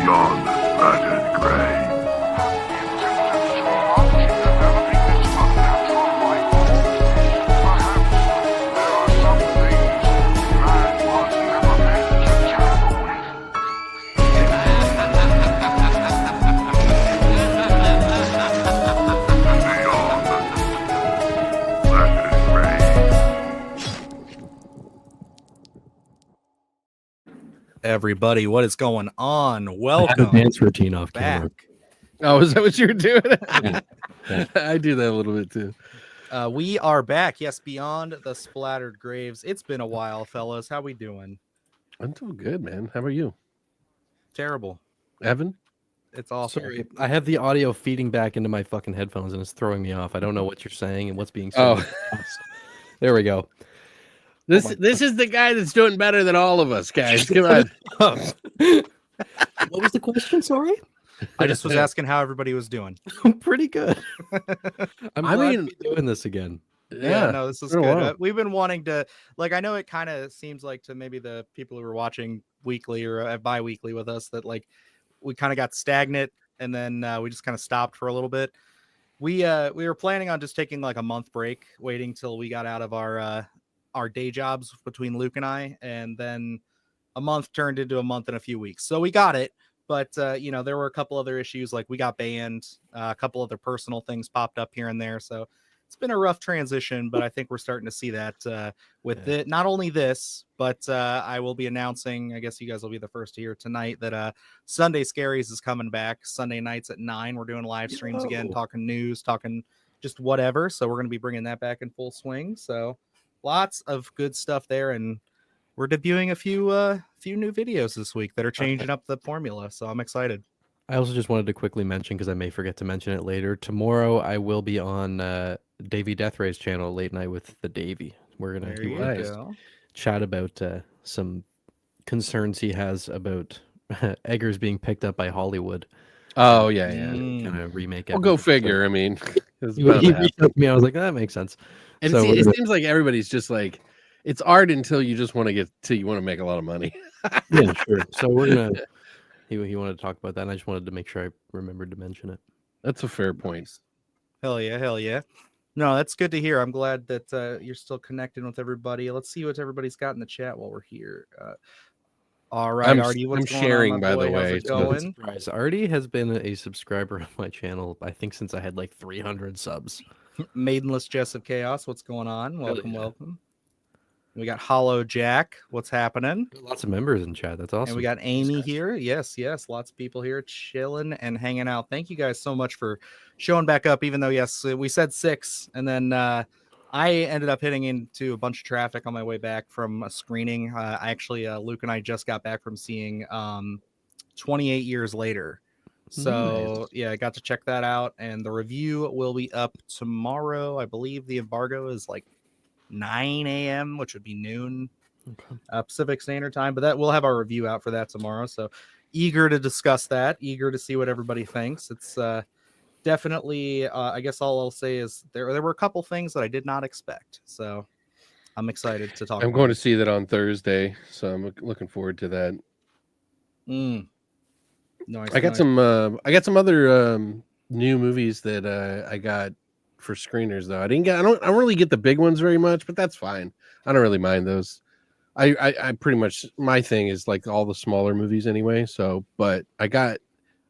beyond the splattered gray. Everybody, what is going on? Welcome. I have a dance routine off camera. Oh, is that what you were doing? Yeah. I do that a little bit too. We are back. Yes, beyond the splattered graves. It's been a while, fellas. How we doing? I'm doing good, man. How about you? Terrible. Evan? It's awful. Sorry, I have the audio feeding back into my fucking headphones and it's throwing me off. I don't know what you're saying and what's being said. Oh, there we go. this is the guy that's doing better than all of us, guys. Come on. What was the question? Sorry. I just was asking how everybody was doing. I'm pretty good. I'm glad to be doing this again. Yeah, no, this is been a good. while. We've been wanting to, like, I know it kind of seems like to maybe the people who are watching weekly or bi-weekly with us that like we kind of got stagnant and then we just kind of stopped for a little bit. We were planning on just taking like a month break, waiting till we got out of our day jobs between Luke and I, and then a month turned into a month and a few weeks. So we got it. But, there were a couple other issues, like we got banned, a couple other personal things popped up here and there. So it's been a rough transition, but I think we're starting to see that with it. Not only this, but I will be announcing, I guess you guys will be the first to hear tonight, that Sunday Scaries is coming back. Sunday nights at 9. We're doing live streams again, talking news, talking just whatever. So we're going to be bringing that back in full swing. So lots of good stuff there. And we're debuting a few new videos this week that are changing up the formula, so I'm excited. I also just wanted to quickly mention, because I may forget to mention it later, tomorrow I will be on Davey Deathray's channel, Late Night with the Davey. We're going to chat about some concerns he has about Eggers being picked up by Hollywood. Oh, yeah. Kind of remake it. Well, go figure. I mean, he reached out to me. I was like, that makes sense. And So it seems like everybody's just like, it's art until you just want to make a lot of money. Yeah, sure. So we're gonna. He wanted to talk about that, and I just wanted to make sure I remembered to mention it. That's a fair point. Hell yeah. No, that's good to hear. I'm glad that you're still connecting with everybody. Let's see what everybody's got in the chat while we're here. All right, Artie, what's going sharing, on, by the boy? way. How's it going? Surprise. Artie has been a subscriber on my channel, I think, since I had like 300 subs. Maidenless Jess of Chaos, what's going on? Yeah. Welcome. We got Hollow Jack. What's happening? Lots of members in chat. That's awesome. And we got Amy here. Yes. Lots of people here chilling and hanging out. Thank you guys so much for showing back up, even though, yes, we said 6. And then I ended up hitting into a bunch of traffic on my way back from a screening. Luke and I just got back from seeing 28 Years Later. So, Nice. yeah, I got to check that out. And the review will be up tomorrow. I believe the embargo is like 9 a.m., which would be noon Pacific Standard Time, but that we'll have our review out for that tomorrow. So eager to discuss that, eager to see what everybody thinks. It's definitely I guess all I'll say is there were a couple things that I did not expect, so I'm excited to talk. I'm going to see that on Thursday, so I'm looking forward to that. Nice. I got some other new movies that I got for screeners, though. I don't really get the big ones very much, but that's fine. I don't really mind those. I pretty much, my thing is like all the smaller movies anyway. So, but I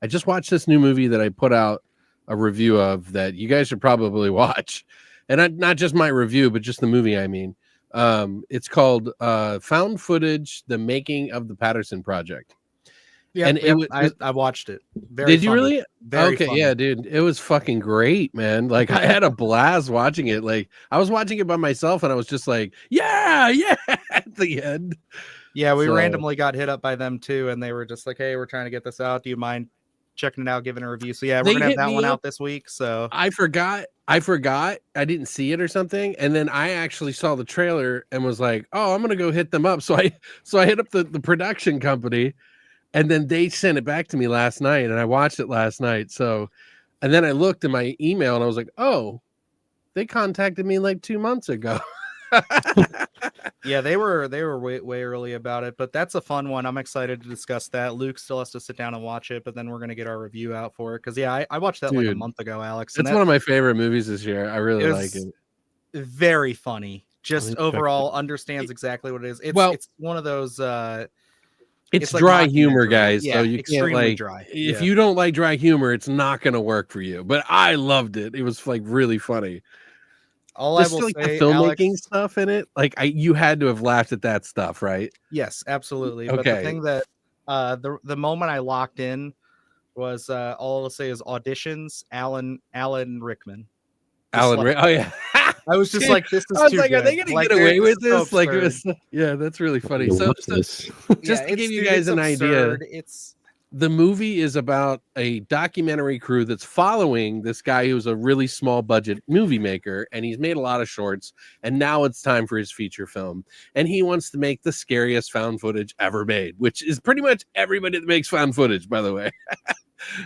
just watched this new movie that I put out a review of that you guys should probably watch, and not just my review, but just the movie. I mean, it's called Found Footage: The Making of the Patterson Project. Yeah, and I watched it. Did you really? Very okay, funny. yeah, dude, it was fucking great, man. Like I had a blast watching it. Like I was watching it by myself, and I was just like, yeah, at the end. Yeah, we randomly got hit up by them too, and they were just like, "Hey, we're trying to get this out. Do you mind checking it out, giving a review?" So yeah, we're gonna have that one out this week. So I forgot. I didn't see it or something, and then I actually saw the trailer and was like, "Oh, I'm gonna go hit them up." So I hit up the production company. And then they sent it back to me last night, and I watched it last night. So, and then I looked in my email, and I was like, "Oh, they contacted me like 2 months ago." Yeah, they were way early about it, but that's a fun one. I'm excited to discuss that. Luke still has to sit down and watch it, but then we're gonna get our review out for it. Because I watched that like a month ago, Alex. It's one of my favorite movies this year. I really like it. Very funny. Just overall understands exactly what it is. It's one of those it's like dry humor, guys. Yeah, so you can't like dry. If you don't like dry humor, it's not gonna work for you. But I loved it. It was like really funny. All Just I will like say, the filmmaking Alex, stuff in it, like you had to have laughed at that stuff, right? Yes, absolutely. Okay. But the thing that the moment I locked in was all I'll say is auditions. Alan Rickman. Oh yeah. I was just like, this is. I was too like, good. are they gonna get away with this? Like, it was, yeah, that's really funny. So just to give you guys an idea, the movie is about a documentary crew that's following this guy who's a really small budget movie maker, and he's made a lot of shorts, and now it's time for his feature film. And he wants to make the scariest found footage ever made, which is pretty much everybody that makes found footage, by the way.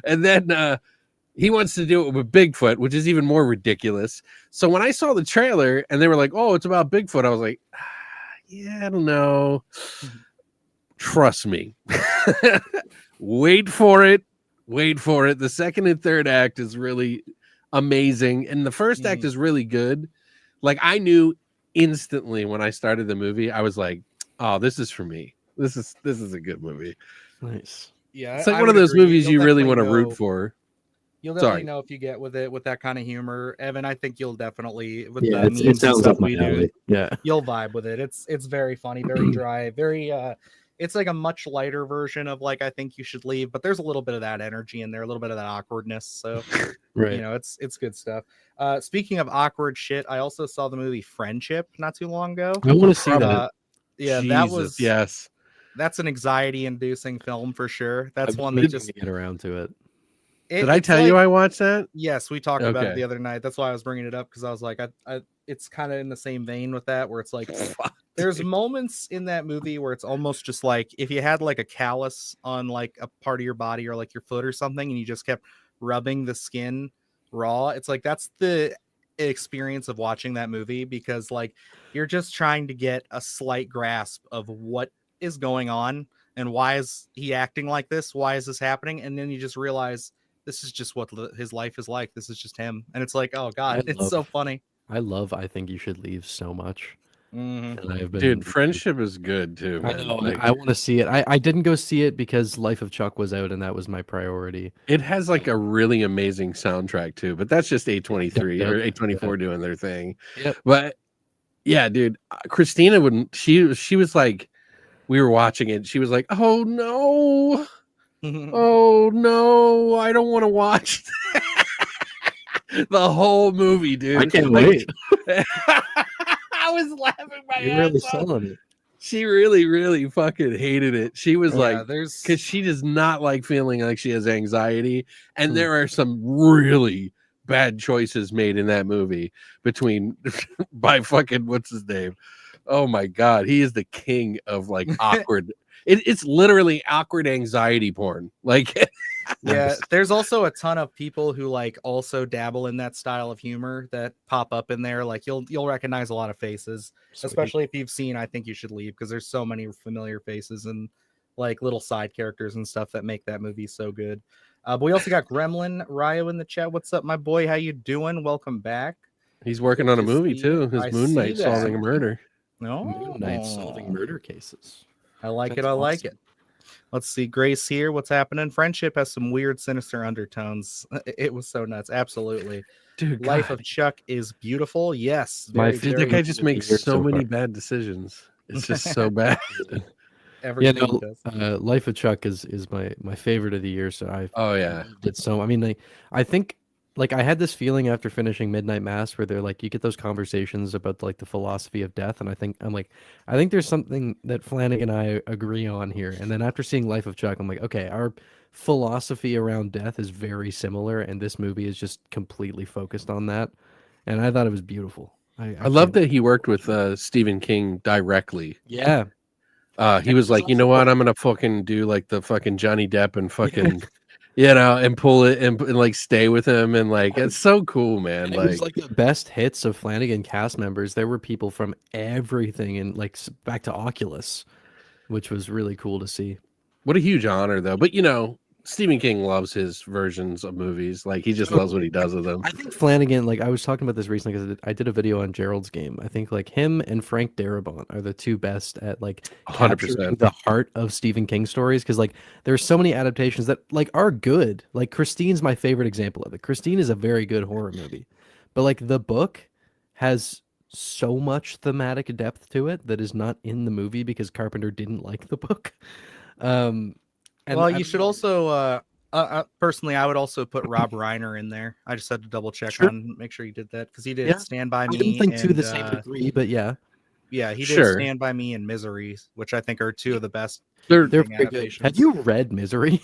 And then he wants to do it with Bigfoot, which is even more ridiculous. So when I saw the trailer and they were like, oh, it's about Bigfoot, I was like, yeah, I don't know. Trust me. Wait for it. The second and third act is really amazing. And the first act is really good. Like, I knew instantly when I started the movie, I was like, oh, this is for me. This is a good movie. Nice. Yeah. It's like one of those movies you really want to root for. You'll definitely know if you get with that kind of humor, Evan. I think you'll definitely with the memes it sounds stuff up my alley. Yeah, you'll vibe with it. It's very funny, very dry, very it's like a much lighter version of like I Think You Should Leave, but there's a little bit of that energy in there, a little bit of that awkwardness. So right. You know, it's good stuff. Speaking of awkward shit, I also saw the movie Friendship not too long ago. I want to see that. Yeah, Jesus, that's an anxiety-inducing film for sure. That's one that didn't just get around to it. Did I tell you I watched that? Yes, we talked about it the other night. That's why I was bringing it up, because I was like, it's kind of in the same vein with that, where it's like there's moments in that movie where it's almost just like if you had like a callus on like a part of your body or like your foot or something, and you just kept rubbing the skin raw. It's like that's the experience of watching that movie, because like you're just trying to get a slight grasp of what is going on and why is he acting like this? Why is this happening? And then you just realize this is just what his life is like. This is just him. And it's like, oh God, it's so funny. I love I Think You Should Leave so much. And I've been, dude, Friendship is good too, man. I know, I want to see it. I didn't go see it because Life of Chuck was out and that was my priority. It has like a really amazing soundtrack too, but that's just A23 or A24 doing their thing. Yep. But yeah, dude, Christina wouldn't, she was like, we were watching it, she was like, oh no, oh no, I don't want to watch the whole movie, dude. I can't wait. I was laughing my You're ass really off. selling it. She really fucking hated it. She was like, there's because she does not like feeling like she has anxiety, and there are some really bad choices made in that movie between by fucking what's his name. Oh my God, he is the king of like awkward. It's literally awkward anxiety porn. Like, yeah, there's also a ton of people who like also dabble in that style of humor that pop up in there. Like you'll recognize a lot of faces, especially if you've seen I Think You Should Leave, because there's so many familiar faces and like little side characters and stuff that make that movie so good. But we also got Gremlin Rio in the chat. What's up, my boy? How you doing? Welcome back. He's working on a movie too. His Moon Knight solving a murder. No, Moon Knight solving murder cases. I like it. I like it. Let's see. Grace here. What's happening? Friendship has some weird, sinister undertones. It was so nuts. Absolutely. Dude, Life of Chuck is beautiful. Yes. That guy just makes so many bad decisions. It's just so bad. Life of Chuck is my favorite of the year. So I did so. I mean, I think like I had this feeling after finishing Midnight Mass where they're like you get those conversations about like the philosophy of death, and I think there's something that Flanagan and I agree on here. And then after seeing Life of Chuck, I'm like, okay, our philosophy around death is very similar, and this movie is just completely focused on that. And I thought it was beautiful. I love that he worked with Stephen King directly. Yeah. He was like, you know what? I'm gonna fucking do like the fucking Johnny Depp and fucking you know, and pull it and like stay with him, and like it's so cool, man. It was like the best hits of Flanagan cast members. There were people from everything, and like back to Oculus, which was really cool to see. What a huge honor, though. But you know, Stephen King loves his versions of movies. Like he just loves what he does with them. I think Flanagan, like I was talking about this recently because I did a video on Gerald's Game. I think like him and Frank Darabont are the two best at like 100% the heart of Stephen King stories, because like there's so many adaptations that like are good. Like Christine's my favorite example of it. Christine is a very good horror movie, but like the book has so much thematic depth to it that is not in the movie because Carpenter didn't like the book. Well, you should also personally, I would also put Rob Reiner in there. I just had to double check make sure you did that, because he did Stand By Me. I didn't think to the same degree, but yeah, he did Stand By Me and Misery, which I think are two of the best. They're very good. Have you read Misery?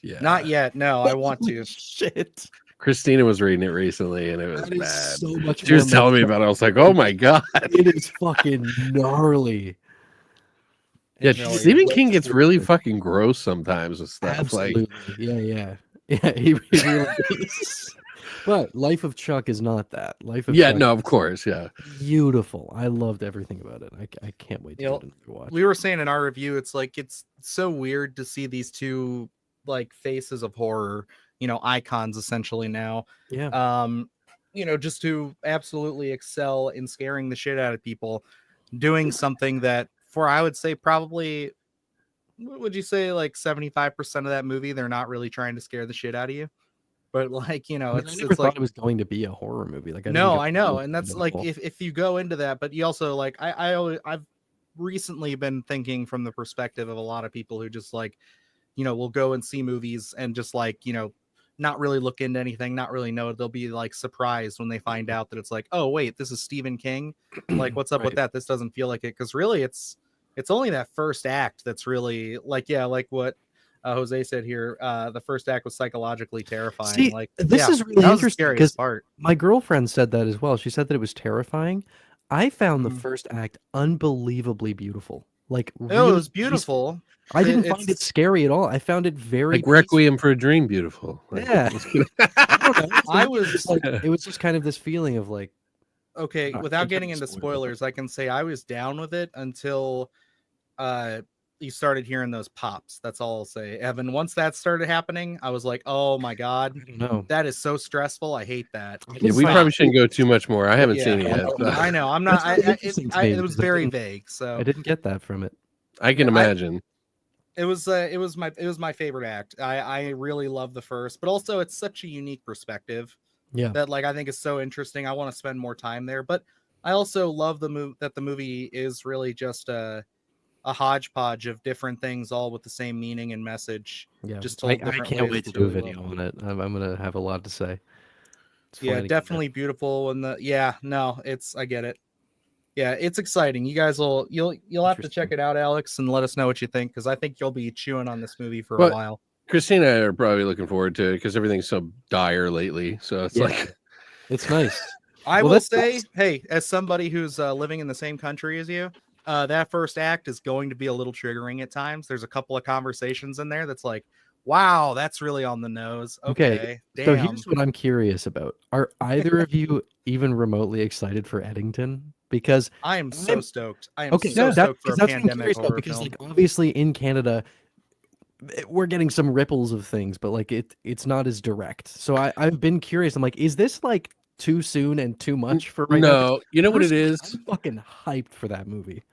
Yeah, not yet. No, I want to. Shit. Christina was reading it recently, and it was bad. So much. She was telling me about it. I was like, "Oh my god, it is fucking gnarly." Yeah, Stephen King gets really fucking gross sometimes with stuff. Absolutely. Like, yeah, he really is. But Life of Chuck is not that. Life of Chuck no, of course, beautiful. I loved everything about it. I can't wait to watch. We were saying in our review, it's like it's so weird to see these two like faces of horror, you know, icons essentially now. Yeah. You know, just to absolutely excel in scaring the shit out of people, doing something that, for I would say probably, would you say like 75% of that movie, they're not really trying to scare the shit out of you, but like, you know, I never thought like it was going to be a horror movie. Like, I know, and that's like if you go into that, but you also like I've recently been thinking from the perspective of a lot of people who just like, you know, will go and see movies and just like, you know, not really look into anything, not really know. They'll be like surprised when they find out that it's like, oh wait, this is Stephen King. Like, what's up with that? This doesn't feel like it, because really it's only that first act that's really like, like what Jose said here. The first act was psychologically terrifying. See, like this is really interesting because part. My girlfriend said that as well. She said that it was terrifying. I found the first act unbelievably beautiful. Like, really it was beautiful. Peaceful. I didn't find it scary at all. I found it very like Requiem for a Dream beautiful. Like, yeah. I was like, it was just kind of this feeling of like, okay, without getting into spoilers, I can say I was down with it until you started hearing those pops. That's all I'll say. Evan, once that started happening, I was like, oh my god, no, that is so stressful. I hate that. Yeah, we probably shouldn't go too much more. I haven't seen it yet. So. I know. I'm not. It was very vague, so I didn't get that from it. I can imagine. It was my favorite act. I really love the first, but also it's such a unique perspective. Yeah. That like I think is so interesting. I want to spend more time there, but I also love that the movie is really just a hodgepodge of different things, all with the same meaning and message. Yeah, just told I can't wait to do a video on it. I'm gonna have a lot to say. Yeah, definitely beautiful, and I get it. Yeah, it's exciting. You guys you'll have to check it out, Alex, and let us know what you think, because I think you'll be chewing on this movie for a while. Christina and I are probably looking forward to it because everything's so dire lately. So it's like it's nice. I will say, hey, as somebody who's living in the same country as you, that first act is going to be a little triggering at times. There's a couple of conversations in there that's like, wow, that's really on the nose. Okay. Damn. So here's what I'm curious about. Are either of you even remotely excited for Eddington? Because I am so stoked. I am so stoked for a pandemic horror because film. like obviously in Canada we're getting some ripples of things, but like it's not as direct. So I've been curious. I'm like, is this like too soon and too much for right now? No, you know what it is? I'm fucking hyped for that movie.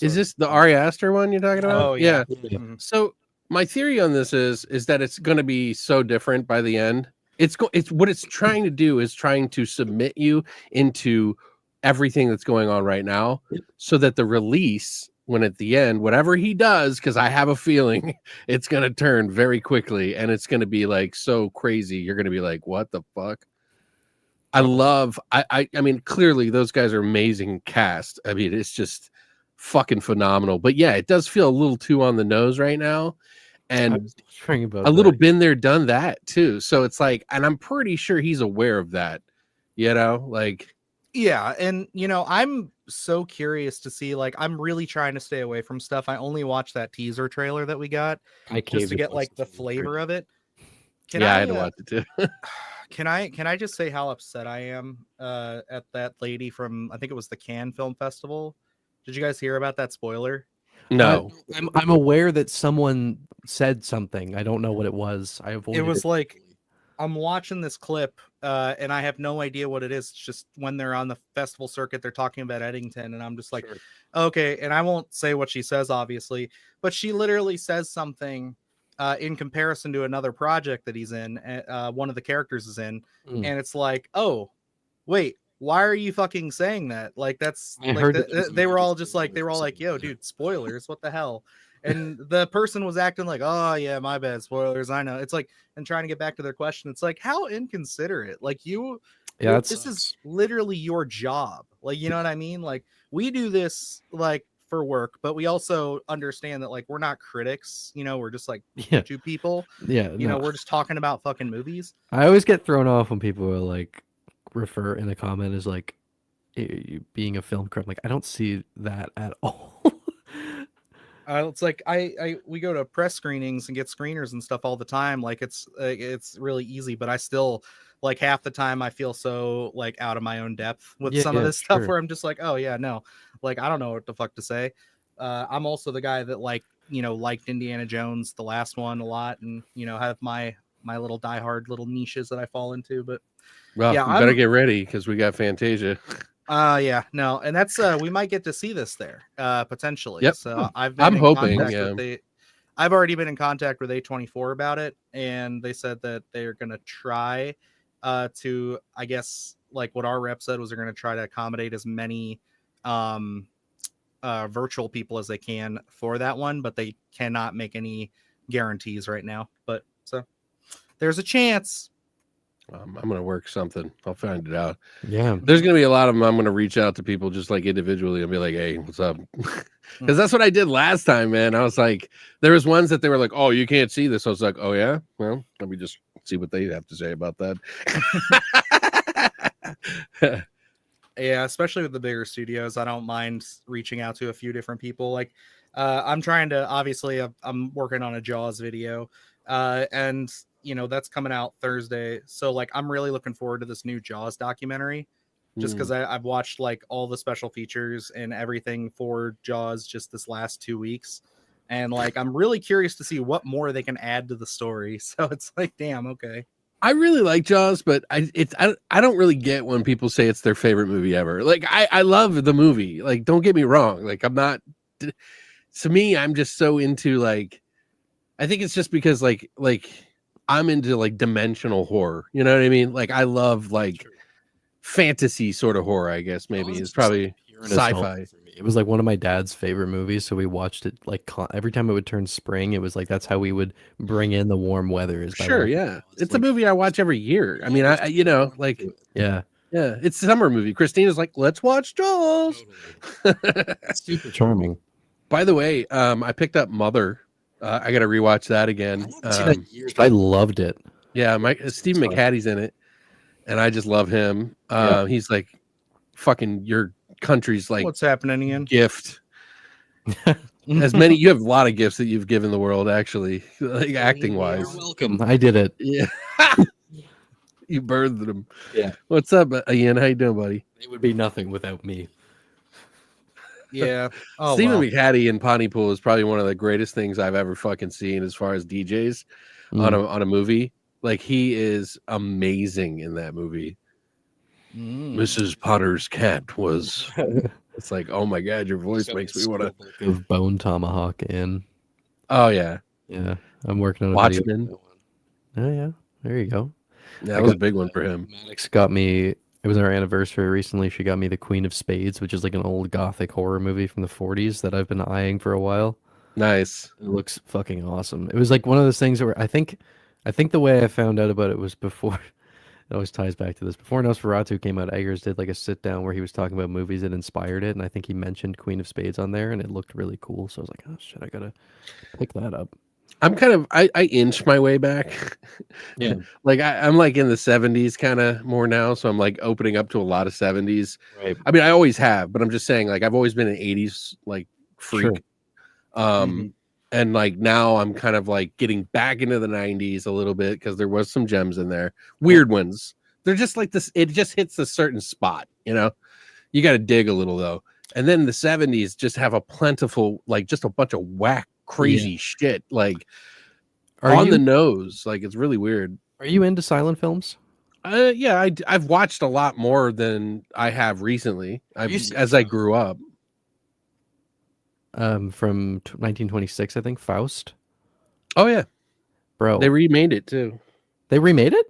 Is this the Ari Aster one you're talking about? Oh yeah. Mm-hmm. So my theory on this is that it's going to be so different by the end. It's what it's trying to do is trying to submit you into everything that's going on right now, so that the release, when at the end, whatever he does, because I have a feeling it's going to turn very quickly and it's going to be like so crazy. You're going to be like, what the fuck? I mean, clearly those guys are amazing cast. I mean, it's just fucking phenomenal. But yeah, it does feel a little too on the nose right now. And a little been there, done that too. So it's like, and I'm pretty sure he's aware of that, you know, like. Yeah, and you know, I'm so curious to see, like, I'm really trying to stay away from stuff. I only watched that teaser trailer that we got just to get like the flavor of it. I had to watch it too. Can I just say how upset I am at that lady from, I think it was the Cannes Film Festival? Did you guys hear about that spoiler? No. I'm aware that someone said something. I don't know what it was. I avoided it. Was like, I'm watching this clip and I have no idea what it is. It's just when they're on the festival circuit, they're talking about Eddington, and I'm just like, okay. And I won't say what she says, obviously, but she literally says something in comparison to another project that he's in, one of the characters is in, and it's like, oh, wait, why are you fucking saying that? Like, that's like they were all just like, they were all like, yo, dude, spoilers, what the hell? And the person was acting like, oh yeah, my bad, spoilers, I know. It's like, and trying to get back to their question, it's like, how inconsiderate. Like, this is literally your job. Like, you know what I mean? Like, we do this like for work, but we also understand that like we're not critics, you know, we're just like YouTube people. You know, we're just talking about fucking movies. I always get thrown off when people are like refer in a comment as like being a film critic. Like, I don't see that at all. It's like we go to press screenings and get screeners and stuff all the time. Like, it's really easy, but I still, like, half the time I feel so like out of my own depth with some of this stuff where I'm just like, oh yeah, no, like, I don't know what the fuck to say. I'm also the guy that, like, you know, liked Indiana Jones, the last one, a lot, and, you know, have my little diehard little niches that I fall into. But well, yeah, you better get ready because we got Fantasia. Yeah, no, and that's we might get to see this there potentially. Yep. So I'm hoping. I've already been in contact with A24 about it, and they said that they're gonna try to, I guess, like what our rep said was they're gonna try to accommodate as many virtual people as they can for that one, but they cannot make any guarantees right now. But so there's a chance. I'm going to work something. I'll find it out. Yeah. There's going to be a lot of them. I'm going to reach out to people just like individually and be like, hey, what's up? Because that's what I did last time, man. I was like, there was ones that they were like, oh, you can't see this. I was like, oh, yeah? Well, let me just see what they have to say about that. Yeah, especially with the bigger studios, I don't mind reaching out to a few different people. Like, I'm trying to, obviously, I'm working on a Jaws video, and, you know, that's coming out Thursday. So, like, I'm really looking forward to this new Jaws documentary, just because I've watched, like, all the special features and everything for Jaws just this last 2 weeks. And, like, I'm really curious to see what more they can add to the story. So it's like, damn, okay. I really like Jaws, but I don't really get when people say it's their favorite movie ever. Like, I love the movie. Like, don't get me wrong. Like, I'm not. To me, I'm just so into, like, I think it's just because like I'm into like dimensional horror. You know what I mean? Like, I love like fantasy sort of horror. I guess maybe it's probably sci-fi. It was like one of my dad's favorite movies, so we watched it like every time it would turn spring. It was like that's how we would bring in the warm weather. Sure, yeah, it's like, a movie I watch every year. I mean, I you know, like yeah, it's a summer movie. Christina's like, let's watch Jaws. Super charming. By the way, I picked up Mother. I got to rewatch that again. I loved it. Yeah, Steve McHatty's in it, and I just love him. He's like fucking your country's like what's happening again gift. As many, you have a lot of gifts that you've given the world, actually, like acting wise. You're welcome. I did it. Yeah. You birthed them. Yeah. What's up, Ian? How you doing, buddy? It would be nothing without me. Yeah. Stephen McHattie in Pontypool is probably one of the greatest things I've ever fucking seen as far as DJs on a movie. Like, he is amazing in that movie. Mrs. Potter's cat was. It's like, oh my god, your voice makes me want to. Of Bone Tomahawk in. Oh yeah, yeah. I'm working on a Watchmen. Video. Oh yeah, there you go. Yeah, that was a big one for him. Maddox got me. It was our anniversary recently. She got me The Queen of Spades, which is like an old gothic horror movie from the 40s that I've been eyeing for a while. Nice. It looks fucking awesome. It was like one of those things where I think the way I found out about it was before. It always ties back to this. Before Nosferatu came out, Eggers did like a sit down where he was talking about movies that inspired it, and I think he mentioned Queen of Spades on there, and it looked really cool. So I was like, oh shit, I gotta pick that up. I'm kind of I inch my way back. Yeah. Like I'm like in the 70s kind of more now, so I'm like opening up to a lot of 70s. Right. I mean, I always have, but I'm just saying, like, I've always been an 80s like freak. Sure. And And like now I'm kind of like getting back into the 90s a little bit because there was some gems in there. Weird ones. They're just like this. It just hits a certain spot, you know. You got to dig a little though. And then the 70s just have a plentiful, like just a bunch of whack, crazy shit, like the nose. Like it's really weird. Are you into silent films? Yeah, I've watched a lot more than I have recently. As I grew up. From 1926, I think, Faust. Oh yeah, bro, they remade it too. They remade it?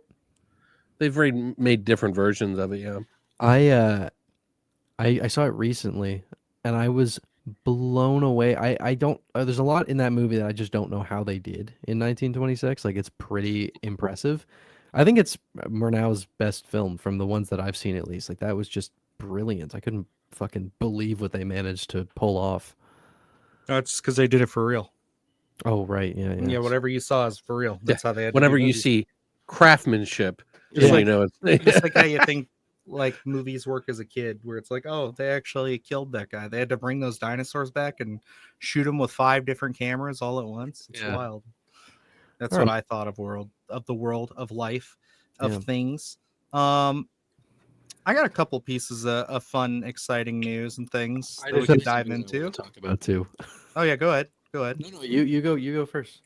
They've made different versions of it. Yeah, I saw it recently, and I was blown away. I don't. There's a lot in that movie that I just don't know how they did in 1926. Like, it's pretty impressive. I think it's Murnau's best film from the ones that I've seen, at least. Like, that was just brilliant. I couldn't fucking believe what they managed to pull off. That's just because they did it for real. Oh, right. Yeah. Whatever you saw is for real. That's how they had. Whenever you see craftsmanship, just so you know, it's like how you think like movies work as a kid, where it's like, oh, they actually killed that guy. They had to bring those dinosaurs back and shoot them with 5 different cameras all at once. It's wild. That's what I thought of the world of life, of things. I got a couple pieces of fun, exciting news and things that we could dive into. Talk about too. Oh yeah, go ahead. No, you go first.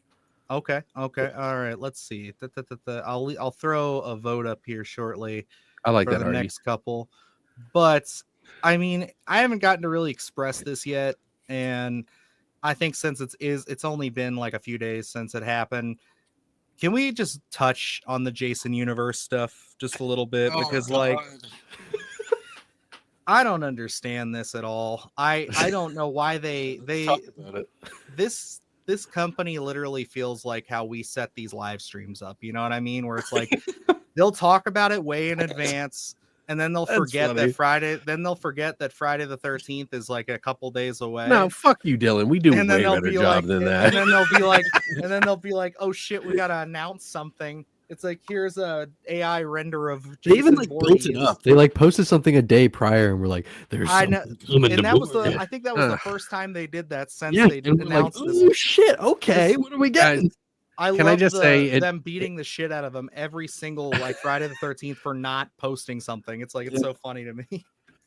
Okay. All right. Let's see. I'll throw a vote up here shortly. I like for that the next couple, but I mean, I haven't gotten to really express this yet, and I think since it's only been like a few days since it happened. Can we just touch on the Jason universe stuff just a little bit? Because like, I don't understand this at all. I don't know why they talk about it. This company literally feels like how we set these live streams up. You know what I mean? Where it's like they'll talk about it way in advance, and then they'll forget that Friday. Then they'll forget that Friday the 13th is like a couple days away. No, fuck you, Dylan. We do a way better job than that. And then they'll be like, oh shit, we gotta announce something. It's like, here's a AI render of Jason. They even like built it up. They like posted something a day prior and we're like, there's I know. And that was I think that was the first time they did that since they announced this. Oh shit, okay, what are we getting? I just say them beating the shit out of them every single like Friday the 13th for not posting something. It's like, it's so funny to me.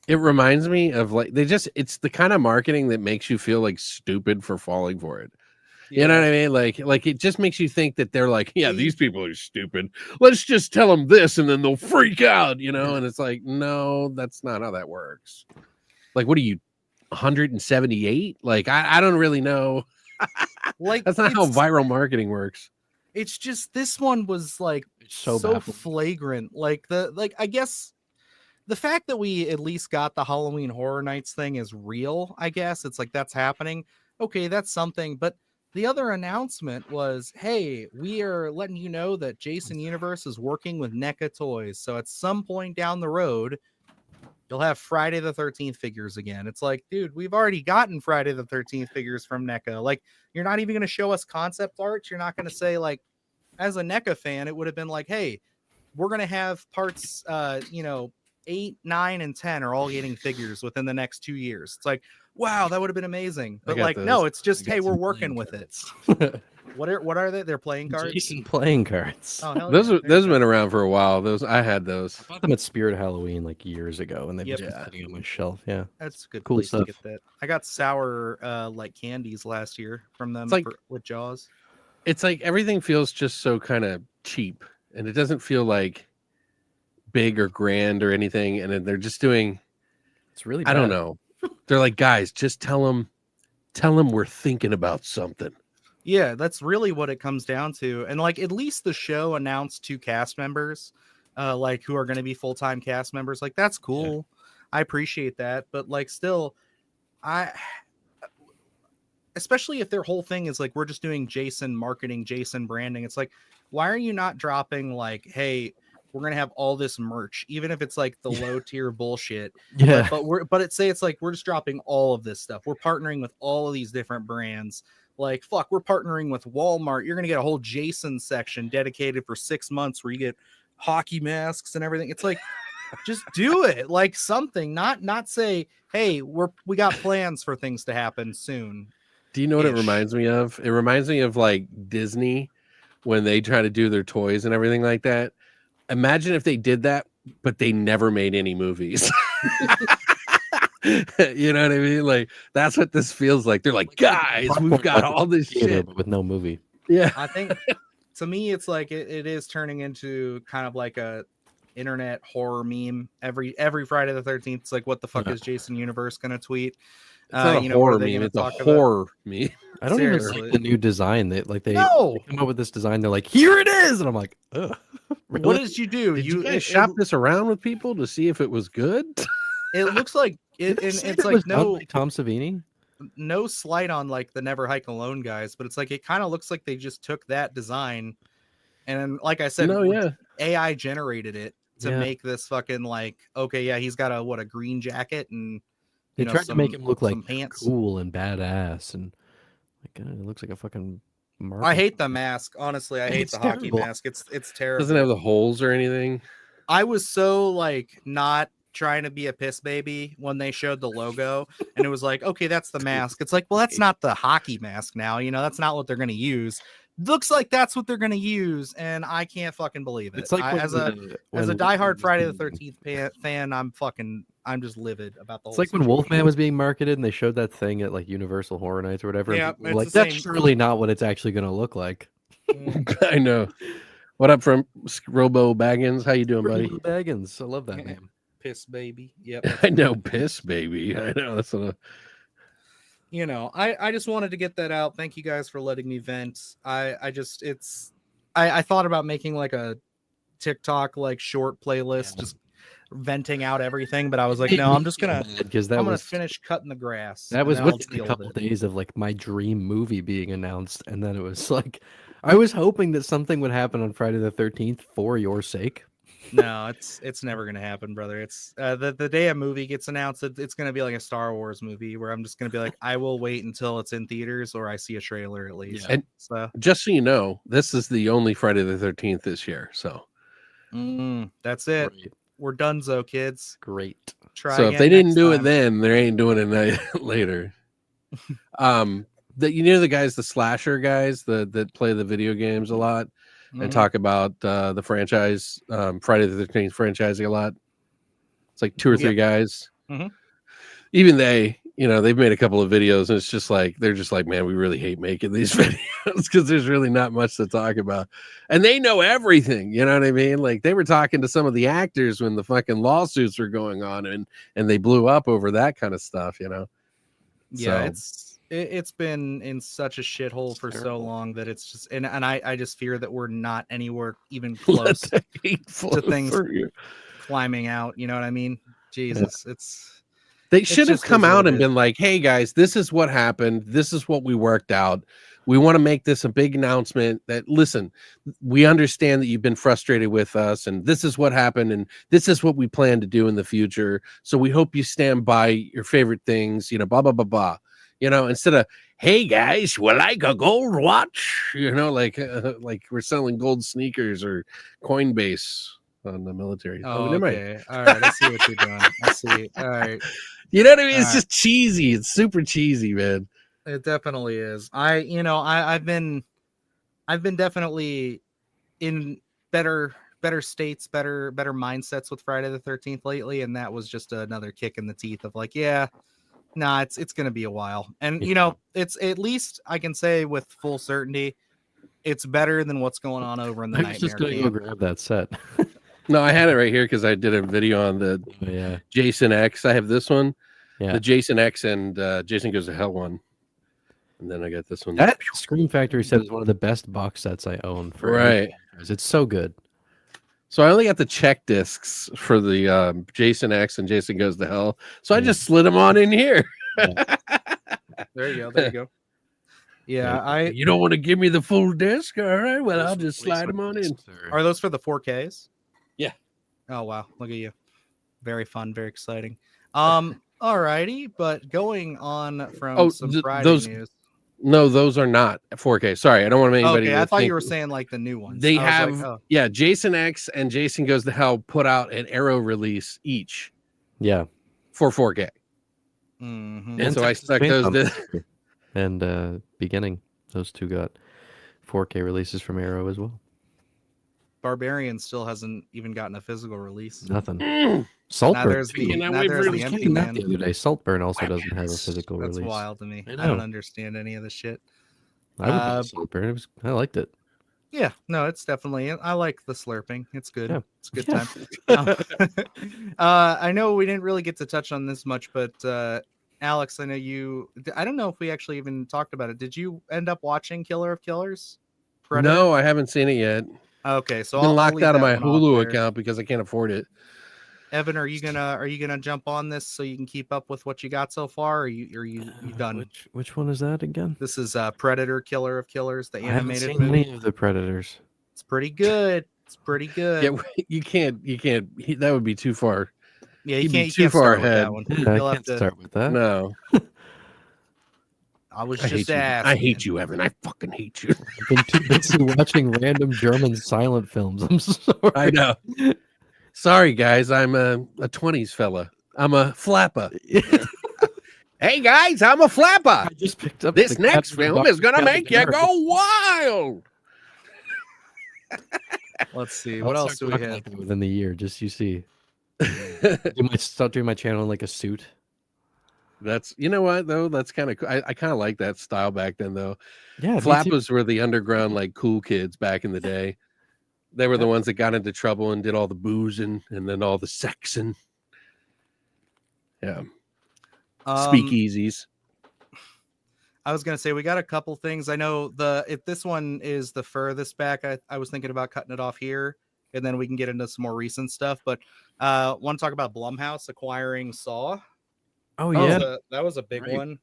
It reminds me of like it's the kind of marketing that makes you feel like stupid for falling for it. You know what I mean? Like it just makes you think that they're like, yeah, these people are stupid. Let's just tell them this and then they'll freak out, you know? And it's like, no, that's not how that works. Like, what are you, 178? Like, I don't really know. Like, that's not how viral marketing works. It's just, this one was like so flagrant. Like I guess the fact that we at least got the Halloween Horror Nights thing is real. I guess it's like, that's happening. Okay, that's something. But the other announcement was, hey, we are letting you know that Jason Universe is working with NECA Toys. So at some point down the road, you'll have Friday the 13th figures again. It's like, dude, we've already gotten Friday the 13th figures from NECA. Like, you're not even going to show us concept art. You're not going to say, like, as a NECA fan, it would have been like, hey, we're going to have parts, 8, 9, and 10 are all getting figures within the next 2 years. It's like, wow, that would have been amazing. But like, no, it's just, hey, we're working with it. What are they? They're playing cards. Jason playing cards. Oh, those have been around for a while. I had those. I bought them at Spirit Halloween like years ago, and they've just been sitting on my shelf. Yeah, that's a good cool place stuff. to get that. I got sour like candies last year from them with Jaws. It's like everything feels just so kind of cheap, and it doesn't feel like big or grand or anything. And then they're just doing. It's really bad. I don't know. They're like, guys, just tell them we're thinking about something. Yeah, that's really what it comes down to. And like, at least the show announced 2 cast members, like who are going to be full-time cast members. Like, that's cool. Yeah. I appreciate that. But like, still, especially if their whole thing is like, we're just doing Jason marketing, Jason branding. It's like, why are you not dropping like, hey, we're going to have all this merch, even if it's like the low tier bullshit. Yeah. But it's like, we're just dropping all of this stuff. We're partnering with all of these different brands. Like, fuck, we're partnering with Walmart. You're going to get a whole Jason section dedicated for 6 months where you get hockey masks and everything. It's like, just do it. Like something, not say, hey, we got plans for things to happen soon. Do you know what it reminds me of? It reminds me of like Disney when they try to do their toys and everything like that. Imagine if they did that, but they never made any movies. You know what I mean? Like that's what this feels like. They're like, guys, we've got all this shit with no movie. Yeah, I think to me, it's like it is turning into kind of like a internet horror meme. Every Friday the 13th, it's like, what the fuck is Jason Universe gonna tweet? It's not a horror meme. It's a horror meme. I don't even like the new design. They come up with this design. They're like, here it is, and I'm like, ugh. Really? What did you do? Did you guys shop this around with people to see if it was good? It looks like it's like no Tom Savini. No slight on like the Never Hike Alone guys, but it's like it kind of looks like they just took that design and, like I said, AI generated it to make this fucking like, okay, yeah, he's got a green jacket and they tried to make him look like pants. Cool and badass, and like it looks like a fucking. I hate the mask. Honestly, I hate the hockey mask. It's terrible. Doesn't have the holes or anything. I was so like not trying to be a piss baby when they showed the logo and it was like, okay, that's the mask. It's like, well, that's not the hockey mask now. You know, that's not what they're going to use. Looks like that's what they're going to use, and I can't fucking believe it. It's like as a diehard Friday the 13th fan, I'm just livid about the whole. It's like when Wolfman was being marketed and they showed that thing at like Universal Horror Nights or whatever. Yeah, like that's surely not what it's actually going to look like. I know. What up from Robo Baggins? How you doing, buddy? Robo Baggins. I love that name. Piss baby. Yep. I know, piss baby. I know that's what. You know, I just wanted to get that out. Thank you guys for letting me vent. I thought about making like a TikTok like short playlist, just venting out everything, but I was like, no, I'm just gonna finish cutting the grass. That was within a couple days of like my dream movie being announced, and then it was like I was hoping that something would happen on Friday the 13th for your sake. No, it's never gonna happen, brother. It's the day a movie gets announced, it's gonna be like a Star Wars movie where I'm just gonna be like, I will wait until it's in theaters or I see a trailer at least. Yeah. And so just so you know, this is the only Friday the 13th this year. So that's it. Great. We're donezo, kids. Great. Try so if they didn't do it then, they ain't doing it later. The guys, the slasher guys that play the video games a lot. And talk about the franchise, Friday the 13th franchising a lot. It's like 2 or 3 guys. Even they've made a couple of videos, and it's just like they're just like, man, we really hate making these videos because there's really not much to talk about, and they know everything. You know what I mean? Like they were talking to some of the actors when the fucking lawsuits were going on, and they blew up over that kind of stuff. You know? Yeah, It's been in such a shithole for so long that it's just and I just fear that we're not anywhere even close to things climbing out. You know what I mean? Jesus, they should have come out and been like, hey guys, this is what happened. This is what we worked out. We want to make this a big announcement that, listen, we understand that you've been frustrated with us, and this is what happened, and this is what we plan to do in the future. So we hope you stand by your favorite things, blah, blah, blah, blah. Instead of, hey guys, will like a gold watch? Like we're selling gold sneakers or Coinbase on the military. Oh, okay. All right. I see what you're doing. I see. All right. You know what I mean? It's just cheesy. It's super cheesy, man. It definitely is. I've been definitely in better states, better mindsets with Friday the 13th lately, and that was just another kick in the teeth of like, yeah. Nah, it's gonna be a while, and it's at least I can say with full certainty, it's better than what's going on over in the Nightmare. I was just gonna go grab that set. No, I had it right here because I did a video on the Jason X. I have this one, the Jason X and Jason Goes to Hell one, and then I got this one. That Scream Factory set is one of the best box sets I own. It's so good. So I only got the check discs for the Jason X and Jason Goes to Hell. So I just slid them on in here. There you go. Yeah, you don't want to give me the full disc? All right, well, I'll just slide them on in. Are those for the 4Ks? Yeah. Oh, wow. Look at you. Very fun, very exciting. All righty, but going on from some Friday news. No, those are not 4K. Sorry, I don't want to make anybody. Okay, I thought you were saying like the new ones. They have, Jason X and Jason Goes to Hell put out an Arrow release each. Yeah, for 4K. Mm-hmm. And so I stuck those. and Beginning. Those two got 4K releases from Arrow as well. Barbarian still hasn't even gotten a physical release. Nothing. Saltburn. There's the Empty Man. The other day. Saltburn also doesn't have a physical That's release. wild to me. I I don't understand any of this shit. I would buy Saltburn. I liked it. Yeah, no, it's definitely. I like the slurping. It's good. Yeah. It's a good time. I know we didn't really get to touch on this much, but Alex, I know you. I don't know if we actually even talked about it. Did you end up watching Killer of Killers? Predator? No, I haven't seen it yet. Okay, so I've been I'll locked leave out of that my one off Hulu there. account because I can't afford it. Evan, are you gonna jump on this so you can keep up with what you got so far? Or are you done? Which one is that again? This is Predator, Killer of Killers, the animated I haven't seen movie. any of the Predators. It's pretty good. It's pretty good. Yeah, you can't. That would be too far. Yeah, He'd you be can't too far start with ahead. that one. Yeah, You'll I have can't to start with that. No, I was I hate just you. asking. I hate you, Evan. I fucking hate you. I've been too busy watching random German silent films. I'm sorry. I know. Sorry, guys. I'm a 20s fella. I'm a flapper. Hey, guys, I'm a flapper. I just picked up This the next Captain film is going to Captain make you America. go wild. Let's see. I'll What else start do we talking have? like that within the year? Just you see. Start doing my channel in like a suit. That's, you know what, though? That's kind of cool. I kind of like that style back then, though. Yeah, Flappers were the underground, like, cool kids back in the day. They were the ones that got into trouble and did all the boozing and then all the sexing. Yeah. Speakeasies. I was gonna say we got a couple things. I know if this one is the furthest back, I was thinking about cutting it off here, and then we can get into some more recent stuff. But want to talk about Blumhouse acquiring Saw? Oh yeah, that was a big one.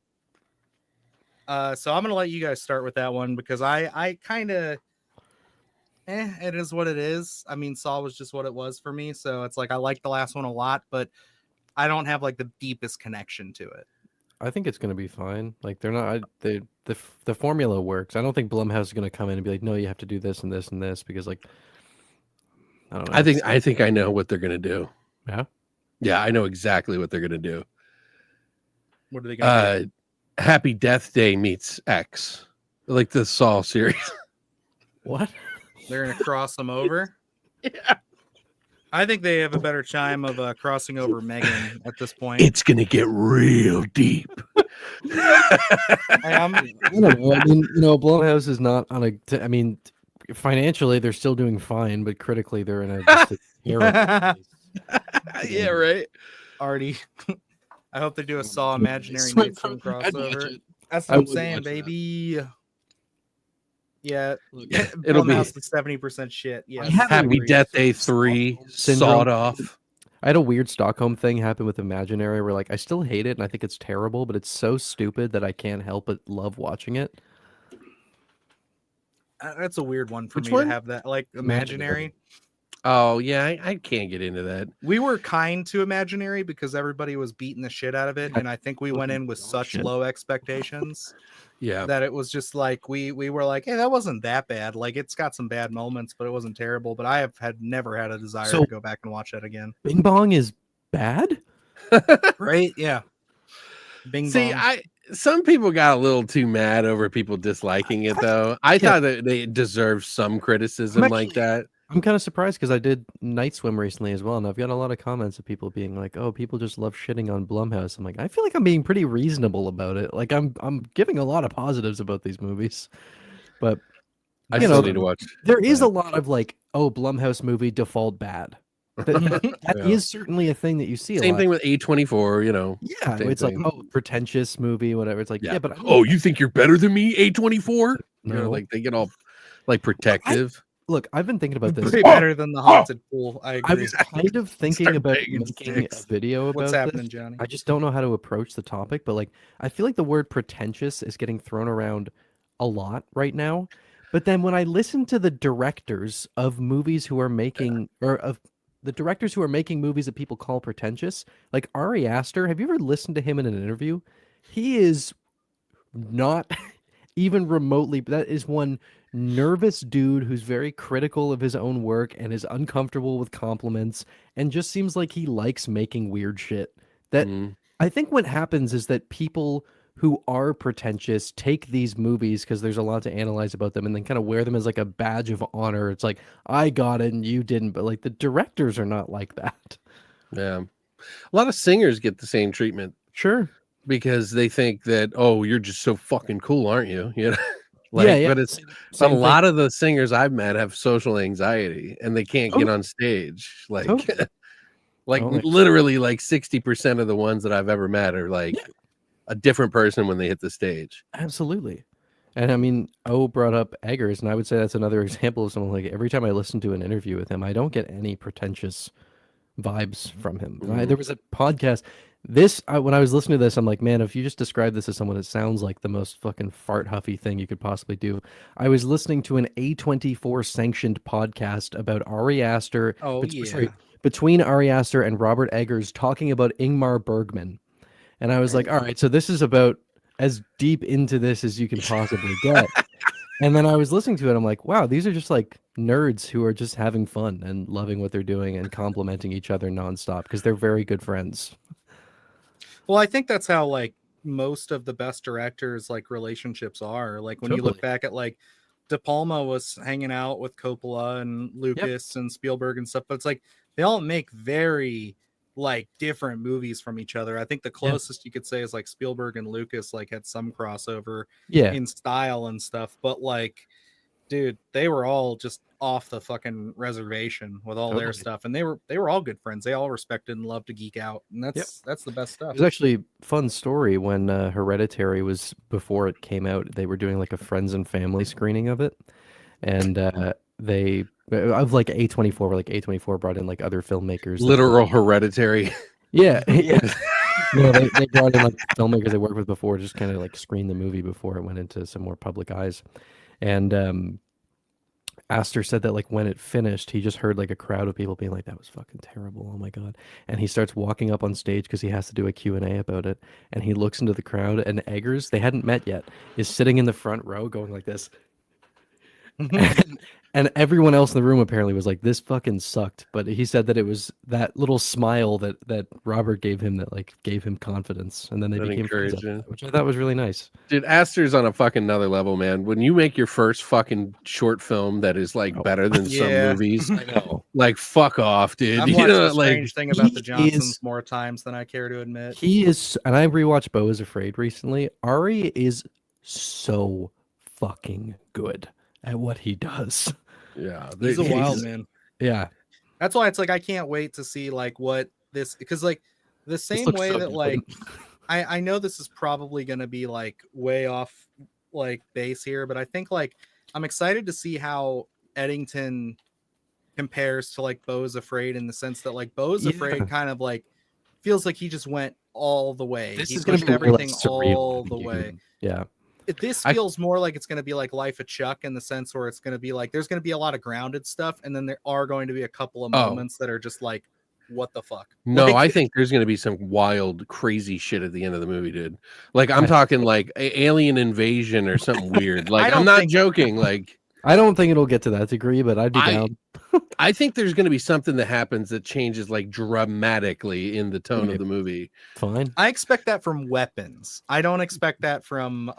So I'm gonna let you guys start with that one because I kind of, it is what it is. I mean, Saw was just what it was for me. So it's like I like the last one a lot, but I don't have like the deepest connection to it. I think it's gonna be fine. Like they're not. The formula works. I don't think Blumhouse is gonna come in and be like, no, you have to do this and this and this because like I don't know. I think I know what they're gonna do. Yeah. Yeah, I know exactly what they're gonna do. What are they gonna do? Happy Death Day meets X, like the Saw series. What? They're gonna cross them over. Yeah. I think they have a better chime of crossing over Megan at this point. It's gonna get real deep. I don't know. I mean, Blumhouse is not on a. I mean, financially they're still doing fine, but critically they're in a terrible place. Yeah, right. Already. I hope they do a Saw Imaginary Nightfilm crossover. That's what I'm saying, baby. Yeah, It'll be 70% shit. Yeah, Happy Death Day 3 sawed off. I had a weird Stockholm thing happen with Imaginary where like I still hate it and I think it's terrible, but it's so stupid that I can't help but love watching it. That's a weird one for Which me one? to have that like Imaginary. Oh yeah, I can't get into that. We were kind to Imaginary because everybody was beating the shit out of it, and I think we went in with such low expectations. Yeah, that it was just like we were like, hey, that wasn't that bad. Like it's got some bad moments, but it wasn't terrible. But I have never had a desire to go back and watch that again. Bing Bong is bad, right? Yeah. Bing See, Bong. some people got a little too mad over people disliking it, though. I thought that they deserved some criticism like that. I'm kind of surprised because I did Night Swim recently as well, and I've got a lot of comments of people being like, "Oh, people just love shitting on Blumhouse." I'm like, I feel like I'm being pretty reasonable about it. Like I'm giving a lot of positives about these movies, but I still need to watch. There is a lot of like, "Oh, Blumhouse movie default bad." That is certainly a thing that you see. Same thing with A24. Yeah, it's like, oh, pretentious movie, whatever. It's like, yeah, but you think you're better than me, A24? No, like they get all like protective. Look, I've been thinking about this. Way better than the haunted pool. I agree. I was kind of thinking about making a video about what's happening, this. Johnny. I just don't know how to approach the topic, but like I feel like the word pretentious is getting thrown around a lot right now. But then when I listen to the directors of movies who are making movies that people call pretentious, like Ari Aster, have you ever listened to him in an interview? He is not even remotely. That is one nervous dude who's very critical of his own work and is uncomfortable with compliments and just seems like he likes making weird shit. That I think what happens is that people who are pretentious take these movies because there's a lot to analyze about them and then kind of wear them as like a badge of honor. It's like, I got it and you didn't, but like the directors are not like that. Yeah. A lot of singers get the same treatment. Sure. Because they think that, oh, you're just so fucking cool, aren't you? You know, but it's same a lot of the singers I've met have social anxiety and they can't get on stage. Like, literally like 60% of the ones that I've ever met are like a different person when they hit the stage. Absolutely. And I mean, O brought up Eggers, and I would say that's another example of someone like every time I listen to an interview with him, I don't get any pretentious vibes from him. There was a podcast. When I was listening to this, I'm like, man, if you just describe this as someone, it sounds like the most fucking fart huffy thing you could possibly do. I was listening to an A24 sanctioned podcast about Ari Aster. Between Ari Aster and Robert Eggers talking about Ingmar Bergman. And I was like, all right, so this is about as deep into this as you can possibly get. And then I was listening to it. I'm like, wow, these are just like nerds who are just having fun and loving what they're doing and complimenting each other nonstop because they're very good friends. Well, I think that's how like most of the best directors like relationships are. Like when you look back at like De Palma was hanging out with Coppola and Lucas and Spielberg and stuff, but it's like they all make very like different movies from each other. I think the closest you could say is like Spielberg and Lucas like had some crossover in style and stuff, but like, dude, they were all just off the fucking reservation with all their stuff, and they were all good friends. They all respected and loved to geek out, and that's the best stuff. It was actually a fun story when Hereditary was, before it came out, they were doing like a friends and family screening of it, and they of like A24, where like A24 brought in like other filmmakers. Literal Hereditary. Yeah. You know, they brought in like filmmakers they worked with before, just kind of like screen the movie before it went into some more public eyes. And Aster said that like when it finished, he just heard like a crowd of people being like, that was fucking terrible. Oh my God. And he starts walking up on stage because he has to do a Q&A about it. And he looks into the crowd, and Eggers, they hadn't met yet, is sitting in the front row going like this. And everyone else in the room apparently was like, this fucking sucked. But he said that it was that little smile that Robert gave him that like gave him confidence. And then they became friends after that, which I thought was really nice. Dude, Aster's on a fucking another level, man. When you make your first fucking short film that is like better than some movies, I know. Like fuck off, dude. I've watched the strange thing about the Johnsons more times than I care to admit. He is, and I rewatched Beau is Afraid recently. Ari is so fucking good at what he does. Yeah, he's a wild man. Yeah, that's why it's like I can't wait to see like what this, because like the same way that like I know this is probably going to be like way off like base here, but I think like I'm excited to see how Eddington compares to like Beau is Afraid, in the sense that like Beau is Afraid kind of like feels like he just went all the way. This he pushed everything all the way. Yeah. This feels more like it's going to be like Life of Chuck, in the sense where it's going to be like there's going to be a lot of grounded stuff, and then there are going to be a couple of moments that are just like, what the fuck? No, like, I think there's going to be some wild, crazy shit at the end of the movie, dude. Like I'm talking like alien invasion or something weird. Like I'm not joking. Like I don't think it'll get to that degree, but I'd be down. I think there's going to be something that happens that changes like dramatically in the tone of the movie. Fine. I expect that from weapons. I don't expect that from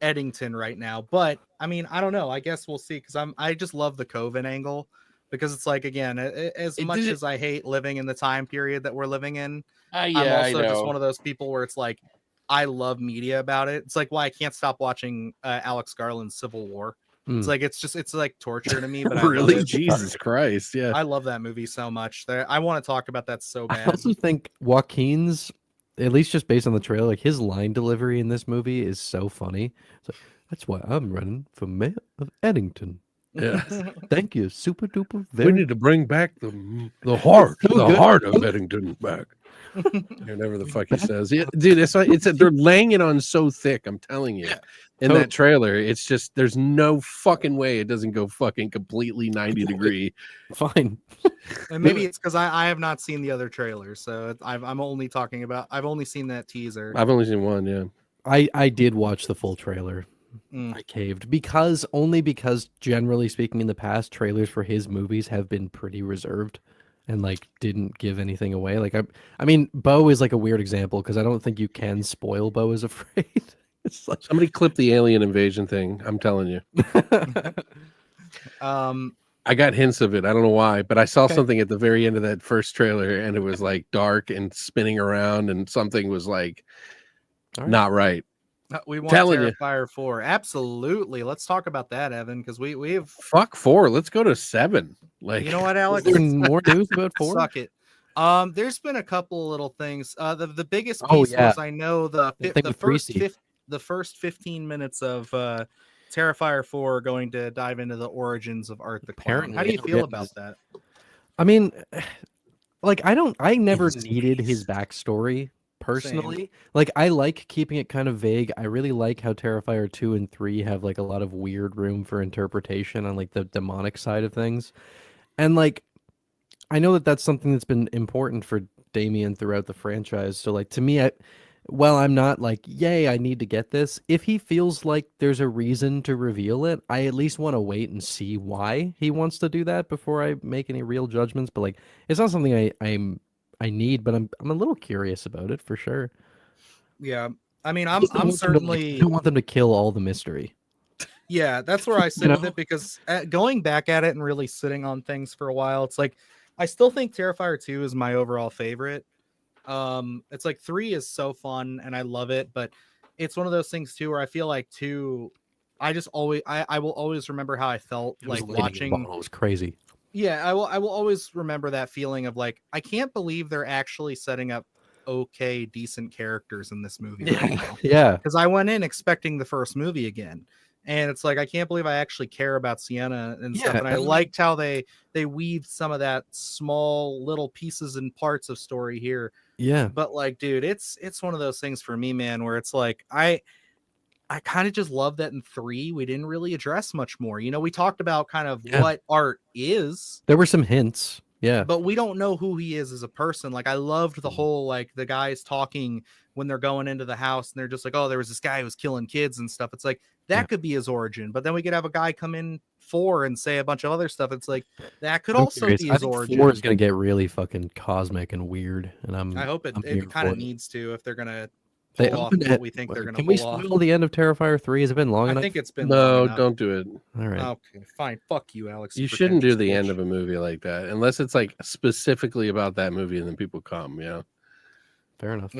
Eddington right now. But I mean, I don't know. I guess we'll see, because I just love the Coven angle, because it's like, again, as much as I hate living in the time period that we're living in, I'm also just one of those people where it's like I love media about it. It's like why I can't stop watching Alex Garland's Civil War. It's like it's like torture to me, but really, I love it. Jesus Christ, yeah, I love that movie so much. I want to talk about that so bad. I also think Joaquin's, at least just based on the trailer, like his line delivery in this movie is so funny. It's like, that's why I'm running for mayor of Eddington. Yeah, thank you, super duper. We need to bring back the heart, heart of Eddington back. Whatever the fuck he says, yeah, dude. They're laying it on so thick. I'm telling you. In that trailer, it's just there's no fucking way it doesn't go fucking completely 90 degree. Fine. And maybe it's because I have not seen the other trailers, so I'm only talking about, I've only seen that teaser. I've only seen one. Yeah, I did watch the full trailer. I caved because generally speaking, in the past, trailers for his movies have been pretty reserved. and like didn't give anything away. Like I mean, Bo is like a weird example because I don't think you can spoil Bo is Afraid. It's like Somebody clip the alien invasion thing. I'm telling you. I got hints of it. I don't know why, but I saw something at the very end of that first trailer, and it was like dark and spinning around, and something was like not right. We want Terrifier 4. Absolutely. Let's talk about that, Evan, because we have fuck 4. Let's go to 7. Like, you know what, Alex? Is there more news about 4? Suck it. There's been a couple little things. The biggest piece was I know the first 15 minutes of Terrifier 4 going to dive into the origins of Art the Clown. How do you feel about that? I mean, like I never needed his backstory personally. Same. Like I like keeping it kind of vague. I really like how Terrifier 2 and 3 have like a lot of weird room for interpretation on like the demonic side of things. And like I know that that's something that's been important for Damien throughout the franchise. So like to me, I'm not like, yay, I need to get this. If he feels like there's a reason to reveal it, I at least want to wait and see why he wants to do that before I make any real judgments. But like, it's not something I need, but I'm a little curious about it for sure. Yeah, I mean, I'm certainly I don't want them to kill all the mystery. Yeah, that's where I sit with it because going back at it and really sitting on things for a while, it's like I still think Terrifier 2 is my overall favorite. It's like 3 is so fun and I love it, but it's one of those things too where I feel like 2, I will always remember how I felt like watching. It was crazy. Yeah, I will always remember that feeling of like I can't believe they're actually setting up decent characters in this movie right now. Yeah, because I went in expecting the first movie again. And it's like I can't believe I actually care about Sienna and stuff. And I liked how they weaved some of that small little pieces and parts of story here. Yeah. But like, dude, it's one of those things for me, man, where it's like I kind of just love that in 3 we didn't really address much more. You know, we talked about kind of what art is. There were some hints. Yeah. But we don't know who he is as a person. Like I loved the whole like the guys talking when they're going into the house and they're just like, oh, there was this guy who was killing kids and stuff. It's like that could be his origin. But then we could have a guy come in 4 and say a bunch of other stuff. It's like that could also be his origin. 4 is gonna get really fucking cosmic and weird. And I hope it kind of needs to if they're gonna they pull off what we think they're gonna pull off. Can we spoil the end of Terrifier 3? Has it been long enough? I think it's been no, don't do it. All right. Okay, fine. Fuck you, Alex. You shouldn't do the end of a movie like that unless it's like specifically about that movie and then people come, you know. Fair enough.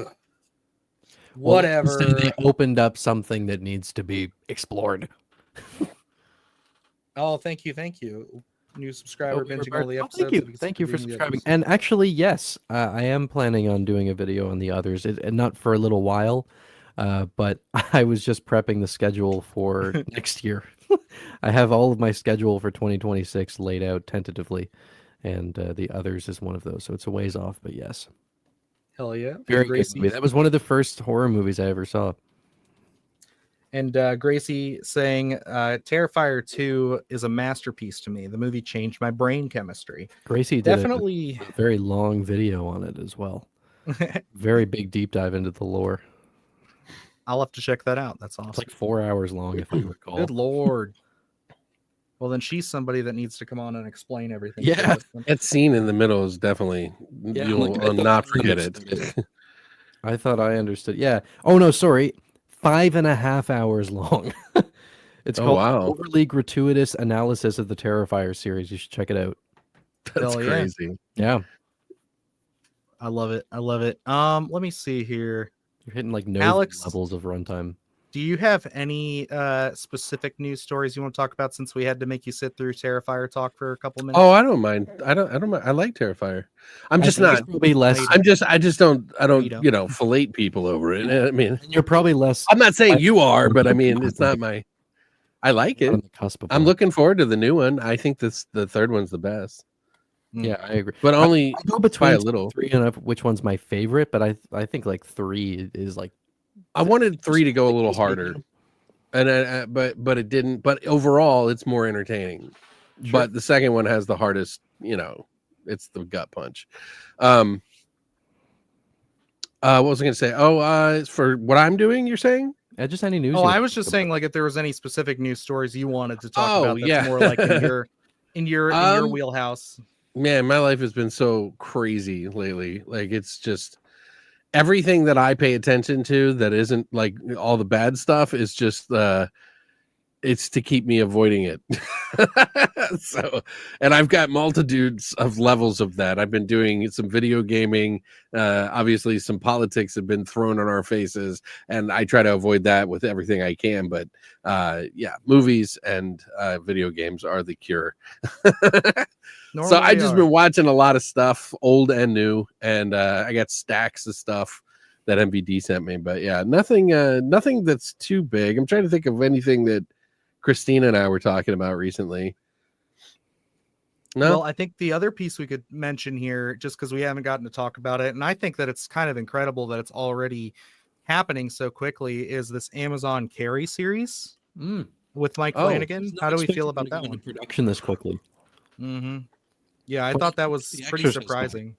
Whatever. Well, they opened up something that needs to be explored. Oh, thank you. New subscriber binging all the episodes. Thank you for subscribing. And actually, yes, I am planning on doing a video on the others, and not for a little while, but I was just prepping the schedule for next year. I have all of my schedule for 2026 laid out tentatively, and the others is one of those. So it's a ways off, but yes. Hell yeah. Very good movie. That was one of the first horror movies I ever saw. And Gracie saying Terrifier 2 is a masterpiece to me. The movie changed my brain chemistry. Gracie definitely did a very long video on it as well. Very big deep dive into the lore. I'll have to check that out. That's awesome. It's like 4 hours long, if I recall. Good Lord. Well, then she's somebody that needs to come on and explain everything. Yeah, that scene in the middle is definitely, you'll not forget it. I thought I understood. Yeah. Oh, no, sorry. 5.5 hours long. It's called Overly Gratuitous Analysis of the Terrifier series. You should check it out. That's crazy. Yeah. I love it. Let me see here. You're hitting like Alex, levels of runtime. Do you have any specific news stories you want to talk about since we had to make you sit through Terrifier talk for a couple minutes? Oh, I don't mind. I don't mind. I like Terrifier. I'm just not probably less. I just don't fillet people over it. I mean, you're probably less. I'm not saying you are, but I mean, it's not my. I like it. I'm looking forward to the new one. I think the third one's the best. Yeah, I agree. But only I go between a little. 3 and which one's my favorite, but I think like 3 is like. I wanted 3 to go a little harder, and but it didn't. But overall, it's more entertaining. Sure. But the second one has the hardest. It's the gut punch. What was I going to say? For what I'm doing, you're saying? Just any news. Oh, I was just saying, like, if there was any specific news stories you wanted to talk about, that's more like in your wheelhouse. Man, my life has been so crazy lately. Like, it's just everything that I pay attention to that isn't like all the bad stuff is just it's to keep me avoiding it. So, and I've got multitudes of levels of that. I've been doing some video gaming. Obviously, some politics have been thrown on our faces, and I try to avoid that with everything I can. But yeah, movies and video games are the cure. So I just been watching a lot of stuff, old and new, and I got stacks of stuff that MVD sent me. But yeah, nothing that's too big. I'm trying to think of anything that Christina and I were talking about recently. No? Well, I think the other piece we could mention here, just because we haven't gotten to talk about it, and I think that it's kind of incredible that it's already happening so quickly, is this Amazon Carrie series with Mike Flanagan. How do we feel about that one? Production this quickly. Mm-hmm. Yeah, I thought that was pretty surprising.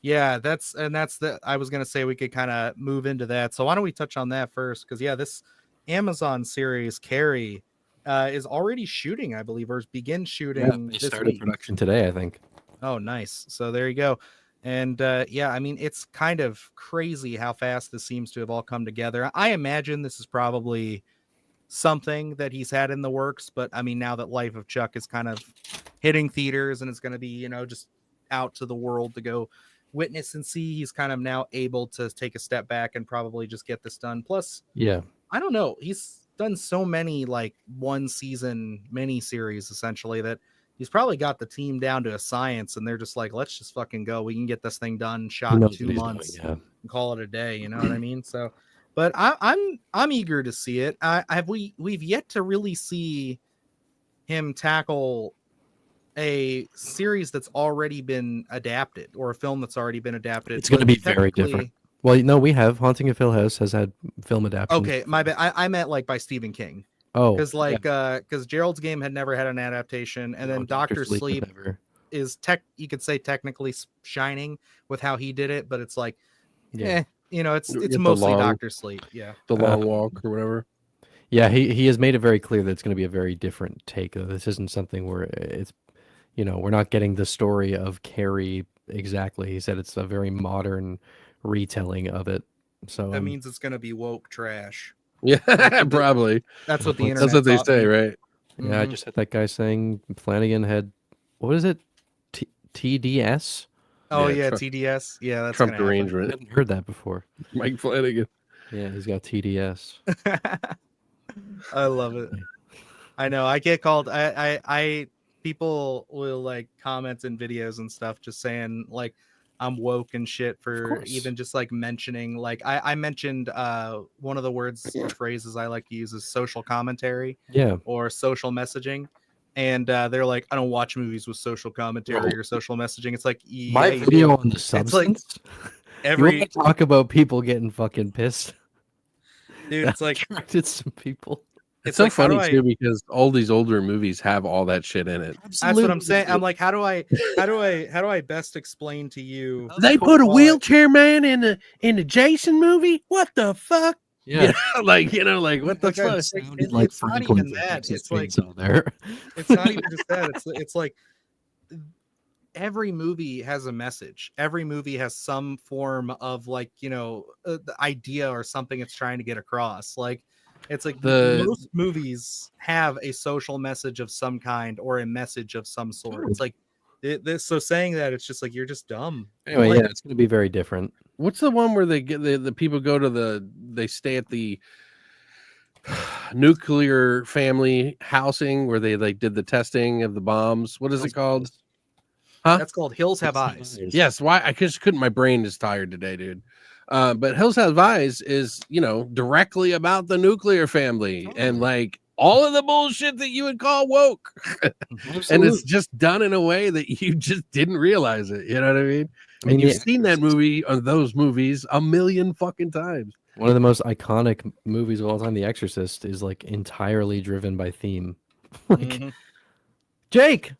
Yeah, I was gonna say we could kind of move into that. So why don't we touch on that first? Because yeah, this Amazon series Carrie is already shooting, I believe, or begin shooting. They started production today, I think. Oh, nice. So there you go. And yeah, I mean, it's kind of crazy how fast this seems to have all come together. I imagine this is probably something that he's had in the works, but I mean, now that Life of Chuck is kind of hitting theaters and it's going to be, just out to the world to go witness and see, he's kind of now able to take a step back and probably just get this done. Plus, yeah, I don't know, he's done so many like one season mini series essentially that he's probably got the team down to a science, and they're just like, let's just fucking go. We can get this thing done, shot in 2 months, and call it a day. You know what I mean? So, but I'm eager to see it. We've yet to really see him tackle a series that's already been adapted, or a film that's already been adapted. It's going to be very different. Well, no, we have Haunting of Hill House has had film adaptation. Okay, my bad. I meant like by Stephen King. Oh, because Gerald's Game had never had an adaptation, and then Dr. Sleep is you could say technically shining with how he did it, but it's like, it's mostly Dr. Sleep. Yeah, The Long Walk or whatever. Yeah, he has made it very clear that it's going to be a very different take. This isn't something where it's, we're not getting the story of Carrie exactly. He said it's a very modern retelling of it. So that means it's going to be woke trash. Yeah, probably. That's what the internet. That's what they say, right? Yeah, mm-hmm. I just had that guy saying Flanagan had, what is it, TDS? Oh yeah, TDS. Yeah, that's Trump derangement. I hadn't heard that before. Mike Flanagan. Yeah, he's got TDS. I love it. I know. I get called. I people will like comment in videos and stuff, just saying like I'm woke and shit for even just like mentioning, like I mentioned one of the words or phrases I like to use is social commentary, or social messaging, and they're like, I don't watch movies with social commentary or social messaging. It's like my video on the substance. Like you want to talk about people getting fucking pissed, dude. It's like attracted some people. It's so like, funny too, because all these older movies have all that shit in it. Absolutely. That's what I'm saying. I'm like, how do I best explain to you? They put a wheelchair man in the Jason movie. What the fuck? Yeah, like what the fuck? It's not even that. It's like it's not even just that. It's like every movie has a message. Every movie has some form of like the idea or something it's trying to get across. Like. It's like most movies have a social message of some kind or a message of some sort. It's like so saying that, it's just like you're just dumb. Anyway, yeah, it's going to be very different. What's the one where they get the people go to they stay at the nuclear family housing where they like did the testing of the bombs? What is it called? Huh? That's called Hills Have Eyes. Yes. Why? I just couldn't. My brain is tired today, dude. But Hills Have Eyes is, directly about the nuclear family and like all of the bullshit that you would call woke. And it's just done in a way that you just didn't realize it. You know what I mean? And you've seen that movie or those movies a million fucking times. One of the most iconic movies of all time, The Exorcist, is like entirely driven by theme. Jake!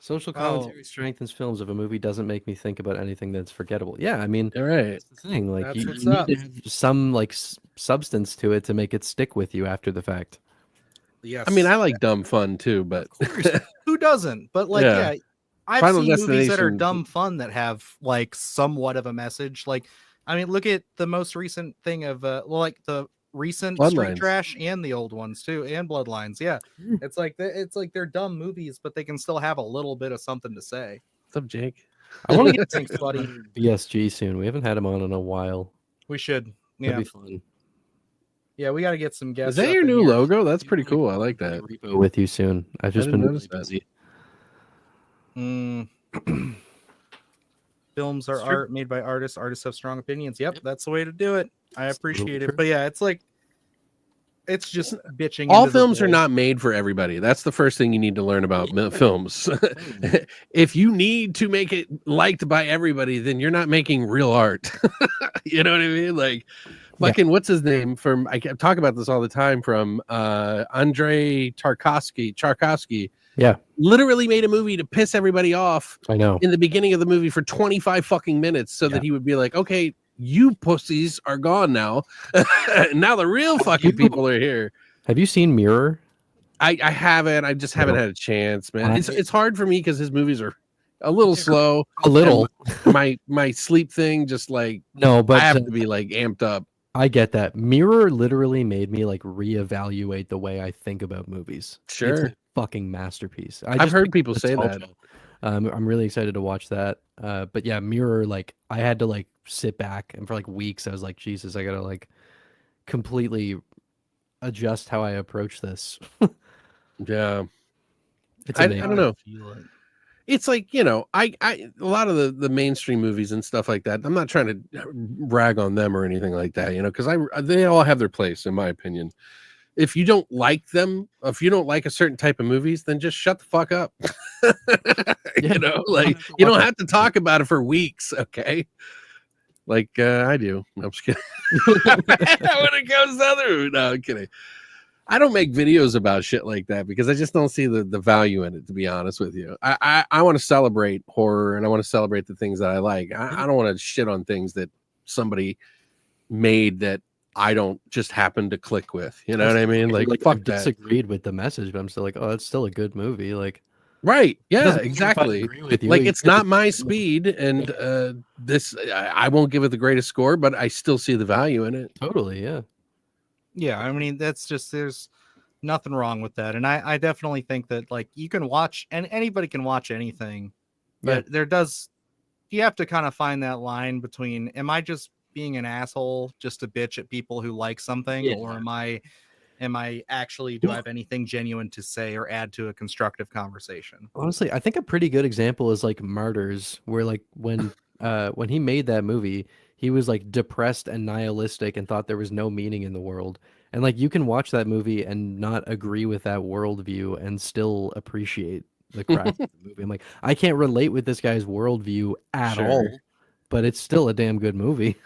Social commentary strengthens films if a movie doesn't make me think about anything that's forgettable. Yeah, I mean, all right. That's the thing. Like, you need to have some like substance to it to make it stick with you after the fact. Yes. I mean, I like dumb fun too, but who doesn't? But like, I've Final seen movies that are Destination- dumb fun that have like somewhat of a message. Like, I mean, look at the most recent thing of like the recent Street Bloodlines. Trash and the old ones too, and Bloodlines. Yeah, it's like they're dumb movies, but they can still have a little bit of something to say. What's up, Jake? I want to get Thanks, buddy. BSG soon. We haven't had him on in a while. We should. That'd Yeah, be fun. yeah, we got to get some guests. Is that up your in new here. logo? That's pretty cool. I like that. Repo with you soon. I've just didn't been notice really that. busy. Films are art made by artists. Artists have strong opinions. Yep, that's the way to do it. I appreciate true. it. But yeah, it's like it's just bitching. All into the films are void. not made for everybody. That's the first thing you need to learn about films. If you need to make it liked by everybody, then you're not making real art. You know what I mean? Like, fucking, what's his name? From I talk about this all the time. From Andrei Tarkovsky. Yeah, Literally made a movie to piss everybody off. I know. In the beginning of the movie for 25 fucking minutes, so that he would be like, okay, you pussies are gone now. Now the real fucking people are here. Have you seen Mirror? I haven't. I just haven't had a chance, man. It's hard for me because his movies are a little slow. A little. My sleep thing just like No, but I have to be like amped up. I get that. Mirror literally made me like reevaluate the way I think about movies. Sure. It's a fucking masterpiece. I've heard people say that. I'm really excited to watch that. But yeah, Mirror, like I had to like sit back and for like weeks I was like, Jesus, I gotta like completely adjust how I approach this. Yeah. It's I amazing. don't know. It's like, you know, I a lot of the mainstream movies and stuff like that. I'm not trying to rag on them or anything like that, you know, because they all have their place, in my opinion. If you don't like them, if you don't like a certain type of movies, then just shut the fuck up. You know, like you don't have to talk about it for weeks, okay? Like I do. I'm just kidding. When it comes to other, no, I'm kidding. I don't make videos about shit like that because I just don't see the value in it, to be honest with you. I want to celebrate horror and I want to celebrate the things that I like. I don't want to shit on things that somebody made that I don't just happen to click with. You know what I mean? Like fuck I that. disagreed with the message, but I'm still like, oh, that's still a good movie. Like, right. Yeah, doesn't mean if I exactly. agree with you, Like you it's get not to- my speed, and this I won't give it the greatest score, but I still see the value in it. Totally, yeah. Yeah, I mean that's just there's nothing wrong with that, and I definitely think that like you can watch and anybody can watch anything, but you have to kind of find that line between am I just being an asshole just to bitch at people who like something, or am I actually do I have anything genuine to say or add to a constructive conversation? Honestly, I think a pretty good example is like Martyrs, where like when he made that movie, he was like depressed and nihilistic and thought there was no meaning in the world. And like you can watch that movie and not agree with that worldview and still appreciate the craft of the movie. I'm like, I can't relate with this guy's worldview at all, but it's still a damn good movie.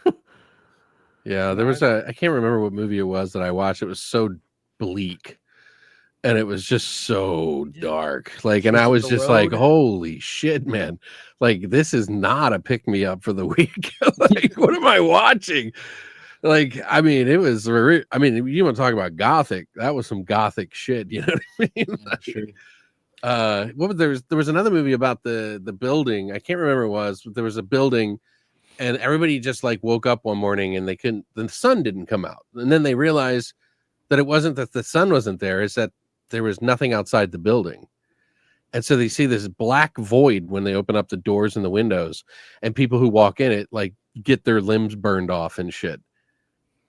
Yeah, there was I can't remember what movie it was that I watched. It was so bleak and it was just so dark. Like, and I was just like, holy shit, man. Like, this is not a pick me up for the week. Like, what am I watching? Like, I mean, it was, I mean, you want to talk about gothic? That was some gothic shit. You know what I mean? Like, what was there was another movie about the building. I can't remember what it was, but there was a building and everybody just like woke up one morning and the sun didn't come out. And then they realized that it wasn't that the sun wasn't there, it's that there was nothing outside the building. And so they see this black void when they open up the doors and the windows, and people who walk in it like get their limbs burned off and shit.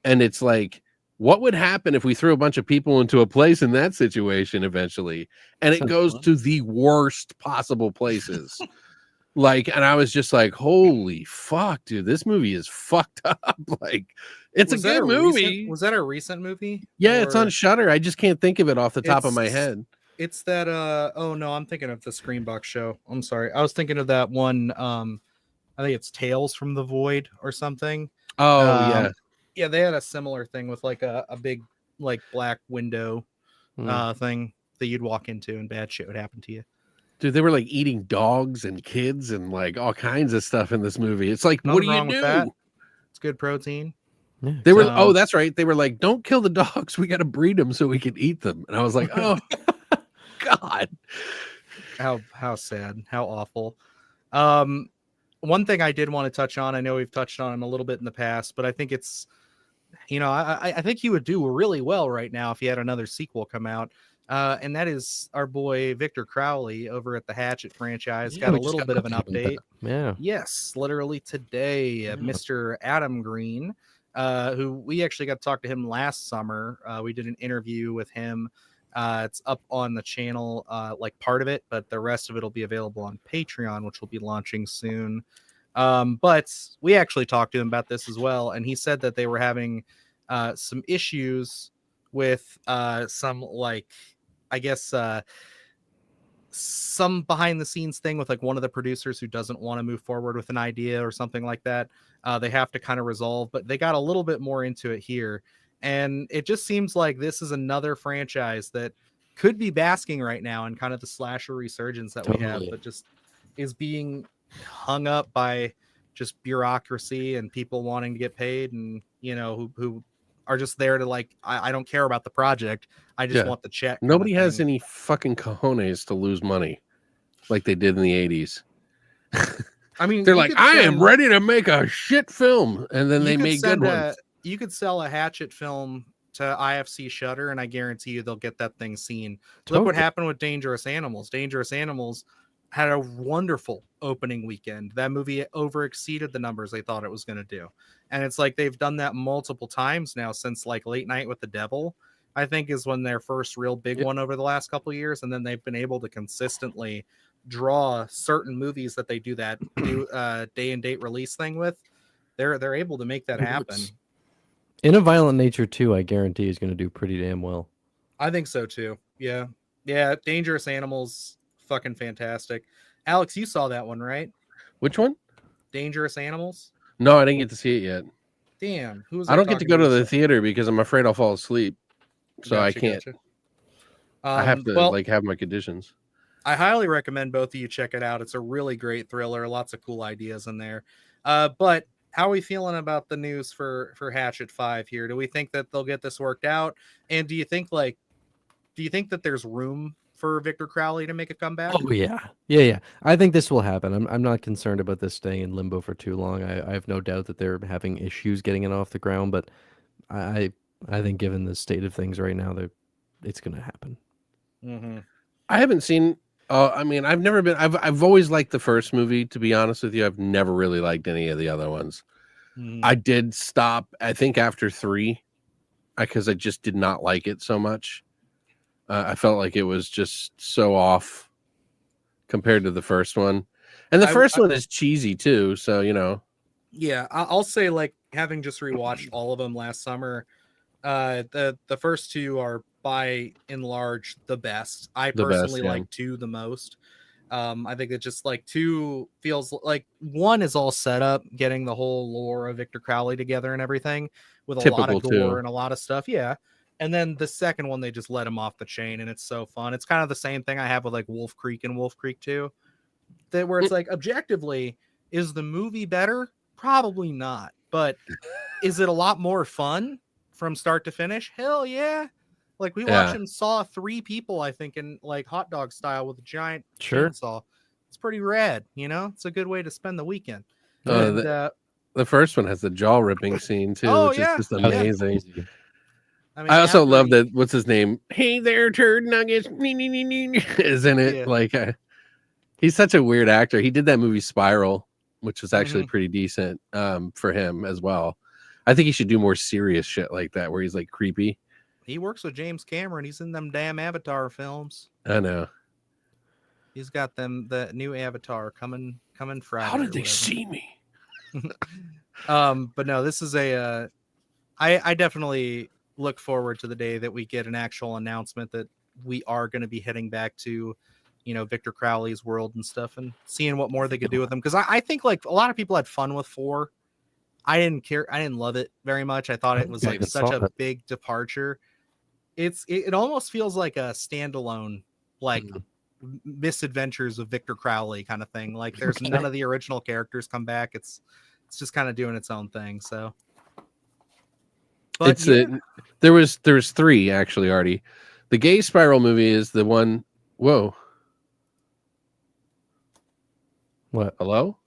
And it's like, what would happen if we threw a bunch of people into a place in that situation eventually? And it goes to the worst possible places. Like, and I was just like, holy fuck, dude, this movie is fucked up. Like, it's a good movie. Was that a recent movie? Yeah, it's on Shudder. I just can't think of it off the top of my head. It's that oh no, I'm thinking of the Screenbox show. I'm sorry. I was thinking of that one. I think it's Tales from the Void or something. Oh yeah. Yeah, they had a similar thing with like a big like black window thing that you'd walk into and bad shit would happen to you. Dude, they were like eating dogs and kids and like all kinds of stuff in this movie. It's like, Nothing what do wrong you with do? that. It's good protein. Yeah, They were oh, that's right. They were like, don't kill the dogs. We got to breed them so we can eat them. And I was like, oh God. How sad, how awful. One thing I did want to touch on, I know we've touched on him a little bit in the past, but I think it's, I think he would do really well right now if he had another sequel come out. And that is our boy Victor Crowley over at the Hatchet franchise. Got a little bit of an update. Yeah. Yes, literally today, Mr. Adam Green, who we actually got to talk to him last summer. We did an interview with him. It's up on the channel, like part of it, but the rest of it will be available on Patreon, which will be launching soon. But we actually talked to him about this as well, and he said that they were having some issues with some, like, I guess some behind the scenes thing with like one of the producers who doesn't want to move forward with an idea or something like that. They have to kind of resolve, but they got a little bit more into it here. And it just seems like this is another franchise that could be basking right now in kind of the slasher resurgence that we have, but just is being hung up by just bureaucracy and people wanting to get paid, and who are just there to like, I don't care about the project, I just want the check. Nobody has any fucking cojones to lose money like they did in the 80s. I mean, they're like, I am ready to make a shit film, and then they make good ones. You could sell a Hatchet film to IFC Shudder, and I guarantee you they'll get that thing seen. Look what happened with Dangerous Animals. Dangerous Animals had a wonderful opening weekend. That movie overexceeded the numbers they thought it was going to do. And it's like they've done that multiple times now since like Late Night with the Devil, I think, is when their first real big one over the last couple of years. And then they've been able to consistently draw certain movies that they do that day and date release thing with. They're able to make that happen. In a Violent Nature 2, I guarantee is going to do pretty damn well. I think so too. Yeah. Dangerous Animals, fucking fantastic. Alex, you saw that one, right? Which one? Dangerous Animals? No, I didn't get to see it yet. Damn. I don't get to go to the theater because I'm afraid I'll fall asleep. So I can't. Gotcha. I have to have my conditions. I highly recommend both of you check it out. It's a really great thriller. Lots of cool ideas in there. But how are we feeling about the news for Hatchet 5 here? Do we think that they'll get this worked out? And do you think that there's room for Victor Crowley to make a comeback? Oh yeah. I think this will happen. I'm not concerned about this staying in limbo for too long. I have no doubt that they're having issues getting it off the ground, but I think given the state of things right now, it's going to happen. Mm-hmm. I haven't seen. I mean, I've never been. I've always liked the first movie. To be honest with you, I've never really liked any of the other ones. Mm-hmm. I did stop, I think, after 3, because I just did not like it so much. I felt like it was just so off compared to the first one, and the first one is cheesy too. So Yeah, I'll say, like, having just rewatched all of them last summer, the first 2 are by and large the best. I personally like 2 the most. I think it just like 2 feels like 1 is all set up, getting the whole lore of Victor Crowley together and everything with a lot of gore and a lot of stuff. Yeah. And then the second one, they just let him off the chain, and it's so fun. It's kind of the same thing I have with like Wolf Creek and Wolf Creek 2, where it's like, objectively, is the movie better? Probably not. But is it a lot more fun from start to finish? Hell yeah. Like, we watched him saw 3 people, I think, in like hot dog style with a giant chainsaw. It's pretty rad, It's a good way to spend the weekend. The first one has the jaw ripping scene too, which is just amazing. Yeah. I also love that. What's his name? Hey there, turd nuggets. Is in it. Yeah. Like, he's such a weird actor. He did that movie Spiral, which was actually pretty decent for him as well. I think he should do more serious shit like that, where he's like creepy. He works with James Cameron. He's in them damn Avatar films. I know. He's got the new Avatar coming Friday. How did they see me? But no, this is I definitely look forward to the day that we get an actual announcement that we are going to be heading back to, Victor Crowley's world and stuff, and seeing what more they could do with them. Because I think like a lot of people had fun with 4. I didn't care. I didn't love it very much. I thought it was like such a big departure. It almost feels like a standalone, like misadventures of Victor Crowley kind of thing. Like there's none of the original characters come back. It's just kind of doing its own thing. So there was 3 actually, Artie. The gay Spiral movie is the one. Whoa. What? Hello?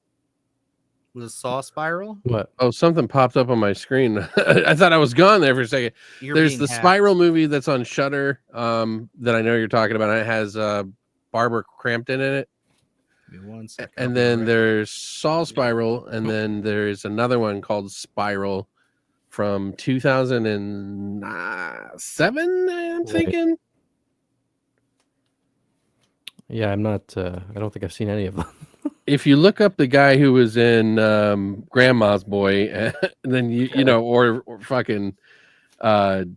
Was it Saw Spiral? What? Oh, something popped up on my screen. I thought I was gone there for a second. There's the Spiral movie that's on Shudder that I know you're talking about. It has Barbara Crampton in it. Give me 1 second. And then there's Saw Spiral, and then there's another one called Spiral from 2007, I'm thinking. Yeah, I'm not. I don't think I've seen any of them. If you look up the guy who was in Grandma's Boy, and then you know, or fucking that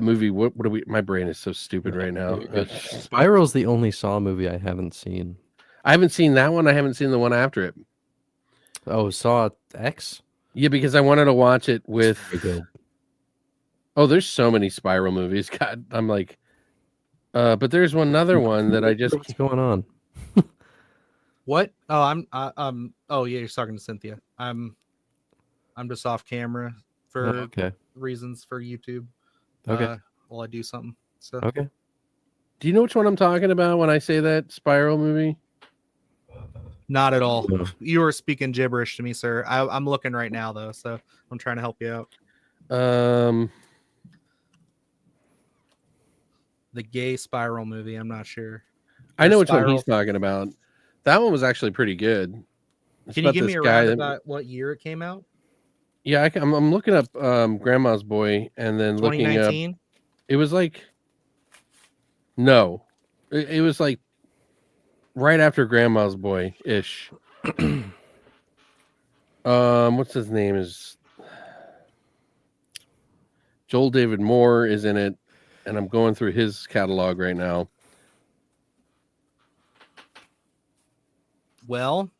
movie. What do we? My brain is so stupid right now. Spiral's the only Saw movie I haven't seen. I haven't seen that one. I haven't seen the one after it. Oh, Saw X? Yeah, because I wanted to watch it with. Good. Oh, there's so many Spiral movies. God, I'm like. But there's another one that I just. What's going on? What? Oh, Oh, yeah, you're talking to Cynthia. I'm just off camera for reasons for YouTube. Okay. While I do something. So. Okay. Do you know which one I'm talking about when I say that Spiral movie? Not at all. No. You were speaking gibberish to me, sir. I'm looking right now though, so I'm trying to help you out. The gay Spiral movie. I'm not sure. I know which one he's talking about. That one was actually pretty good. Can you give me a roundabout what year it came out? Yeah, I'm looking up Grandma's Boy and then looking up. It was like no, it was like right after Grandma's Boy ish. What's his name is Joel David Moore is in it, and I'm going through his catalog right now. Well,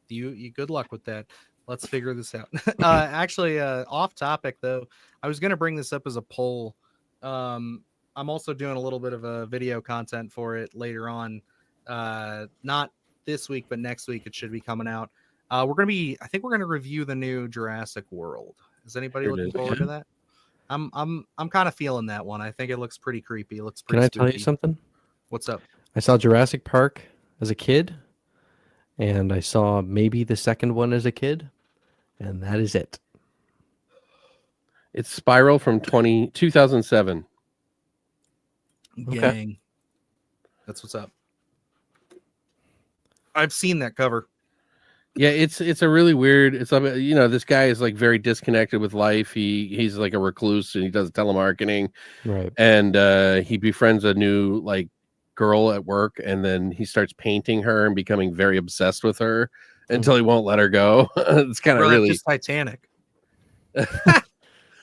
you good luck with that. Let's figure this out. Actually, off topic though, I was gonna bring this up as a poll. I'm also doing a little bit of a video content for it later on. Not this week, but next week it should be coming out. I think we're gonna review the new Jurassic World. Is anybody looking forward to that? I'm kind of feeling that one. I think it looks pretty creepy. It looks pretty spooky. Can I tell you something? What's up? I saw Jurassic Park as a kid, and I saw maybe the second one as a kid, and that is it. It's Spiral from 2007. Gang. Okay. That's what's up. I've seen that cover. Yeah, it's a really weird. It's this guy is like very disconnected with life. He's like a recluse and he does telemarketing, right? And he befriends a new like girl at work, and then he starts painting her and becoming very obsessed with her until he won't let her go. It's kind of really just Titanic. Yeah,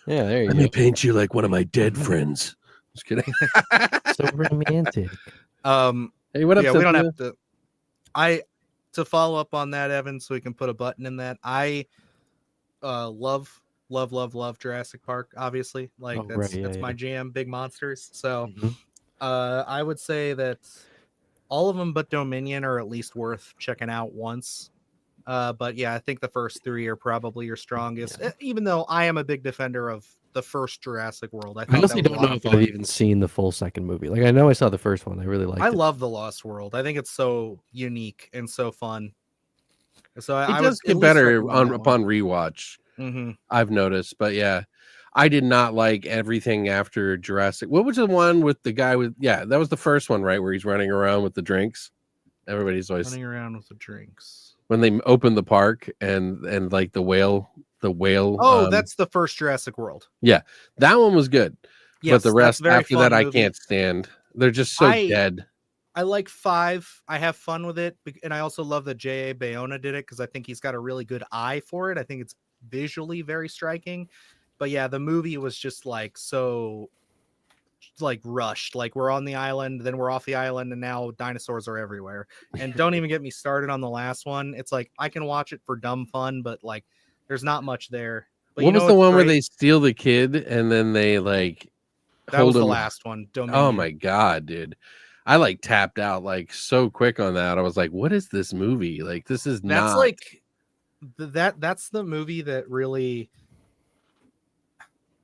there you go. Let me paint you like one of my dead friends. Just kidding. So romantic. Hey, what up? Yeah, we don't have to. To follow up on that, Evan, so we can put a button in that. I love Jurassic Park. Obviously, like that's my jam. Big monsters. So, I would say that all of them but Dominion are at least worth checking out once. But yeah, I think the first three are probably your strongest. Even though I am a big defender of the first Jurassic World. I honestly don't know if I've even seen the full second movie. Like I know I saw the first one. I really liked it. I love The Lost World. I think it's so unique and so fun. So it does get better upon rewatch. I've noticed, but yeah, I did not like everything after Jurassic. What was the one with the guy with? Yeah, that was the first one, right? Where he's running around with the drinks. Everybody's always running around with the drinks. When they opened the park and like the whale. Oh, that's the first Jurassic World. Yeah, that one was good. Yes, but the rest after that, I can't stand. They're just so dead. I like 5. I have fun with it, and I also love that J.A. Bayona did it because I think he's got a really good eye for it. I think it's visually very striking. But yeah, the movie was just like so like rushed. Like we're on the island, then we're off the island, and now dinosaurs are everywhere. And don't even get me started on the last one. It's like I can watch it for dumb fun, but like there's not much there. But what was the one where they steal the kid and then they like that was the last one. Dominion. Oh my god, dude. I like tapped out like so quick on that. I was like, what is this movie? Like this is that's like that's the movie that really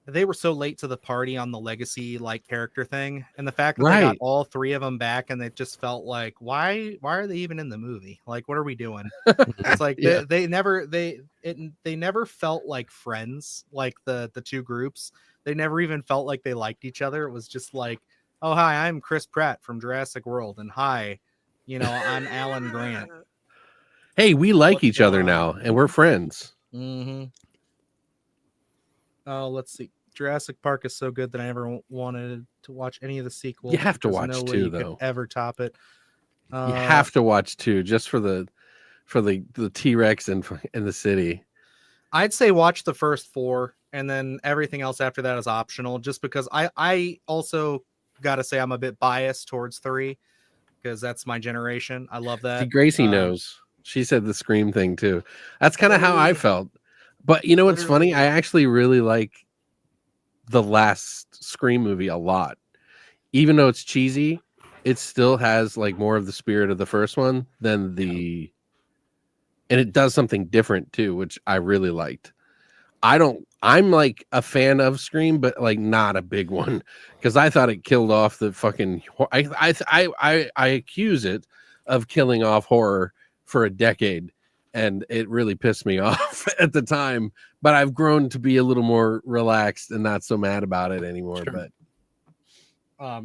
they were so late to the party on the legacy like character thing, and the fact that they got Right. all 3 of them back, and it just felt like, why are they even in the movie? Like, what are we doing? It's like Yeah. they never felt like friends, like the 2 groups. They never even felt like they liked each other. It was just like, oh hi, I'm Chris Pratt from Jurassic World, and hi, I'm Alan Grant. Hey, we like What's each other going now, on? and we're friends. Mm-hmm. Oh, let's see. Jurassic Park is so good that I never wanted to watch any of the sequels. You have to There's watch no way 2, you though. could ever top it. You have to watch 2 just for the T-Rex and the city. I'd say watch the first 4, and then everything else after that is optional. Just because I also gotta say I'm a bit biased towards 3 because that's my generation. I love that. See, Gracie knows. She said the Scream thing too. That's kind of how I felt. But you know what's funny? I actually really like the last Scream movie a lot. Even though it's cheesy, it still has like more of the spirit of the first one than the, and it does something different too, which I really liked. I'm like a fan of Scream, but like not a big one, because I thought it killed off the fucking. I accuse it of killing off horror for a decade, and it really pissed me off at the time. But I've grown to be a little more relaxed and not so mad about it anymore. Sure. But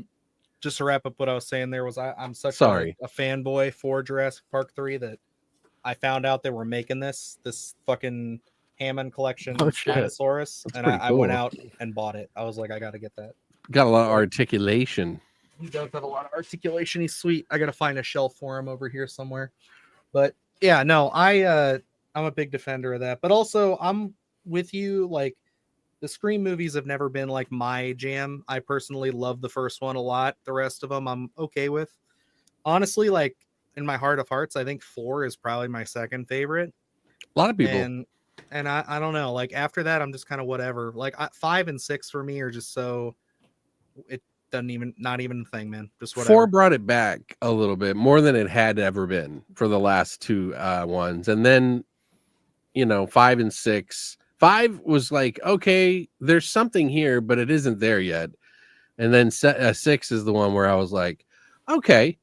just to wrap up what I was saying, there was I'm such Sorry. a fanboy for Jurassic Park 3 that I found out they were making this fucking Hammond collection Spinosaurus, and I went out and bought it. I was like, I gotta get that. Got a lot of articulation. He does have a lot of articulation. He's sweet. I gotta find a shelf for him over here somewhere. But yeah, no, I'm a big defender of that. But also, I'm with you. Like, the Scream movies have never been like my jam. I personally love the first one a lot. The rest of them I'm okay with. Honestly, like in my heart of hearts, I think 4 is probably my second favorite. A lot of people. And I don't know. Like after that, I'm just kind of whatever. Like 5 and 6 for me are just so. It doesn't even not even a thing, man. Just whatever. 4 brought it back a little bit more than it had ever been for the last 2 ones, and then 5 and 6. 5 was like, okay, there's something here, but it isn't there yet. And then 6 is the one where I was like, okay,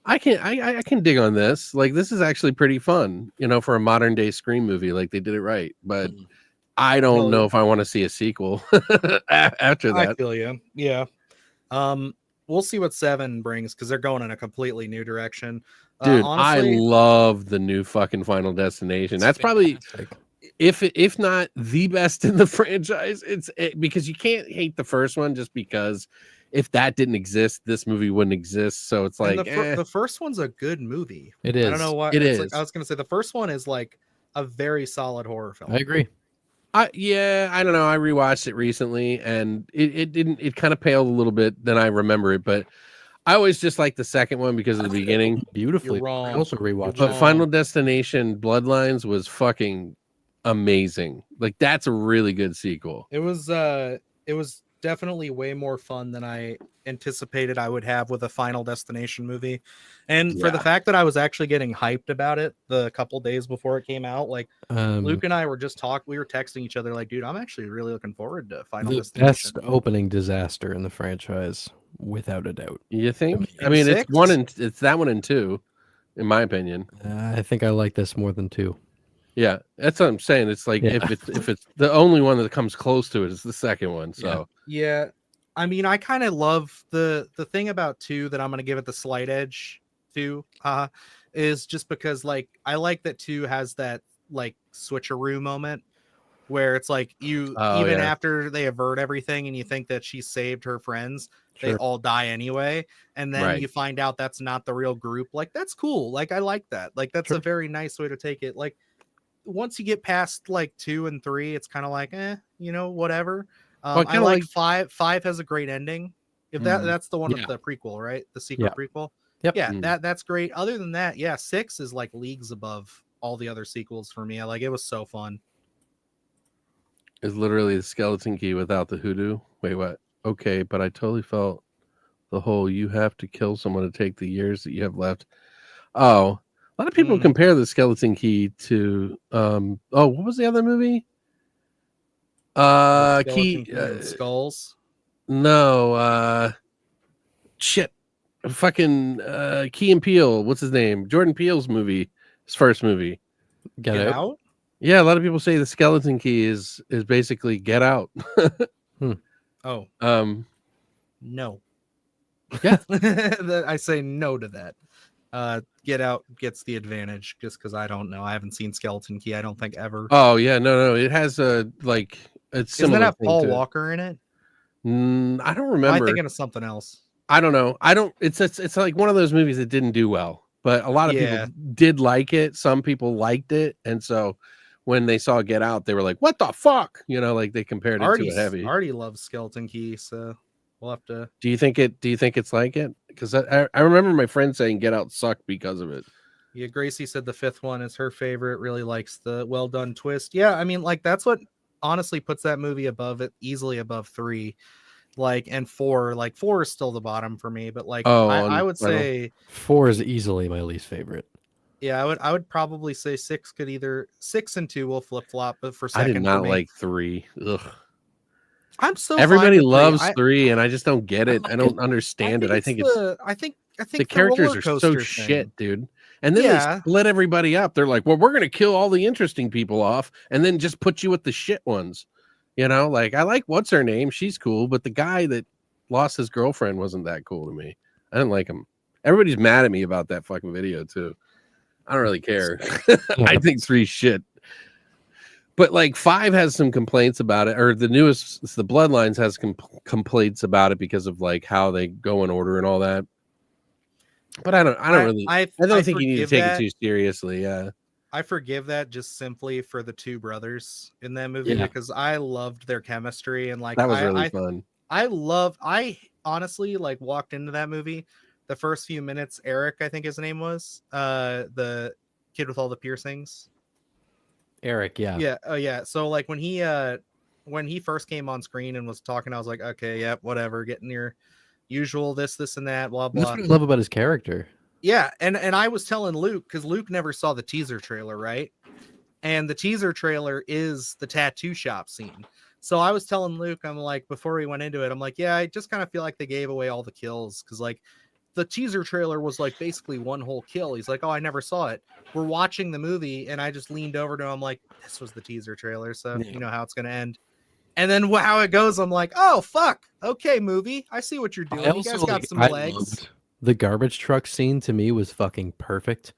I can dig on this. Like, this is actually pretty fun, for a modern day Scream movie. Like, they did it right. But I don't know if I want to see a sequel after that. I feel you. Yeah. We'll see what 7 brings, because they're going in a completely new direction. Dude, honestly, I love the new fucking Final Destination. That's probably, if not the best in the franchise. Because you can't hate the first one just because if that didn't exist, this movie wouldn't exist. So it's like the first one's a good movie. It is. I don't know why. It is. Like, I was gonna say the first one is like a very solid horror film. I agree. I don't know. I rewatched it recently, and it kind of paled a little bit than I remember it, but I always just like the second one because of the beginning. Beautifully. You're wrong. I also rewatched But it. Final Destination Bloodlines was fucking amazing. Like, that's a really good sequel. It was definitely way more fun than I anticipated I would have with a Final Destination movie. And for the fact that I was actually getting hyped about it the couple days before it came out, like Luke and I were just we were texting each other like, dude, I'm actually really looking forward to Final Destination. Best opening disaster in the franchise, without a doubt. You think? In I mean, 6? it's that one and 2, in my opinion. I think I like this more than 2. Yeah, that's what I'm saying. It's like if it's the only one that comes close to it is the second one. So yeah. I mean, I kind of love the thing about 2 that I'm gonna give it the slight edge to, is just because like I like that 2 has that like switcheroo moment where it's like after they avert everything and you think that she saved her friends, they all die anyway, and then you find out that's not the real group. Like, that's cool. Like, I like that. Like, that's a very nice way to take it. Like, once you get past like 2 and 3, it's kind of like whatever. I like 5 has a great ending. If that's the one with the prequel, right? The secret prequel. Yep. Yeah, that's great. Other than that, 6 is like leagues above all the other sequels for me. It was so fun. It's literally the skeleton key without the hoodoo. Wait, what? Okay, but I totally felt the whole you have to kill someone to take the years that you have left. Oh, a lot of people compare the skeleton key to what was the other movie? Skeleton Key and Skulls. No, shit. Fucking Key and Peele. What's his name? Jordan Peele's movie. His first movie. Get Out? Yeah, a lot of people say the Skeleton Key is basically Get Out. Oh. No. Yeah. I say no to that. Get Out gets the advantage just because I don't know. I haven't seen Skeleton Key, I don't think, ever. Oh yeah, no. It has a like it's Doesn't similar. that have Paul Walker in it? I don't Am I remember. thinking of something else? I don't know. I don't. It's like one of those movies that didn't do well, but a lot of people did like it. Some people liked it, and so when they saw Get Out, they were like, "What the fuck?" You know, like they compared it to a heavy. Artie loves Skeleton Key, so we'll have to. Do you think it's like it? Because I remember my friend saying Get Out sucked because of it. Yeah, Gracie said the fifth one is her favorite. Really likes the well done twist. Yeah, I mean, like that's what honestly puts that movie above it, easily above 3. Like, and 4, like 4 is still the bottom for me, but like I would say 4 is easily my least favorite. Yeah, I would probably say 6 could either 6 and 2 will flip flop, but for second, I did not like 3. Ugh. I'm so everybody loves 3, and I just don't get it. I don't understand it. I think the characters are so shit, dude. And then they split everybody up. They're like, well, we're gonna kill all the interesting people off, and then just put you with the shit ones. You know, like I like what's her name? She's cool, but the guy that lost his girlfriend wasn't that cool to me. I didn't like him. Everybody's mad at me about that fucking video too. I don't really care. I think 3's shit. But like 5 has some complaints about it, or the newest, the Bloodlines has complaints about it because of like how they go in order and all that. But I don't think you need to take it too seriously. Yeah. I forgive that just simply for the 2 brothers in that movie because I loved their chemistry and like that was really fun. I honestly like walked into that movie the first few minutes. Eric, I think his name was the kid with all the piercings. Eric, yeah. So like when he first came on screen and was talking, I was like, okay, yeah, whatever, getting your usual this and that, blah blah. That's what I love about his character. Yeah, and I was telling Luke because Luke never saw the teaser trailer, right? And the teaser trailer is the tattoo shop scene. So I was telling Luke, I'm like, before we went into it, I'm like, yeah, I just kind of feel like they gave away all the kills because like the teaser trailer was like basically one whole kill. He's like, oh, I never saw it. We're watching the movie, and I just leaned over to him like, this was the teaser trailer, so you know how it's gonna end. And then how it goes, I'm like, oh fuck, okay, movie, I see what you're doing. You guys got some legs. The garbage truck scene to me was fucking perfect.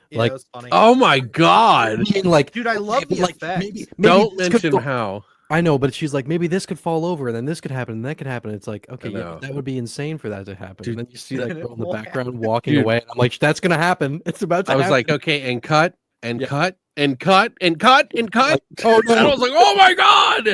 Yeah, like, it was funny. Oh my god, I mean, like, dude, I love the effects. Maybe don't mention how. I know, but she's like, maybe this could fall over, and then this could happen, and that could happen. It's like, okay, yeah, that would be insane for that to happen. Dude, and then you see that girl in the background walking away, and I'm like, that's gonna happen. It's about to happen. I was like, okay, and cut, and cut, and cut, and cut, and cut. Like, oh no! And I was like, oh my god!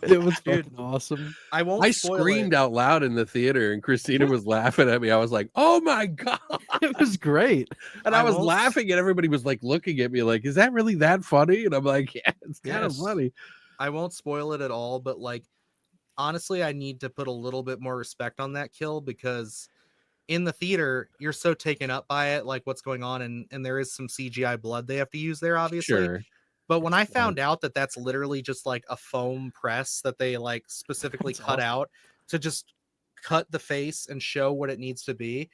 It was fucking awesome. I screamed out loud in the theater, and Christina was laughing at me. I was like, oh my god! It was great. And I was laughing, and everybody was like looking at me like, is that really that funny? And I'm like, yeah, it's kind of funny. I won't spoil it at all, but like honestly, I need to put a little bit more respect on that kill because in the theater, you're so taken up by it, like what's going on, and there is some CGI blood they have to use there, obviously. Sure. But when I found out that that's literally just like a foam press that they like specifically cut out to just cut the face and show what it needs to be,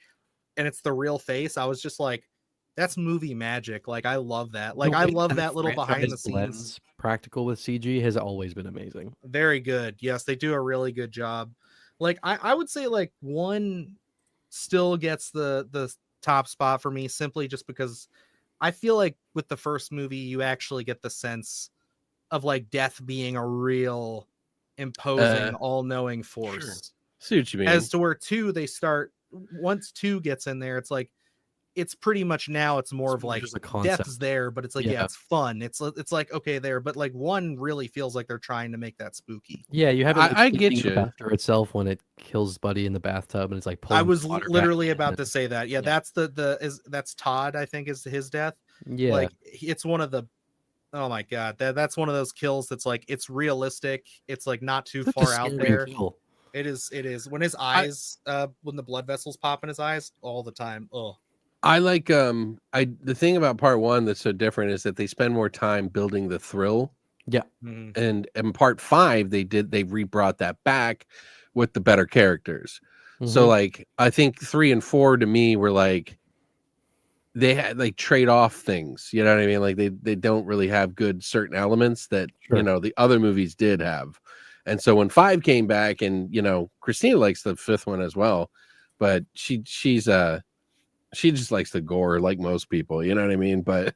and it's the real face, I was just like, that's movie magic. Like I love that. Like I love that little behind the scenes. Practical with CG has always been amazing. Very good. Yes, they do a really good job. Like I would say like 1 still gets the top spot for me simply just because I feel like with the first movie you actually get the sense of like death being a real imposing all-knowing force. Sure. See what you mean. As to where 2 they start once 2 gets in there, it's like it's pretty much now it's more of like death's there, but it's like yeah, it's fun. It's like okay there, but like 1 really feels like they're trying to make that spooky. Yeah, you have I get you after itself when it kills Buddy in the bathtub and it's like I was literally about to say that. Yeah, that's that's Todd, I think is his death. Yeah, like it's one of the oh my god, that's one of those kills that's like it's realistic. It's like not too far out there. Kill. It is when his eyes when the blood vessels pop in his eyes all the time. Oh. I like the thing about part 1 that's so different is that they spend more time building the thrill Yeah. And in part 5, they re-brought that back with the better characters. So like I think 3 and 4 to me were like they had like trade off things, you know what I mean? Like they don't really have good certain elements that you know the other movies did have. And so when 5 came back, and you know, Christina likes the 5th one as well, but she just likes the gore like most people, you know what I mean? But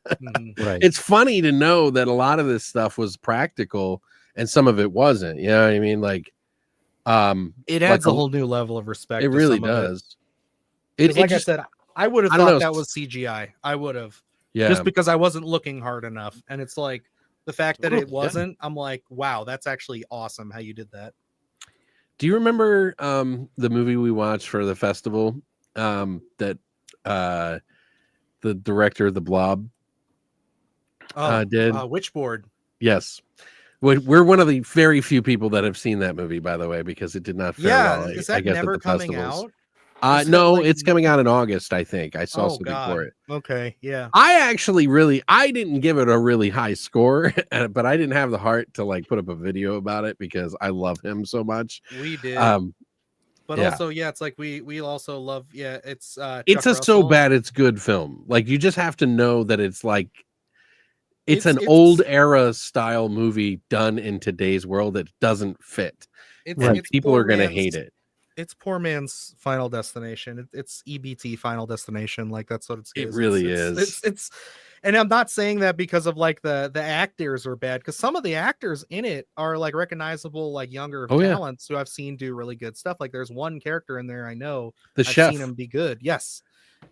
it's funny to know that a lot of this stuff was practical and some of it wasn't, you know what I mean? Like it adds a whole new level of respect. It really does. It like just, I said, I would have thought that was CGI. I would have, just because I wasn't looking hard enough. And it's like the fact that it wasn't, I'm like, wow, that's actually awesome how you did that. Do you remember the movie we watched for the festival that the director of The Blob did? Witchboard. Yes. We're one of the very few people that have seen that movie, by the way, because it did not fare well. Is that never coming out? No, it's coming out in August, I think. I saw something for it. Okay, yeah. I didn't give it a really high score, but I didn't have the heart to like put up a video about it because I love him so much. We did. But also, it's like we also love, it's Chuck Russell. So bad it's good film. Like you just have to know that it's like it's an old era style movie done in today's world that doesn't fit. People are gonna hate it. It's poor man's Final Destination. It's EBT Final Destination. Like that's what it really is. It's and I'm not saying that because of like the actors are bad, because some of the actors in it are like recognizable, like younger talents who I've seen do really good stuff. Like there's one character in there I know I've seen him be good. Yes.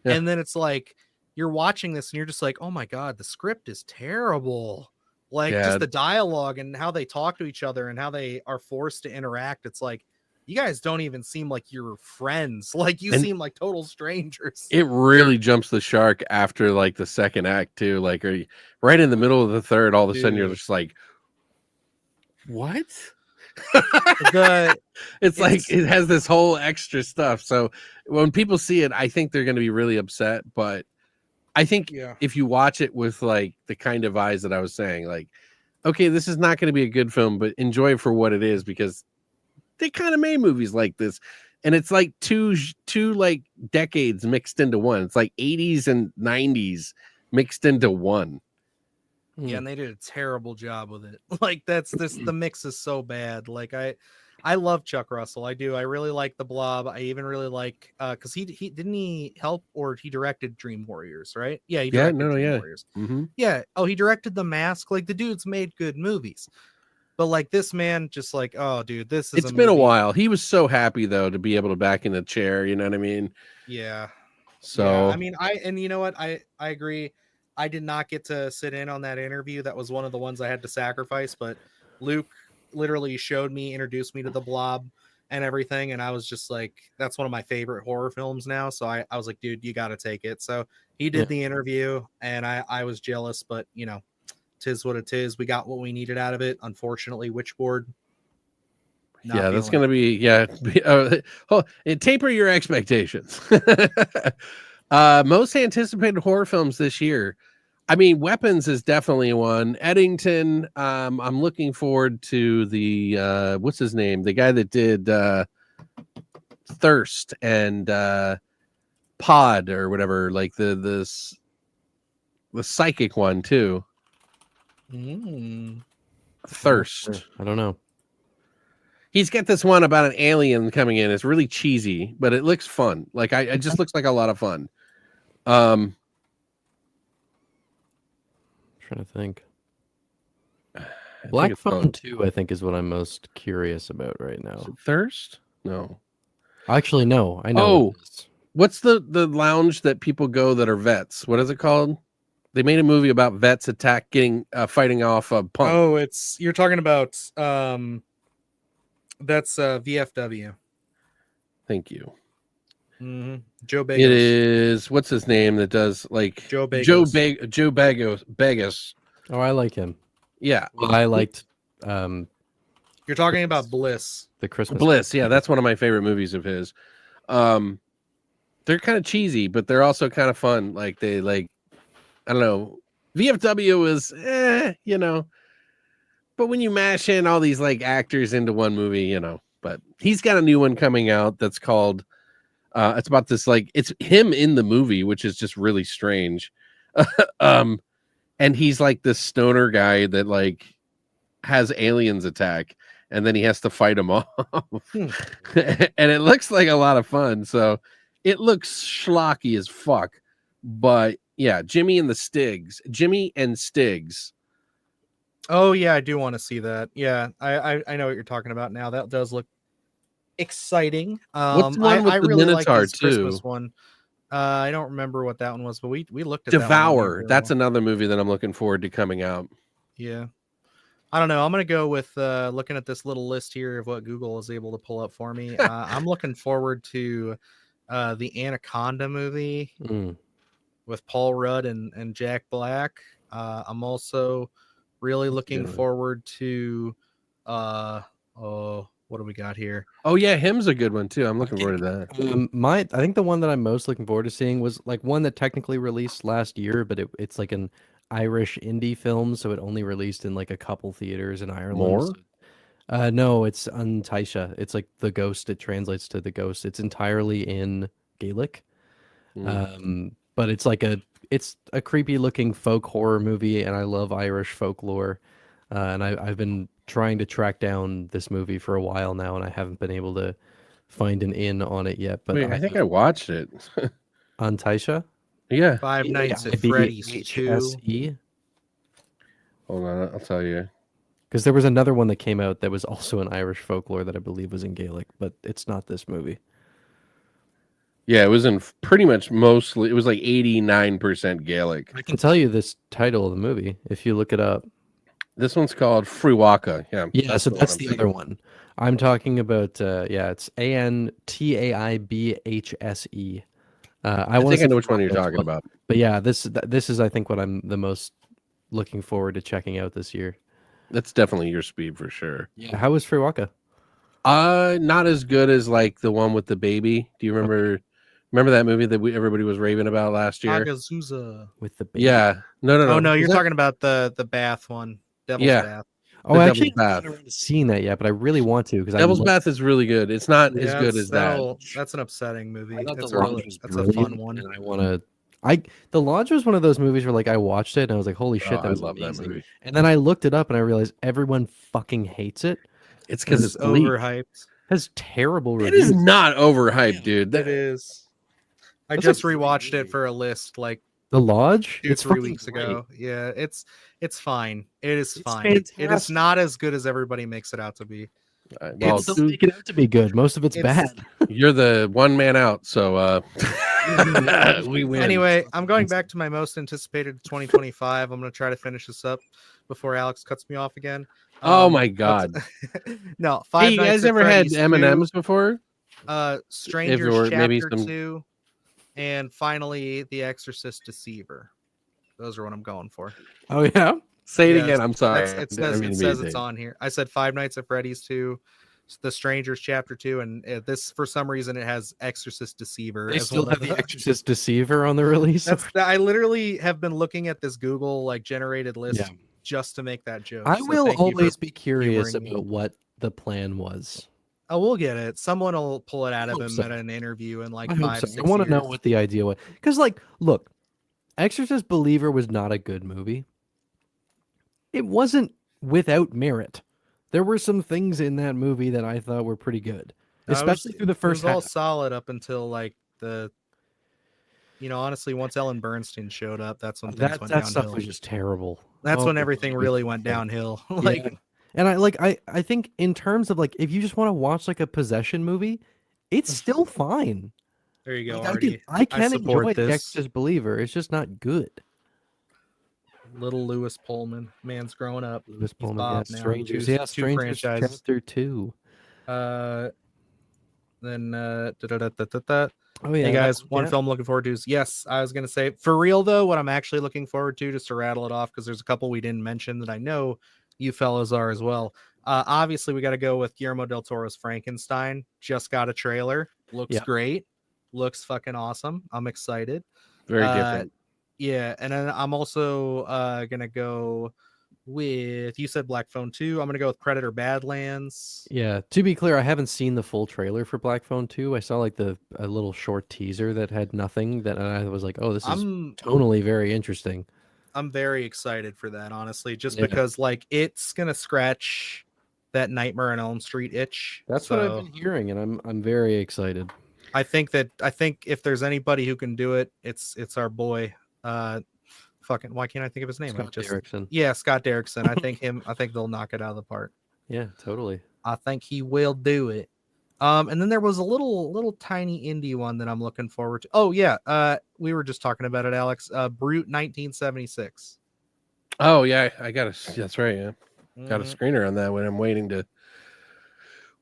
Yeah. And then it's like you're watching this and you're just like, oh my God, the script is terrible. Like just the dialogue and how they talk to each other and how they are forced to interact. It's like, you guys don't even seem like you're friends. Like you seem like total strangers. It really jumps the shark after like the second act too. Like right in the middle of the third, all of a sudden you're just like, what? It's like it has this whole extra stuff. So when people see it, I think they're going to be really upset. But I think if you watch it with like the kind of eyes that I was saying, like, okay, this is not going to be a good film, but enjoy it for what it is, because they kind of made movies like this, and it's like two like decades mixed into one. It's like 80s and 90s mixed into one. Yeah, and they did a terrible job with it. Like the mix is so bad. Like I love Chuck Russell. I do. I really like The Blob. I even really like because he didn't he help, or he directed Dream Warriors, right? Yeah, he directed Dream Warriors. Yeah. Oh, he directed The Mask. Like the dude's made good movies. But like this man, just like, oh, dude, this is. It's been a while. He was so happy though to be able to back in the chair. You know what I mean? Yeah. So I mean, and you know what? I agree. I did not get to sit in on that interview. That was one of the ones I had to sacrifice. But Luke literally introduced me to The Blob and everything, and I was just like, that's one of my favorite horror films now. So I was like, dude, you got to take it. So he did the interview, and I was jealous, but you know. Tis what it is. We got what we needed out of it. Unfortunately, Witchboard. That's going to be taper your expectations. Most anticipated horror films this year. I mean, Weapons is definitely one. Eddington. I'm looking forward to the what's his name? The guy that did Thirst and Pod or whatever. Like the psychic one too. Thirst. I don't know. He's got this one about an alien coming in. It's really cheesy, but it looks fun. Like it just looks like a lot of fun. I'm trying to think. Black Phone 2, I think, is what I'm most curious about right now. Thirst? No. Actually, no. I know. Oh, what's the lounge that people go that are vets? What is it called? They made a movie about vets fighting off a punk. Oh, you're talking about that's VFW. Thank you. Mm-hmm. Joe Bagos. It is, what's his name that does like Joe Bagos. Joe Bagos. Oh, I like him. Yeah. Well, I liked you're talking about Bliss. The Christmas Bliss, yeah, that's one of my favorite movies of his. They're kind of cheesy, but they're also kind of fun. Like they like, I don't know. VFW is, you know, but when you mash in all these like actors into one movie, you know. But he's got a new one coming out that's called. It's about this like it's him in the movie, which is just really strange. And he's like this stoner guy that like has aliens attack, and then he has to fight them off. And it looks like a lot of fun. So it looks schlocky as fuck. But yeah, Jimmy and Stiggs. Oh yeah, I do want to see that. Yeah, I know what you're talking about now. That does look exciting. What's the one with I the really like Minotaur this too? Christmas one. I don't remember what that one was, but we looked at Devour. That one That's another movie that I'm looking forward to coming out. Yeah. I don't know. I'm gonna go with looking at this little list here of what Google is able to pull up for me. I'm looking forward to the Anaconda movie with Paul Rudd and Jack Black. I'm also really looking forward to what do we got here? Oh yeah, him's a good one too. I'm looking forward to that. I think the one that I'm most looking forward to seeing was like one that technically released last year, but it's like an Irish indie film, so it only released in like a couple theaters in Ireland. More? No, it's Antaisha. It's like the ghost. It translates to the ghost. It's entirely in Gaelic. But it's like it's a creepy looking folk horror movie, and I love Irish folklore. And I've been trying to track down this movie for a while now, and I haven't been able to find an in on it yet. But wait, I think I watched it. Antaisha? Yeah. Five Nights at Freddy's 2. Hold on, I'll tell you. Because there was another one that came out that was also an Irish folklore that I believe was in Gaelic, but it's not this movie. Yeah, it was in pretty much mostly. It was like 89% Gaelic. I can tell you this title of the movie if you look it up. This one's called Friwaka. Yeah. So that's the other one. I'm talking about. It's Antaibhse. I think I know which one you're talking about. But yeah, this is I think what I'm the most looking forward to checking out this year. That's definitely your speed for sure. Yeah. How was Friwaka? Not as good as like the one with the baby. Do you remember? Remember that movie that everybody was raving about last year? Agazusa. With the baby. Yeah. No. Oh no, you're talking about the bath one. Devil's Bath. Oh, I actually Bath. haven't seen that yet, but I really want to because Devil's Bath is really good. It's not as good as that. That's an upsetting movie. That's a fun one. And I want to. The Lodge was one of those movies where like I watched it and I was like, holy shit, that was I love amazing. that movie. And then I looked it up and I realized everyone fucking hates it. It's because it's overhyped. It has terrible It reviews. is not overhyped, dude. It is. I just rewatched it for a list like The Lodge? 3 weeks ago. Yeah, it's fine. It is fine. It is not as good as everybody makes it out to be. Well, don't make it out to be good. Most of it's bad. You're the one man out, so we win. Anyway, I'm going back to my most anticipated 2025. I'm going to try to finish this up before Alex cuts me off again. Oh my god! No, Hey, you guys ever had M&Ms before? Strangers Chapter 2, and finally The Exorcist Deceiver. Those are what I'm going for. Oh yeah. Say it again. I'm sorry. It says it's on here. I said Five Nights at Freddy's 2, The Strangers Chapter 2, and this for some reason it has Exorcist Deceiver. They still have the Exorcist Deceiver on the release. I literally have been looking at this Google like generated list just to make that joke. I will always be curious about what the plan was. Oh, we'll get it. Someone will pull it out of him at an interview in like 5, 6 years. I want to know what the idea was. Because, like, look, Exorcist Believer was not a good movie. It wasn't without merit. There were some things in that movie that I thought were pretty good, especially through the first half. It was all solid up until like honestly, once Ellen Bernstein showed up, that's when things went downhill. That stuff was just terrible. That's when everything really went downhill. And I think in terms of like, if you just want to watch like a possession movie, it's still fine. There you go, like, Artie. I can enjoy The Exorcist Believer. It's just not good. Little Lewis Pullman, man's growing up. Lewis Pullman, Strangers, Strangers Chapter 2. Then Oh hey yeah, guys, one film I'm looking forward to is I was gonna say for real though, what I'm actually looking forward to, just to rattle it off because there's a couple we didn't mention that I know you fellas are as well. Obviously we got to go with Guillermo del Toro's Frankenstein. Just got a trailer, looks great, looks fucking awesome. I'm excited. Very different. Yeah, and then I'm also gonna go with, you said Black Phone 2. I'm gonna go with Predator Badlands. Yeah, to be clear, I haven't seen the full trailer for Black Phone 2. I saw like a little short teaser that had nothing that I was like, oh, this is tonally very interesting. I'm very excited for that, honestly, just because like it's gonna scratch that Nightmare on Elm Street itch. That's what I've been hearing, and I'm very excited. I think if there's anybody who can do it, it's our boy. Fucking, why can't I think of his name? Scott Derrickson. Yeah, Scott Derrickson. I think they'll knock it out of the park. Yeah, totally. I think he will do it. And then there was a little tiny indie one that I'm looking forward to. Oh yeah, we were just talking about it, Alex. Brute 1976. Oh yeah, I got a. That's right. Yeah, got a screener on that one. I'm waiting to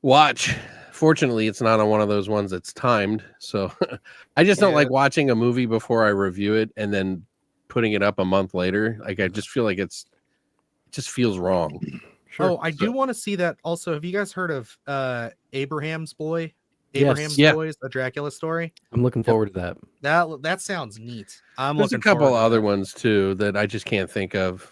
watch. Fortunately, it's not on one of those ones that's timed. So I just don't like watching a movie before I review it and then putting it up a month later. Like I just feel like it just feels wrong. Sure. Oh, I do want to see that. Also, have you guys heard of Abraham's Boy? Abraham's Boys, a Dracula story. I'm looking forward to that. That sounds neat. There's a couple other ones too that I just can't think of.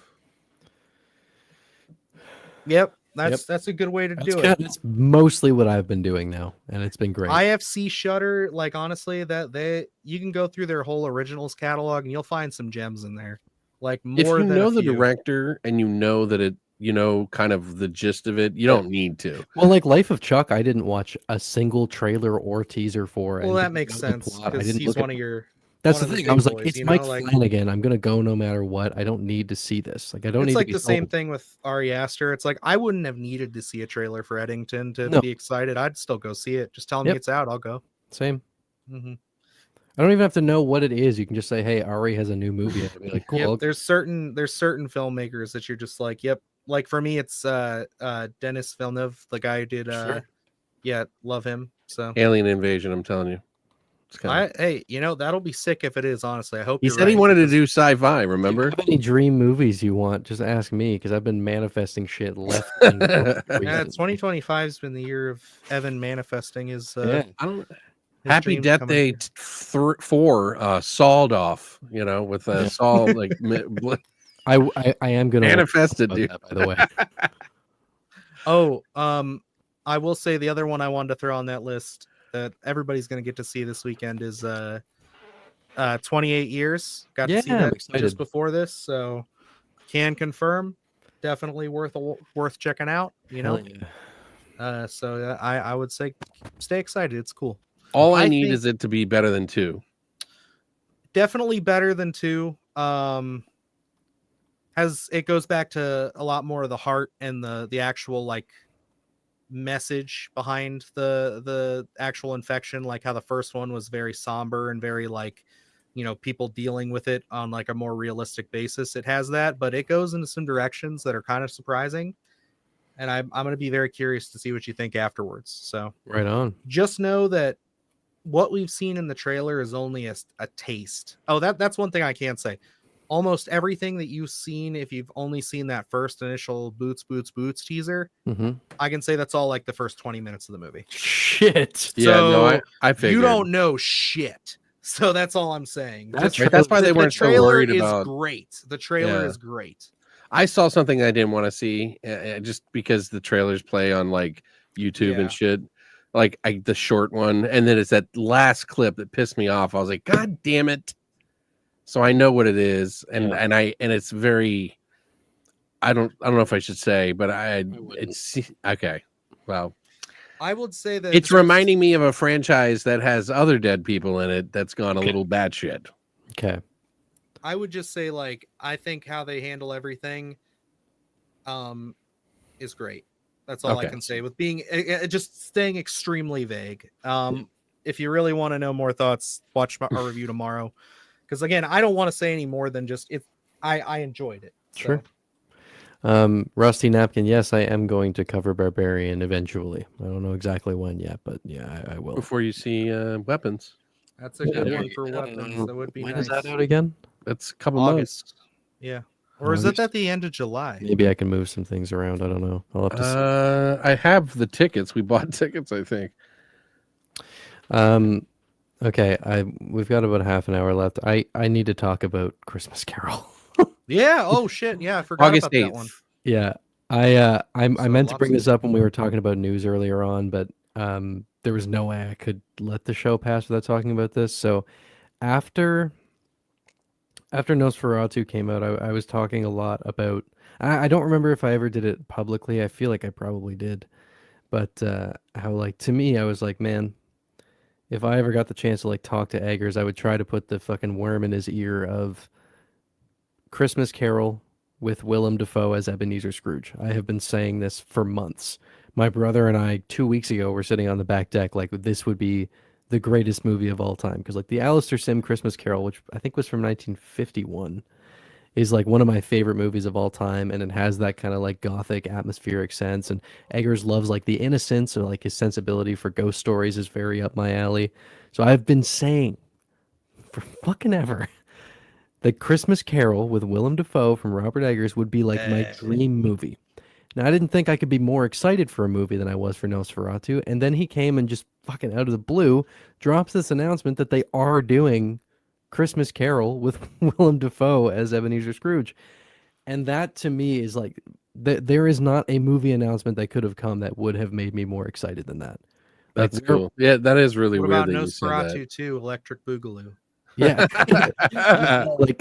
Yep. That's a good way to do it. That's mostly what I've been doing now, and it's been great. IFC Shutter, like honestly, you can go through their whole originals catalog and you'll find some gems in there. Like more if you than know the director and you know that it, you know, kind of the gist of it, you don't need to. Well, like Life of Chuck, I didn't watch a single trailer or teaser for. Well, that makes sense because he's one of your. That's the thing. I was like, it's Mike Flanagan. I'm gonna go no matter what. I don't need to see this. Like, I don't need. It's like to be the same thing with Ari Aster. It's like I wouldn't have needed to see a trailer for Eddington to be excited. I'd still go see it. Just tell me it's out. I'll go. Same. I don't even have to know what it is. You can just say, "Hey, Ari has a new movie." I'd be like, "Cool." Yep, there's certain filmmakers that you're just like, "Yep." Like for me, it's Denis Villeneuve, the guy who did. Love him. So Alien Invasion. I'm telling you. Hey, you know, that'll be sick if it is, honestly. I hope he said he wanted to do sci-fi, remember? If you have any dream movies you want, just ask me, because I've been manifesting shit left. 2025's been the year of Evan manifesting his Happy Death Day 4 sawed off, you know, with a saw like I am gonna manifest it, dude. That, by the way. I will say the other one I wanted to throw on that list that everybody's going to get to see this weekend is 28 Years. Got to see that just before this, so can confirm. Definitely worth checking out. You know, so I would say stay excited. It's cool. All I need is it to be better than 2. Definitely better than 2. It goes back to a lot more of the heart and the actual like message behind the actual infection, like how the first one was very somber and very like, you know, people dealing with it on like a more realistic basis. It has that, but it goes into some directions that are kind of surprising, and I'm going to be very curious to see what you think afterwards. So right on. Just know that what we've seen in the trailer is only a taste. That's one thing I can say. Almost everything that you've seen, if you've only seen that first initial boots teaser, I can say that's all like the first 20 minutes of the movie. Shit. So yeah, no, I figured. You don't know shit. So that's all I'm saying. That's why they weren't so worried about. The trailer is great. I saw something I didn't want to see just because the trailers play on like YouTube and shit. Like the short one, and then it's that last clip that pissed me off. I was like, God damn it. So I know what it is, and it's very. I don't know if I should say, but it's okay. Well, I would say that it's reminding me of a franchise that has other dead people in it that's gone a little batshit. Okay. I would just say, like, I think how they handle everything, is great. That's all I can say with being just staying extremely vague. If you really want to know more thoughts, watch our review tomorrow. Because again, I don't want to say any more than just if I enjoyed it. So. Sure. Rusty Napkin, yes, I am going to cover Barbarian eventually. I don't know exactly when yet, but yeah, I will. Before you see Weapons. That's a good one for Weapons. That would be when nice. Is that out again? That's a couple August. Months. Yeah. Or is it at the end of July? Maybe I can move some things around. I don't know. I'll have to see. I have the tickets. We bought tickets, I think. Okay, we've got about half an hour left. I need to talk about Christmas Carol. Yeah. Oh shit. Yeah, I forgot August about that one. 8th. Yeah, I So meant to bring lots this up when we were talking about news earlier on, but there was no way I could let the show pass without talking about this. So after Nosferatu came out, I was talking a lot about. I don't remember if I ever did it publicly. I feel like I probably did, but how like to me, I was like, man, if I ever got the chance to like talk to Eggers, I would try to put the fucking worm in his ear of Christmas Carol with Willem Dafoe as Ebenezer Scrooge. I have been saying this for months. My brother and I 2 weeks ago were sitting on the back deck like this would be the greatest movie of all time because like the Alistair Sim Christmas Carol, which I think was from 1951, is like one of my favorite movies of all time, and it has that kind of like gothic atmospheric sense. And Eggers loves like the innocence or like his sensibility for ghost stories is very up my alley. So I've been saying for fucking ever that Christmas Carol with Willem Dafoe from Robert Eggers would be like my dream movie. Now, I didn't think I could be more excited for a movie than I was for Nosferatu, and then he came and just fucking out of the blue drops this announcement that they are doing Christmas Carol with Willem Dafoe as Ebenezer Scrooge. And that to me is like, there is not a movie announcement that could have come that would have made me more excited than that. That's cool. Yeah, that is really What weird about that you said that. Nosferatu 2, Electric Boogaloo? Yeah.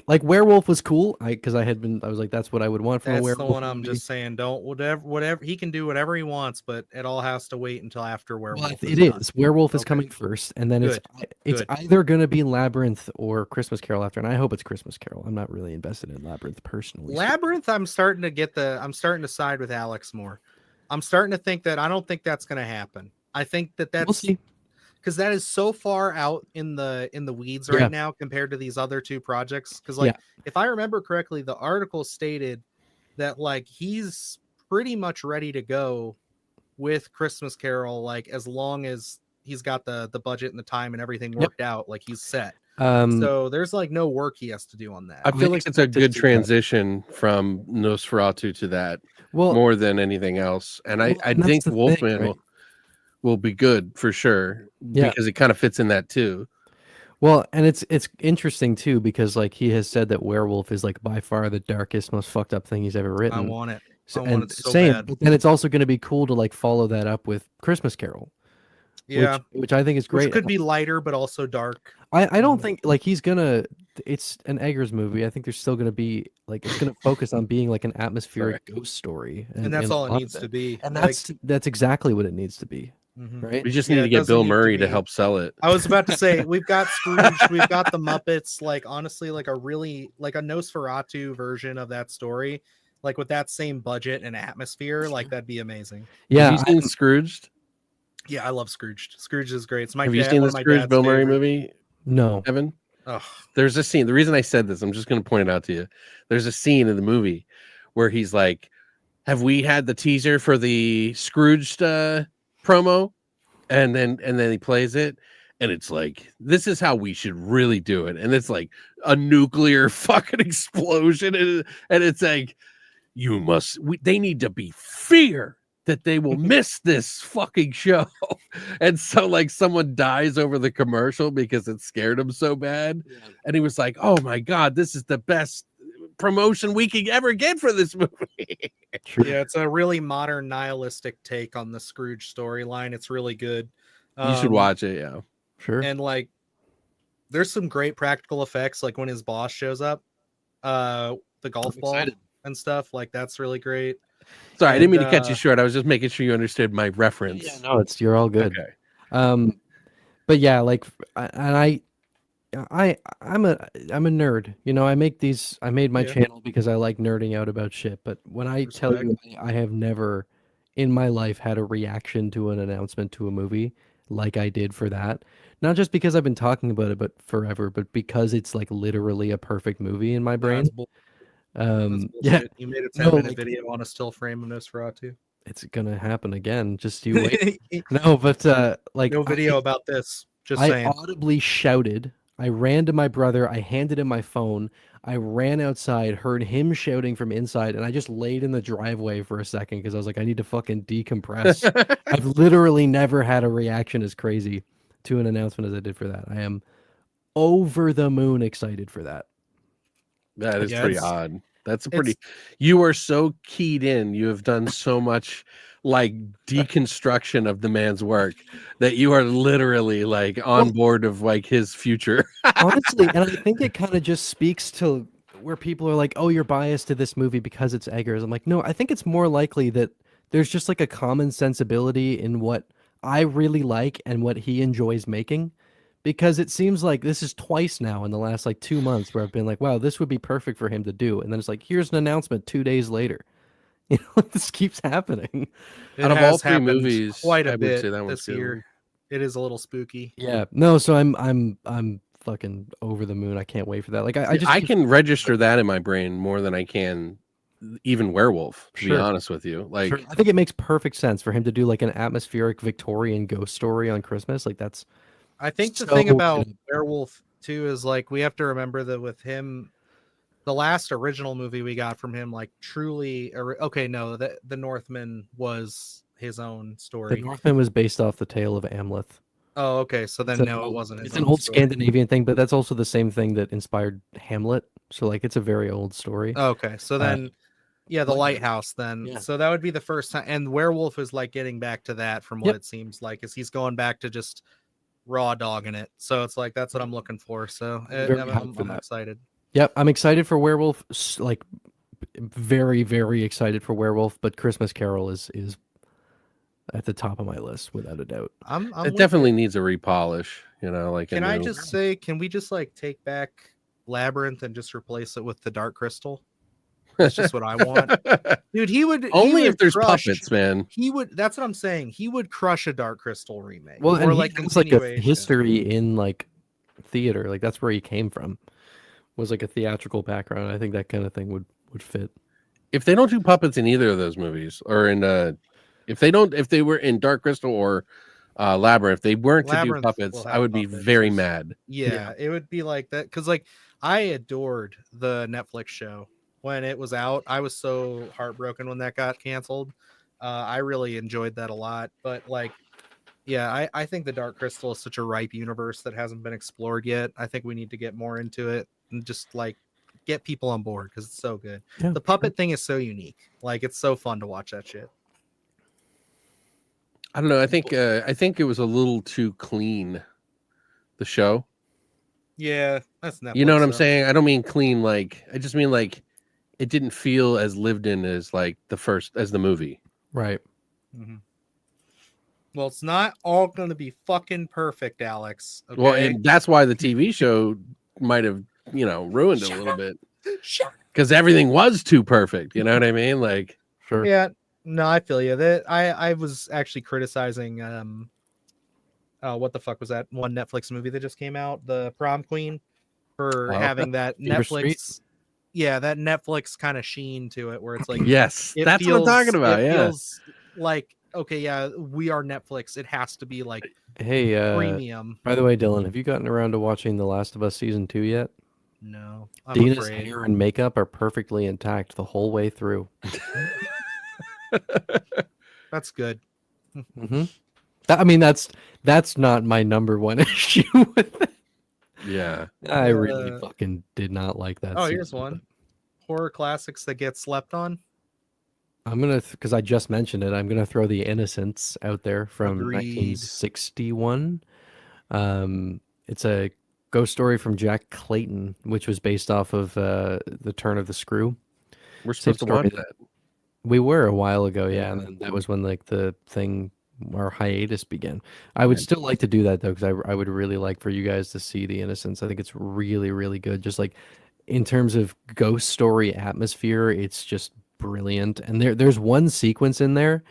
like Werewolf was cool. I was like, that's what I would want from a werewolf. That's the one I'm movie. just saying. Don't whatever he can do whatever he wants, but it all has to wait until after Werewolf. Well, it is. Werewolf is coming first, and then it's either gonna be Labyrinth or Christmas Carol after, and I hope it's Christmas Carol. I'm not really invested in Labyrinth personally. Labyrinth, I'm starting to side with Alex more. I'm starting to think that I don't think that's gonna happen. I think that's we'll see. Because that is so far out in the weeds right now compared to these other two projects. Because if I remember correctly, the article stated that like he's pretty much ready to go with Christmas Carol, like as long as he's got the budget and the time and everything worked out, like he's set. So there's like no work he has to do on that. I feel like it's a good transition from Nosferatu to that, more than anything else. And I think Wolfman will be good for sure because it kind of fits in that too. Well, and it's interesting too because like he has said that Werewolf is like by far the darkest, most fucked up thing he's ever written. I want it. I want it so bad. But then it's also going to be cool to like follow that up with Christmas Carol. Yeah, which I think is great. Which could be lighter but also dark. I don't think like it's an Eggers movie. I think there's still gonna be like it's gonna focus on being like an atmospheric ghost story, and that's all it needs to be. And that's exactly what it needs to be. Right? We just need to get Bill Murray to help sell it. I was about to say we've got Scrooge, we've got the Muppets. Like honestly, like a Nosferatu version of that story, like with that same budget and atmosphere, like that'd be amazing. Yeah, have you seen Scrooged? Yeah, I love Scrooge. Scrooge is great. It's my Have you seen the Scrooge Bill Murray movie? No. Evan? Oh. There's a scene. The reason I said this, I'm just going to point it out to you. There's a scene in the movie where he's like, have we had the teaser for the Scrooged promo? And then he plays it. And it's like, this is how we should really do it. And it's like a nuclear fucking explosion. And it's like, they need to be fear that they will miss this fucking show. And so like someone dies over the commercial because it scared him so bad. Yeah. And he was like, oh my God, this is the best promotion we can ever get for this movie. Yeah, it's a really modern nihilistic take on the Scrooge storyline. It's really good. You should watch it. Yeah, sure. And like, there's some great practical effects, like when his boss shows up, the golf ball and stuff. Like that's really great. Sorry, I didn't mean to cut you short. I was just making sure you understood my reference. Yeah, no, you're all good. Okay. But yeah, like, I'm a nerd. You know, I made my channel because I like nerding out about shit. But when I tell you, I have never in my life had a reaction to an announcement to a movie like I did for that. Not just because I've been talking about it, but forever, but because it's like literally a perfect movie in my brain. Yeah, you made a 10-minute video on a still frame of Nosferatu. It's gonna happen again. Just you wait. No, but like no video about this. Just I saying. audibly shouted. I ran to my brother. I handed him my phone. I ran outside, heard him shouting from inside, and I just laid in the driveway for a second because I was like, I need to fucking decompress. I've literally never had a reaction as crazy to an announcement as I did for that. I am over the moon excited for that. That is pretty odd. That's a pretty. You are so keyed in. You have done so much like deconstruction of the man's work that you are literally like on board of like his future. Honestly, and I think it kind of just speaks to where people are like, "Oh, you're biased to this movie because it's Eggers." I'm like, no, I think it's more likely that there's just like a common sensibility in what I really like and what he enjoys making. Because it seems like this is twice now in the last like 2 months where I've been like, wow, this would be perfect for him to do. And then it's like, here's an announcement 2 days later. You know, this keeps happening. It Out of all has three happened movies, quite I a would bit say that one's this good. year. It is a little spooky. Yeah. No, so I'm fucking over the moon. I can't wait for that. Like I can register that in my brain more than I can even Werewolf, to be Sure. honest with you. Like I think it makes perfect sense for him to do like an atmospheric Victorian ghost story on Christmas. Like that's I think the so thing about good. Werewolf too is like we have to remember that with him, the last original movie we got from him, like truly, okay, no, the Northman was his own The story. Northman was based off the tale of Amleth. Oh, okay, so then no, it wasn't. It's an old Scandinavian thing, but that's also the same thing that inspired Hamlet. So like it's a very old story. Okay, so then yeah, the lighthouse then. Yeah. So that would be the first time, and Werewolf is like getting back to that from what it seems like, is he's going back to just raw dogging it. So it's like that's what I'm looking for. So I'm excited. Yep, I'm excited for Werewolf. Like very, very excited for Werewolf. But Christmas Carol is at the top of my list without a doubt. It definitely needs a repolish. You know, like can I just say, can we just like take back Labyrinth and just replace it with the Dark Crystal? That's just what I want, dude. He would only if there's puppets, man. He would. That's what I'm saying. He would crush a Dark Crystal remake. Well, or and like it's like a history in like theater. Like that's where he came from. Was like a theatrical background. I think that kind of thing would fit. If they don't do puppets in either of those movies, or in if they were in Dark Crystal or Labyrinth, they weren't to do puppets, I would be very mad. Yeah, it would be like that because like I adored the Netflix show. When it was out, I was so heartbroken when that got canceled. I really enjoyed that a lot. But like, yeah, I think the Dark Crystal is such a ripe universe that hasn't been explored yet. I think we need to get more into it and just like get people on board because it's so good. Yeah, the puppet thing is so unique. Like it's so fun to watch that shit. I don't know. I think it was a little too clean. The show. Yeah, that's Netflix. You know what I'm saying? I don't mean clean. Like I just mean like. It didn't feel as lived in as like the movie. Right. Mm-hmm. Well, it's not all going to be fucking perfect, Alex. Okay? Well, and that's why the TV show might have, ruined it a little bit. Because everything was too perfect. You know what I mean? Like, sure. Yeah. No, I feel you. That I was actually criticizing what the fuck was that one Netflix movie that just came out, The Prom Queen, for having that Netflix. Yeah, that Netflix kind of sheen to it where it's like, yes, that's what I'm talking about. It feels like, okay, yeah, we are Netflix. It has to be like premium. By the way, Dylan, have you gotten around to watching The Last of Us season 2 yet? No. Dina's hair and makeup are perfectly intact the whole way through. That's good. Mm-hmm. I mean, that's not my number one issue with it. Yeah, I really fucking did not like that. Oh, here's one. Horror classics that get slept on. I'm gonna, because I just mentioned it, I'm gonna throw The Innocents out there from 1961. It's a ghost story from Jack Clayton, which was based off of The Turn of the Screw. We're supposed to watch that. We were a while ago, yeah, and then that was when like the thing. Our hiatus began. I would still like to do that though, because I would really like for you guys to see The Innocents. I think it's really, really good. Just like in terms of ghost story atmosphere, it's just brilliant. And there's one sequence in there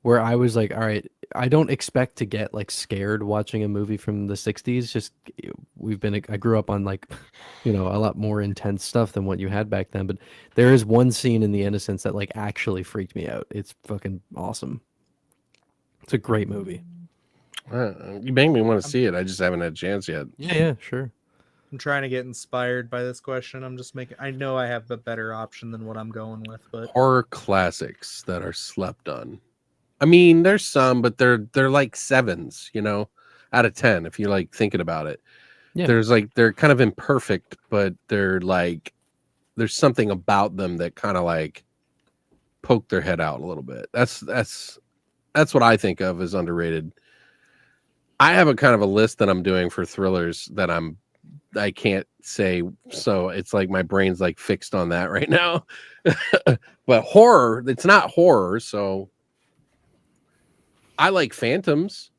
where I was like, all right, I don't expect to get like scared watching a movie from the 60s. Just I grew up on like, a lot more intense stuff than what you had back then. But there is one scene in The Innocents that like actually freaked me out. It's fucking awesome. It's a great movie. You make me want to see it. I just haven't had a chance yet. Yeah, sure. I'm trying to get inspired by this question. I'm just making. I know I have a better option than what I'm going with, but horror classics that are slept on. I mean, there's some, but they're like 7s, out of 10. If you like thinking about it, they're kind of imperfect, but they're like there's something about them that kind of like poke their head out a little bit. That's what I think of as underrated. I have a kind of a list that I'm doing for thrillers that I can't say, so it's like my brain's like fixed on that right now. But horror, it's not horror, so I like Phantoms.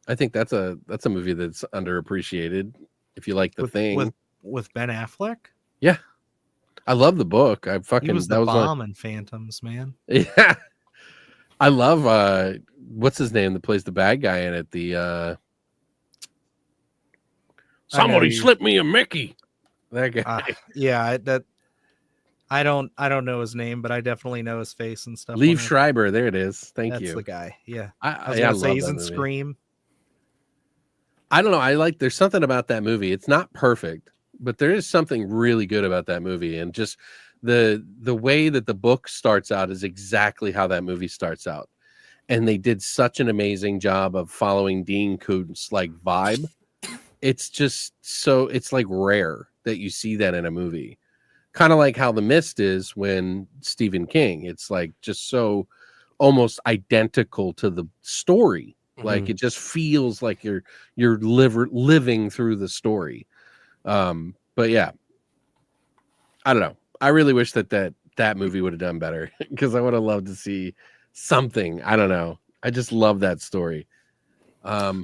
I think that's a movie that's underappreciated. If you like The Thing with Ben Affleck, yeah, I love the book. I fucking he was the bomb in Phantoms, man. Yeah, I love what's his name that plays the bad guy in it. The somebody slipped me a Mickey. That guy. Yeah, that I don't know his name, but I definitely know his face and stuff. Liev Schreiber, there it is. That's the guy. Yeah, I was gonna say he's in Scream. I don't know. There's something about that movie. It's not perfect, but there is something really good about that movie, and just the way that the book starts out is exactly how that movie starts out. And they did such an amazing job of following Dean Koontz like vibe. It's just so it's like rare that you see that in a movie. Kind of like how The Mist is when Stephen King. It's like just so almost identical to the story. Like it just feels like you're living through the story. But yeah, I don't know. I really wish that movie would have done better because I would have loved to see something. I don't know. I just love that story. But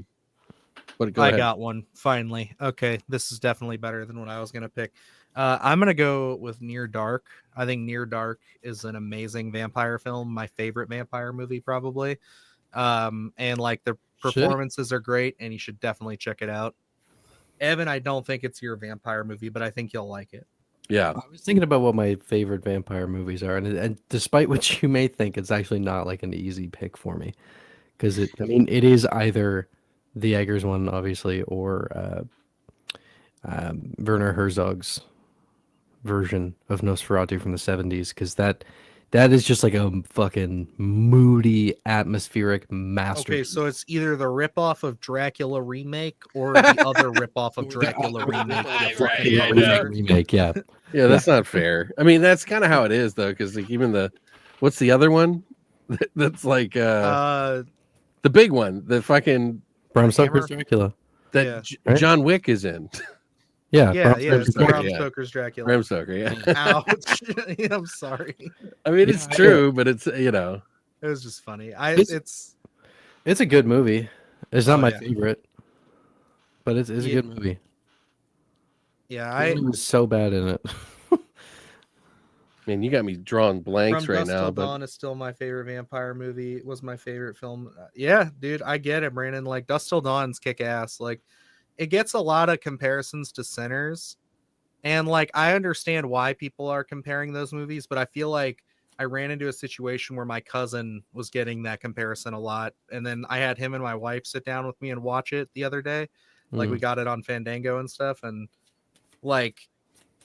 go ahead. Got one finally. Okay, this is definitely better than what I was gonna pick. I'm gonna go with Near Dark. I think Near Dark is an amazing vampire film. My favorite vampire movie, probably. And like the performances are great, and you should definitely check it out. Evan, I don't think it's your vampire movie, but I think you'll like it. Yeah, I was thinking about what my favorite vampire movies are, and despite what you may think, it's actually not like an easy pick for me because it is either the Eggers one, obviously, or Werner Herzog's version of Nosferatu from the 70s, because that is just like a fucking moody, atmospheric masterpiece. Okay, so it's either the ripoff of Dracula remake or the other ripoff of Dracula remake. Remake, yeah. Yeah, that's not fair. I mean, that's kind of how it is, though, because like even what's the other one? That's like the big one, the fucking Bram Stoker's Dracula that John Wick is in. Yeah, it's Bram Stoker's Dracula. Bram Stoker, yeah. Ouch. I'm sorry. I mean, it's true, but it's it was just funny. It's a good movie. It's not my favorite, but it's a good movie. Yeah, I was so bad in it. Man, you got me drawing blanks right now. But Dawn is still my favorite vampire movie. It was my favorite film. Yeah, dude, I get it, Brandon. Like Dusk Till Dawn's kick ass. Like it gets a lot of comparisons to Sinners, and like I understand why people are comparing those movies, but I feel like I ran into a situation where my cousin was getting that comparison a lot, and then I had him and my wife sit down with me and watch it the other day. Like we got it on Fandango and stuff, and like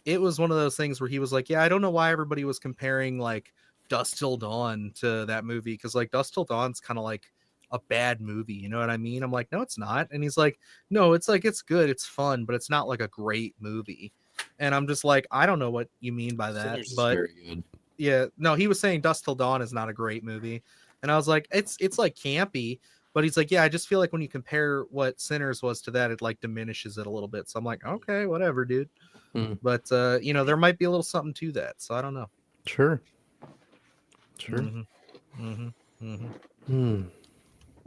it was one of those things where he was like, yeah, I don't know why everybody was comparing like Dusk Till Dawn to that movie, because like Dusk Till Dawn's kind of like a bad movie, you know what I mean? I'm like, no, it's not. And he's like, no, it's like it's good, it's fun, but it's not like a great movie. And I'm just like, I don't know what you mean by that. Sinners but is very good. Yeah, no, he was saying Dusk Till Dawn is not a great movie, and I was like, it's like campy. But he's like, yeah, I just feel like when you compare what Sinners was to that, it like diminishes it a little bit. So I'm like, okay, whatever, dude. But there might be a little something to that, so I don't know. Sure.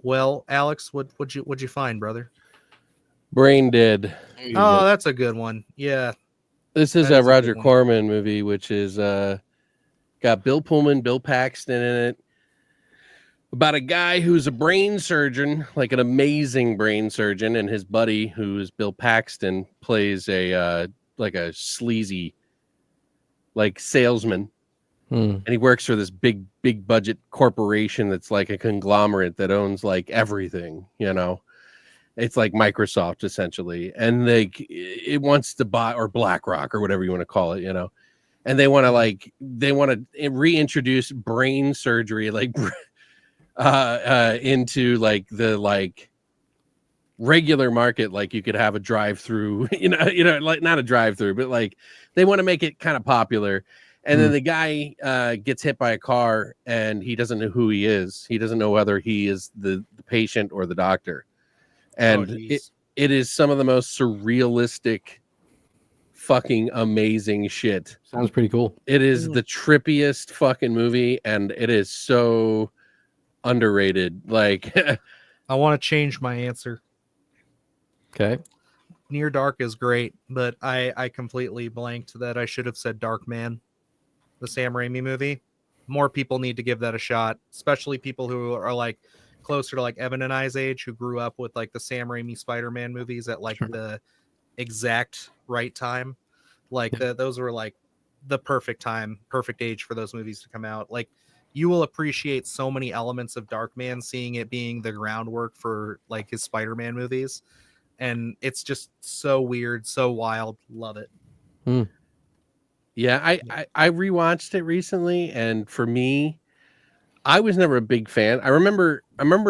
Well, Alex, what'd you find, brother? Brain Dead. Oh, that's a good one. Yeah, this is a Roger Corman movie, which is got Bill Pullman, Bill Paxton in it, about a guy who's a brain surgeon, like an amazing brain surgeon, and his buddy, who is Bill Paxton, plays a like a sleazy like salesman, and he works for this big budget corporation that's like a conglomerate that owns like everything, it's like Microsoft essentially, and it wants to buy, or BlackRock or whatever you want to call it, and they want to reintroduce brain surgery like into like the regular market, like you could have a drive-through, like not a drive-through, but like they want to make it kind of popular. And then the guy gets hit by a car and he doesn't know who he is. He doesn't know whether he is the patient or the doctor. And it is some of the most surrealistic, fucking amazing shit. Sounds pretty cool. It is the trippiest fucking movie, and it is so underrated. Like, I want to change my answer. Okay. Near Dark is great, but I completely blanked that. I should have said Dark Man, the Sam Raimi movie. More people need to give that a shot, especially people who are like closer to like Evan and I's age, who grew up with like the Sam Raimi Spider-Man movies at like the exact right time. Like those were like the perfect time, perfect age for those movies to come out. Like you will appreciate so many elements of Darkman, seeing it being the groundwork for like his Spider-Man movies. And it's just so weird, so wild. Love it. Yeah, I rewatched it recently, and for me, I was never a big fan. I remember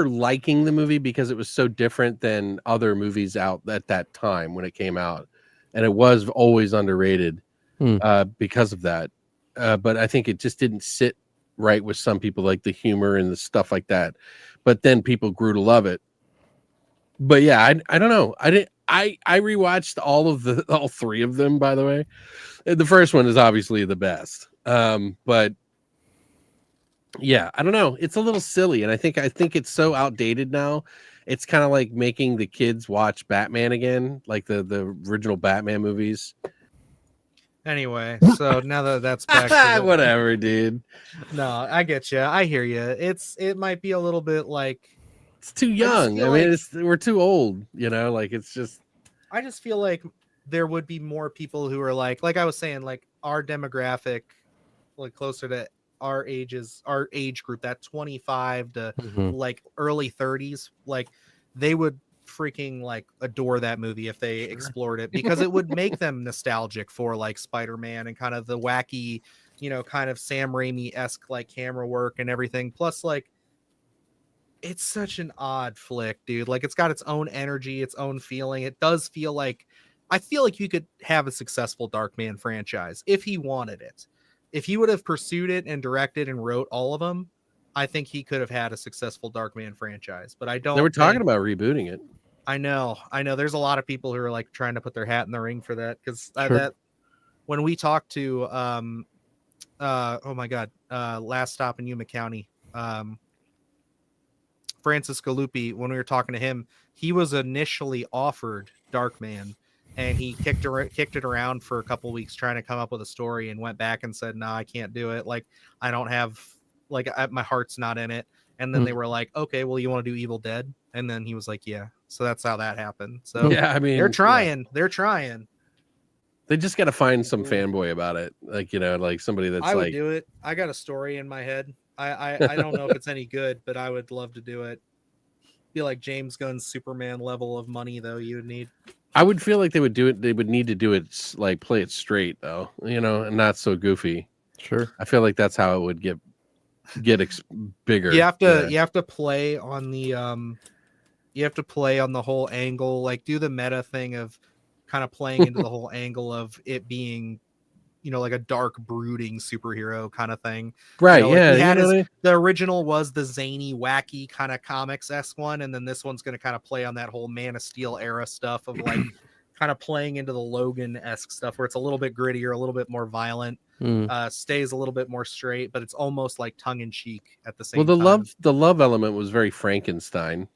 liking the movie because it was so different than other movies out at that time when it came out, and it was always underrated because of that. But I think it just didn't sit right with some people, like the humor and the stuff like that. But then people grew to love it. But yeah, I don't know. I rewatched all three of them, by the way. The first one is obviously the best. But yeah, I don't know. It's a little silly, and I think it's so outdated now. It's kind of like making the kids watch Batman again, like the original Batman movies. Anyway, so now that that's back, whatever, dude. No, I get you. I hear you. It might be a little bit like it's too young. I mean, we're too old. Like it's just. I just feel like there would be more people who are like I was saying, like our demographic, like closer to our age group, that 25 to like early 30s, like they would freaking like adore that movie if they explored it, because it would make them nostalgic for like Spider-Man and kind of the wacky, kind of Sam Raimi-esque like camera work and everything. Plus, like, it's such an odd flick, dude. Like, it's got its own energy, its own feeling. It does feel like, I feel like you could have a successful Darkman franchise if he wanted it. If he would have pursued it and directed and wrote all of them, I think he could have had a successful Darkman franchise. But I don't. They were talking about rebooting it. I know. There's a lot of people who are like trying to put their hat in the ring for that, because that when we talked to oh my god, Last Stop in Yuma County, Francis Galuppi, when we were talking to him, he was initially offered Darkman, and he kicked it around for a couple weeks trying to come up with a story, and went back and said, no, I can't do it. Like, I don't have, like, my heart's not in it. And then they were like, okay, well, you want to do Evil Dead? And then he was like, yeah. So that's how that happened. So yeah, I mean, they're trying. They're trying. They just got to find some fanboy about it. Like, like somebody that's I would do it. I got a story in my head. I don't know if it's any good, but I would love to do it. Feel like James Gunn's Superman level of money, though, you would need. I would feel like they would do it. They would need to do it, like, play it straight, though, and not so goofy. Sure. I feel like that's how it would get bigger. You have to play on the whole angle, like do the meta thing of kind of playing into the whole angle of it being, like a dark, brooding superhero kind of thing. Right. The original was the zany, wacky kind of comics-esque one. And then this one's going to kind of play on that whole Man of Steel era stuff of like kind of playing into the Logan-esque stuff where it's a little bit grittier, a little bit more violent, stays a little bit more straight, but it's almost like tongue in cheek at the same time. Well, the love element was very Frankenstein.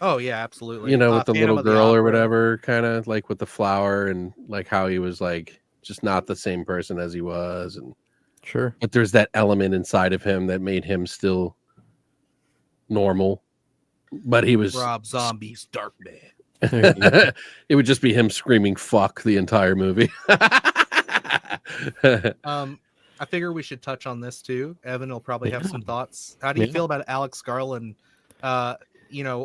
Oh yeah, absolutely. With the little girl or whatever, kind of like with the flower, and like how he was like just not the same person as he was, and sure. But there's that element inside of him that made him still normal. But he was Rob Zombie's Darkman. It would just be him screaming "fuck" the entire movie. I figure we should touch on this too. Evan will probably have some thoughts. How do you feel about Alex Garland?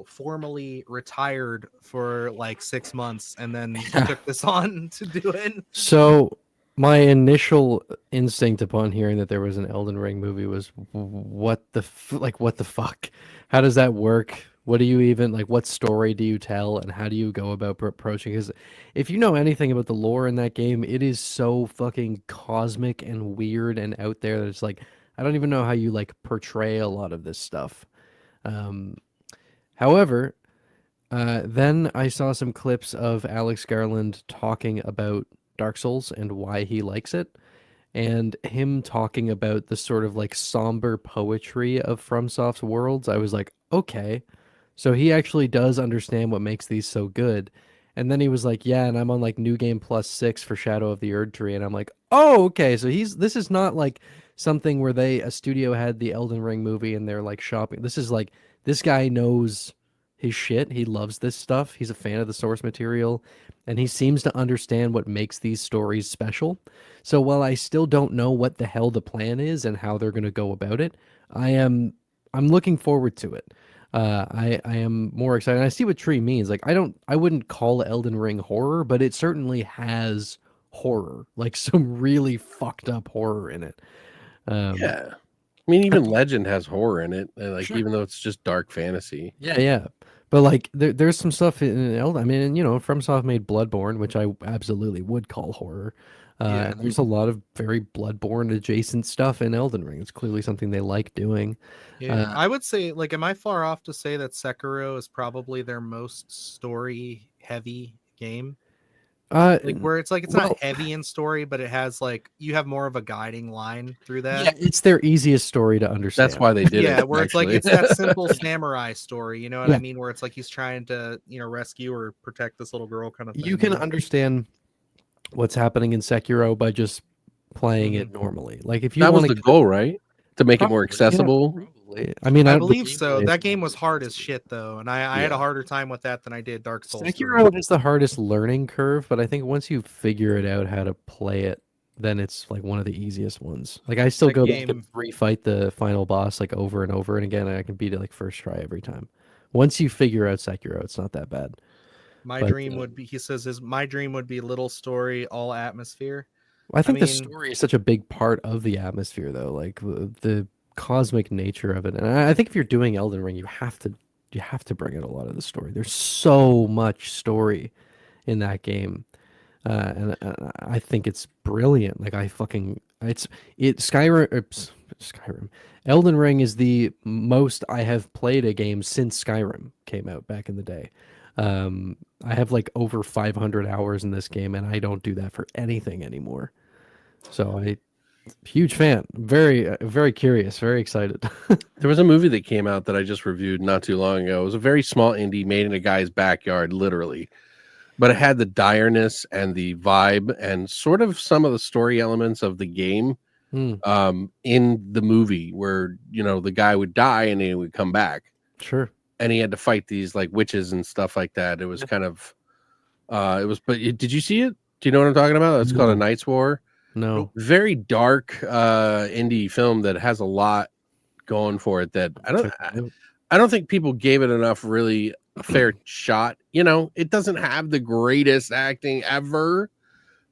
Formally retired for like 6 months and then took this on to do it. So my initial instinct upon hearing that there was an Elden Ring movie was, what the fuck? How does that work? What do you even like? What story do you tell, and how do you go about approaching? Because if you know anything about the lore in that game, it is so fucking cosmic and weird and out there that it's like I don't even know how you like portray a lot of this stuff. Um, However, then I saw some clips of Alex Garland talking about Dark Souls and why he likes it, and him talking about the sort of like somber poetry of FromSoft's worlds. I was like, okay, so he actually does understand what makes these so good. And then he was like, yeah, and I'm on like New Game Plus 6 for Shadow of the Erd Tree. And I'm like, oh, okay. So this is not like something where a studio had the Elden Ring movie and they're like shopping. This is like, this guy knows his shit. He loves this stuff. He's a fan of the source material. And he seems to understand what makes these stories special. So while I still don't know what the hell the plan is and how they're going to go about it, I'm looking forward to it. I am more excited. And I see what Tree means. Like I wouldn't call Elden Ring horror, but it certainly has horror, like some really fucked up horror in it. Yeah, I mean, even Legend has horror in it, like Sure. even though it's just dark fantasy. Yeah. But like there's some stuff in Elden. I mean, you know, FromSoft made Bloodborne, which I absolutely would call horror. And there's a lot of very Bloodborne adjacent stuff in Elden Ring. It's clearly something they like doing. Yeah, I would say, like, am I far off to say that Sekiro is probably their most story heavy game? Like where it's like it's not heavy in story, but it has like you have more of a guiding line through that. Yeah, it's their easiest story to understand. That's why they did it. Yeah, where actually. it's like it's that simple samurai story, you know what I mean? Where it's like he's trying to, you know, rescue or protect this little girl kind of thing. You can understand what's happening in Sekiro by just playing it normally. Like if you that was want the goal, right? To make it more accessible. Probably. I mean, I believe so. That game was hard as shit though, and I had a harder time with that than I did Dark Souls. Sekiro is the hardest learning curve, but I think once you figure it out how to play it, then it's like one of the easiest ones. Like I still go back and refight the final boss like over and over and again, and I can beat it like first try every time. Once you figure out Sekiro, it's not that bad. My dream would be, he says, my dream would be little story, all atmosphere. I think the story is such a big part of the atmosphere, though, like the cosmic nature of it. And I think if you're doing Elden Ring, you have to bring in a lot of the story. There's so much story in that game, and I think it's brilliant. Like Skyrim. Elden Ring is the most I have played a game since Skyrim came out back in the day. I have like over 500 hours in this game, and I don't do that for anything anymore. So huge fan, very, very curious, very excited. There was a movie that came out that I just reviewed not too long ago. It was a very small indie made in a guy's backyard, literally, but it had the direness and the vibe and sort of some of the story elements of the game in the movie, where, you know, the guy would die and he would come back. Sure. And he had to fight these like witches and stuff like that. It was kind of, did you see it? Do you know what I'm talking about? It's called A Night's War. No. Very dark indie film that has a lot going for it that I don't think people gave it enough really a fair shot. You know, it doesn't have the greatest acting ever,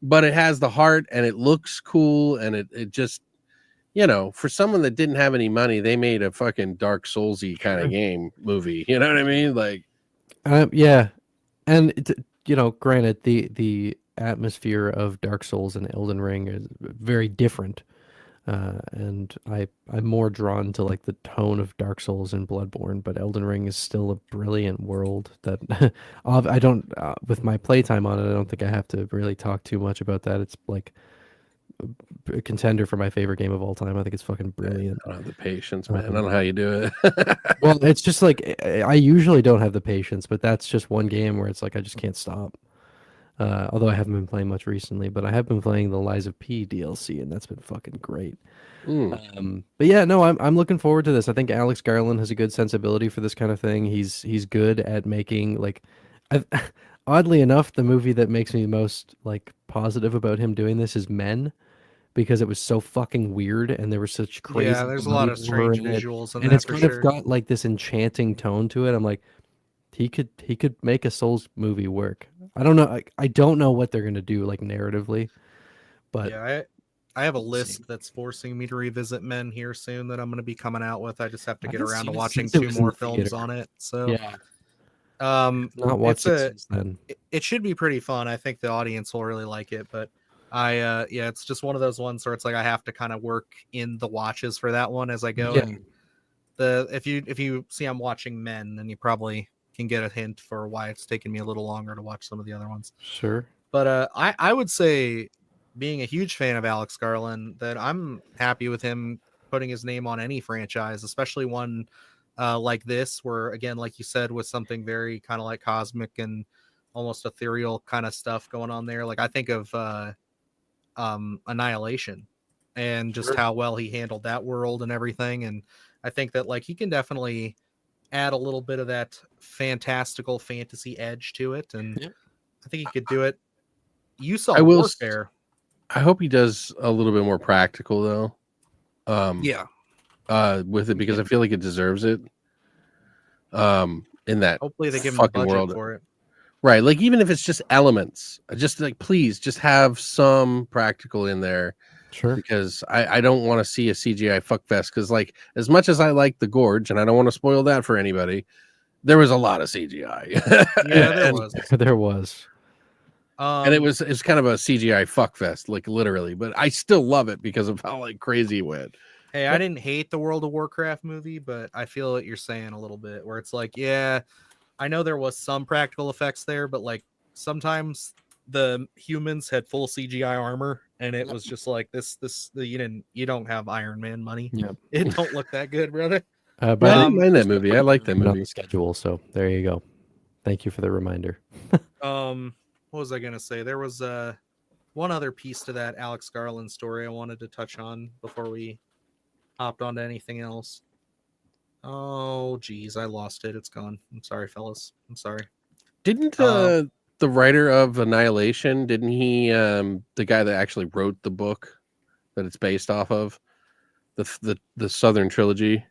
but it has the heart and it looks cool, and it just, you know, for someone that didn't have any money, they made a fucking Dark Soulsy kind of game movie. You know what I mean? Like, yeah, and you know, granted, the atmosphere of Dark Souls and Elden Ring is very different, and I'm more drawn to like the tone of Dark Souls and Bloodborne, but Elden Ring is still a brilliant world that I don't with my playtime on it, I don't think I have to really talk too much about that. It's like a contender for my favorite game of all time. I think it's fucking brilliant. I don't have the patience, man. I don't know how you do it. Well, it's just like I usually don't have the patience, but that's just one game where it's like I just can't stop. Although I haven't been playing much recently, but I have been playing the Lies of P DLC, and that's been fucking great. But yeah, no, I'm looking forward to this. I think Alex Garland has a good sensibility for this kind of thing. He's good at making like, oddly enough, the movie that makes me most like positive about him doing this is Men, because it was so fucking weird and there was such crazy. Yeah, there's a lot of strange visuals, and it's kind of got like this enchanting tone to it. I'm like, he could make a Souls movie work. I don't know. I don't know what they're gonna do like narratively, but yeah, I have a list that's forcing me to revisit Men here soon that I'm going to be coming out with. I just have to get around to watching 2 more films on it. So yeah, not watched it since then. It should be pretty fun. I think the audience will really like it, but it's just one of those ones where it's like I have to kind of work in the watches for that one as I go. Yeah. And if you see I'm watching Men, then you probably can get a hint for why it's taken me a little longer to watch some of the other ones. Sure. But I would say, being a huge fan of Alex Garland, that I'm happy with him putting his name on any franchise, especially one like this, where, again, like you said, with something very kind of like cosmic and almost ethereal kind of stuff going on there. Like I think of Annihilation and just how well he handled that world and everything. And I think that like he can definitely add a little bit of that fantastical fantasy edge to it. And I think he could do it. You saw Warfare. I hope he does a little bit more practical though. With it, because I feel like it deserves it. In that hopefully they give him a budget world for it. Right. Like even if it's just elements, just like please just have some practical in there. Sure. Because I don't want to see a CGI fuckfest, because like as much as I like the Gorge, and I don't want to spoil that for anybody, there was a lot of CGI. Yeah, there was. And it was kind of a CGI fuckfest, like literally, but I still love it because of how like crazy it went. Hey, I didn't hate the World of Warcraft movie, but I feel what you're saying a little bit, where it's like, yeah, I know there was some practical effects there, but like sometimes the humans had full CGI armor, and it was just like you don't have Iron Man money. Yeah, it don't look that good, brother. I didn't mind that movie. I like that movie. On the schedule, so there you go. Thank you for the reminder. What was I gonna say? There was one other piece to that Alex Garland story I wanted to touch on before we hopped onto anything else. Oh geez, I lost it. It's gone. I'm sorry, fellas. I'm sorry. Didn't the writer of Annihilation, didn't he the guy that actually wrote the book that it's based off of, the Southern Trilogy,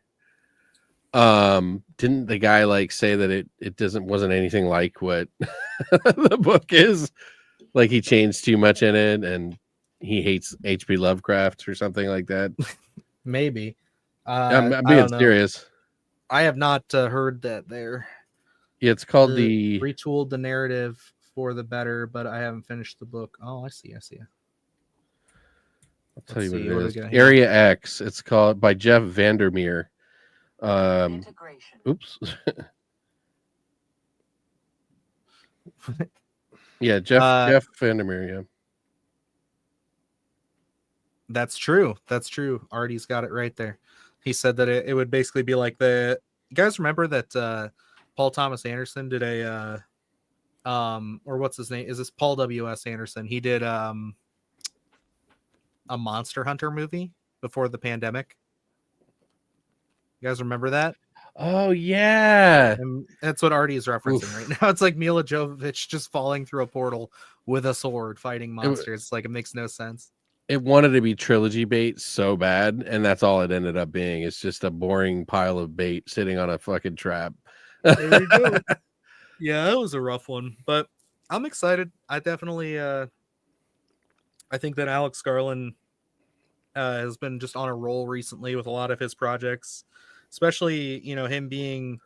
didn't the guy like say that it wasn't anything like what the book is? Like he changed too much in it and he hates H.P. Lovecraft or something like that. Maybe. I'm being serious. I have not heard that there. Yeah, it's called the retooled the narrative for the better, but I haven't finished the book. Oh, I see. I'll tell you what it is. Area X. It's called by Jeff Vandermeer. Oops. Yeah, Jeff Vandermeer. Yeah. That's true. Artie's got it right there. He said that it would basically be like you guys remember that Paul Thomas Anderson did a or what's his name? Is this Paul W.S. Anderson? He did a Monster Hunter movie before the pandemic. You guys remember that? Oh yeah. And that's what Artie is referencing right now. It's like Mila Jovovich just falling through a portal with a sword fighting monsters. It's like it makes no sense. It wanted to be trilogy bait so bad, and that's all it ended up being. It's just a boring pile of bait sitting on a fucking trap. There you go. Yeah, that was a rough one, but I'm excited. I definitely I think that Alex Garland has been just on a roll recently with a lot of his projects, especially, him being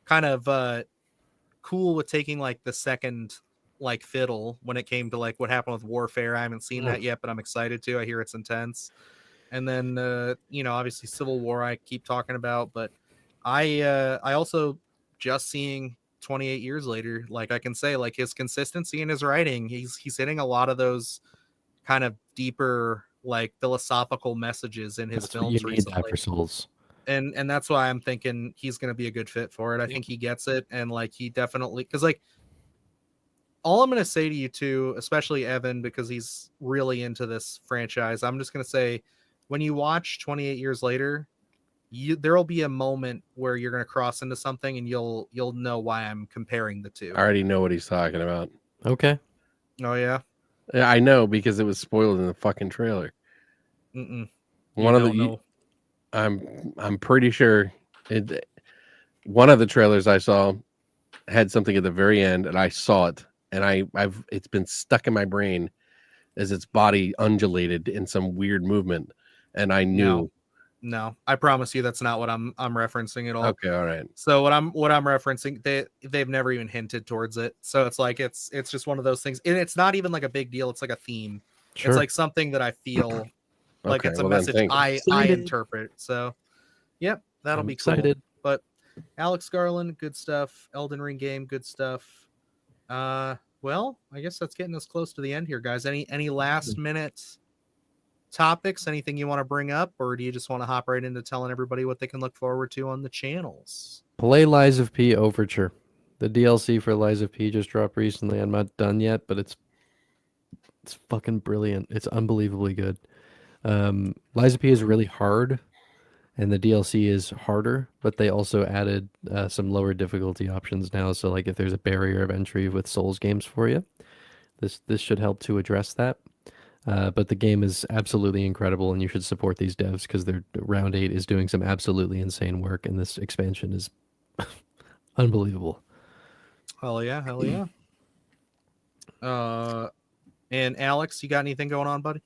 kind of cool with taking like the second like fiddle when it came to like what happened with Warfare. I haven't seen that yet, but I'm excited to. I hear it's intense. And then obviously Civil War I keep talking about, but I also just seeing 28 years later, like I can say like his consistency in his writing, he's hitting a lot of those kind of deeper like philosophical messages in his films recently. For Souls. And that's why I'm thinking he's going to be a good fit for it. I think he gets it, and like he definitely, because like all I'm going to say to you too, especially Evan, because he's really into this franchise, I'm just going to say, when you watch 28 years later, there'll be a moment where you're going to cross into something, and you'll know why I'm comparing the two. I already know what he's talking about. Okay. Oh yeah. Yeah, I know because it was spoiled in the fucking trailer. I'm pretty sure one of the trailers I saw had something at the very end, and I saw it, and it's been stuck in my brain as its body undulated in some weird movement, and I knew. No, I promise you that's not what I'm referencing at all. Okay, all right. So what I'm referencing, they've never even hinted towards it. So it's like it's just one of those things, and it's not even like a big deal. It's like a theme. Sure. It's like something that I feel like Okay, it's a well then, message thanks. I Excited. interpret. So, yep, that'll I'm be cool. excited. But Alex Garland, good stuff. Elden Ring game, good stuff. Well, I guess that's getting us close to the end here, guys. Any last minute topics? Anything you want to bring up, or do you just want to hop right into telling everybody what they can look forward to on the channels? Play Lies of P Overture. The DLC for Lies of P just dropped recently. I'm not done yet, but it's fucking brilliant. It's unbelievably good. Lies of P is really hard, and the DLC is harder, but they also added some lower difficulty options now. So like if there's a barrier of entry with Souls games for you, this should help to address that. But the game is absolutely incredible, and you should support these devs because their Round 8 is doing some absolutely insane work, and this expansion is unbelievable. Hell yeah. And Alex, you got anything going on, buddy?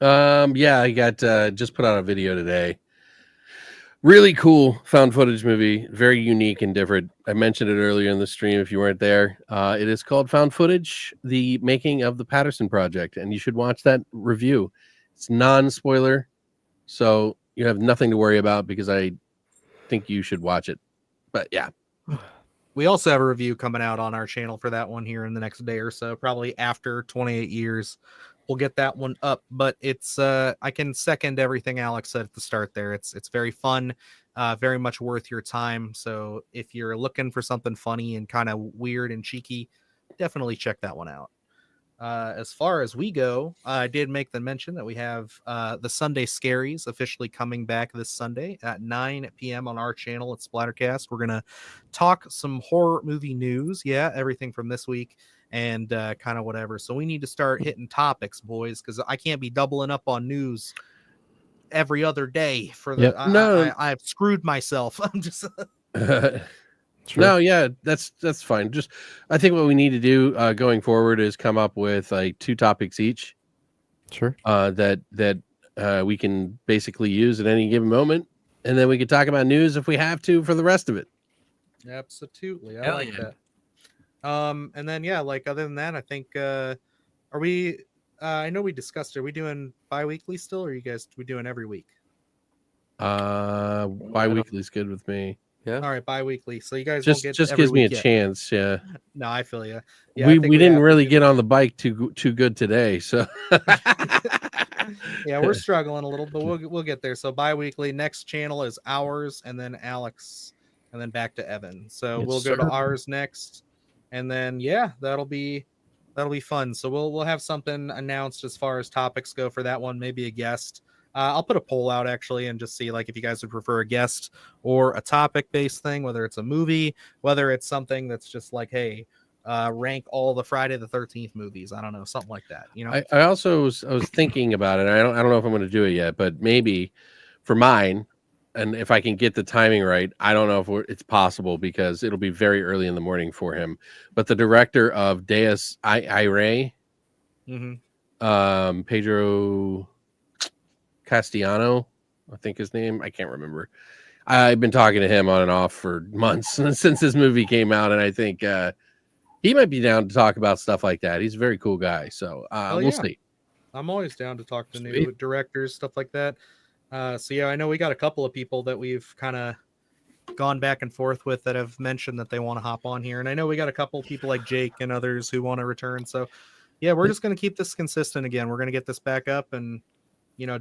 Yeah, I got just put out a video today. Really cool found footage movie, very unique and different. I mentioned it earlier in the stream if you weren't there. It is called Found Footage, the making of the Patterson Project, and you should watch that review. It's non-spoiler, so you have nothing to worry about because I think you should watch it. But yeah. We also have a review coming out on our channel for that one here in the next day or so, probably after 28 years. We'll get that one up, but it's I can second everything Alex said at the start there. It's very fun, very much worth your time. So if you're looking for something funny and kind of weird and cheeky, definitely check that one out. As far as we go, I did make the mention that we have the Sunday Scaries officially coming back this Sunday at 9 p.m. on our channel at Splattercast. We're going to talk some horror movie news. Yeah, everything from this week and kind of whatever. So we need to start hitting topics, boys, because I can't be doubling up on news every other day for the I've screwed myself. I'm just Sure. No, yeah, that's fine. Just I think what we need to do going forward is come up with like 2 topics each. Sure. That we can basically use at any given moment, and then we can talk about news if we have to for the rest of it. Absolutely. I like that. And then like other than that, I think are we I know we discussed, are we doing bi-weekly still, or are you guys we doing every week? Bi-weekly is good with me. Yeah. All right, bi-weekly. So you guys just gives me a chance. Yeah. No, I feel you. Yeah, we didn't really get on the bike too good today, so yeah, we're struggling a little, but we'll get there. So bi-weekly. Next channel is ours, and then Alex, and then back to Evan. So Yes, we'll go to ours next, and then that'll be fun. So we'll have something announced as far as topics go for that one. Maybe a guest. I'll put a poll out actually and just see like if you guys would prefer a guest or a topic based thing, whether it's a movie, whether it's something that's just like, hey, rank all the Friday the 13th movies. I don't know, something like that. You know, I also was thinking about it. I don't know if I'm going to do it yet, but maybe for mine, and if I can get the timing right, I don't know if it's possible because it'll be very early in the morning for him. But the director of Deus Irae, Pedro Castellano, I think his name. I can't remember. I've been talking to him on and off for months since this movie came out, and I think he might be down to talk about stuff like that. He's a very cool guy, so we'll see. I'm always down to talk to new directors, stuff like that. So yeah, I know we got a couple of people that we've kind of gone back and forth with that have mentioned that they want to hop on here, and I know we got a couple of people like Jake and others who want to return. So yeah, we're just going to keep this consistent again. We're going to get this back up, and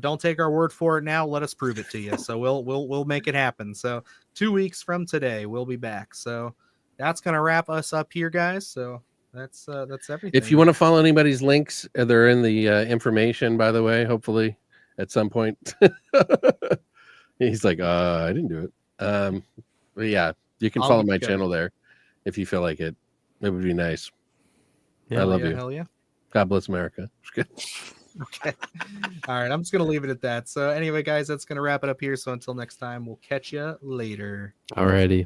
don't take our word for it now. Let us prove it to you. So we'll make it happen. So 2 weeks from today, we'll be back. So that's going to wrap us up here, guys. So that's everything. If you want to follow anybody's links, they're in the information, by the way, hopefully at some point. He's like, I didn't do it. But yeah, you can follow my channel there if you feel like it. It would be nice. Yeah, I love you. Hell yeah. God bless America. Okay. All right. I'm just going to leave it at that. So anyway, guys, that's going to wrap it up here. So until next time, we'll catch you later. Alrighty.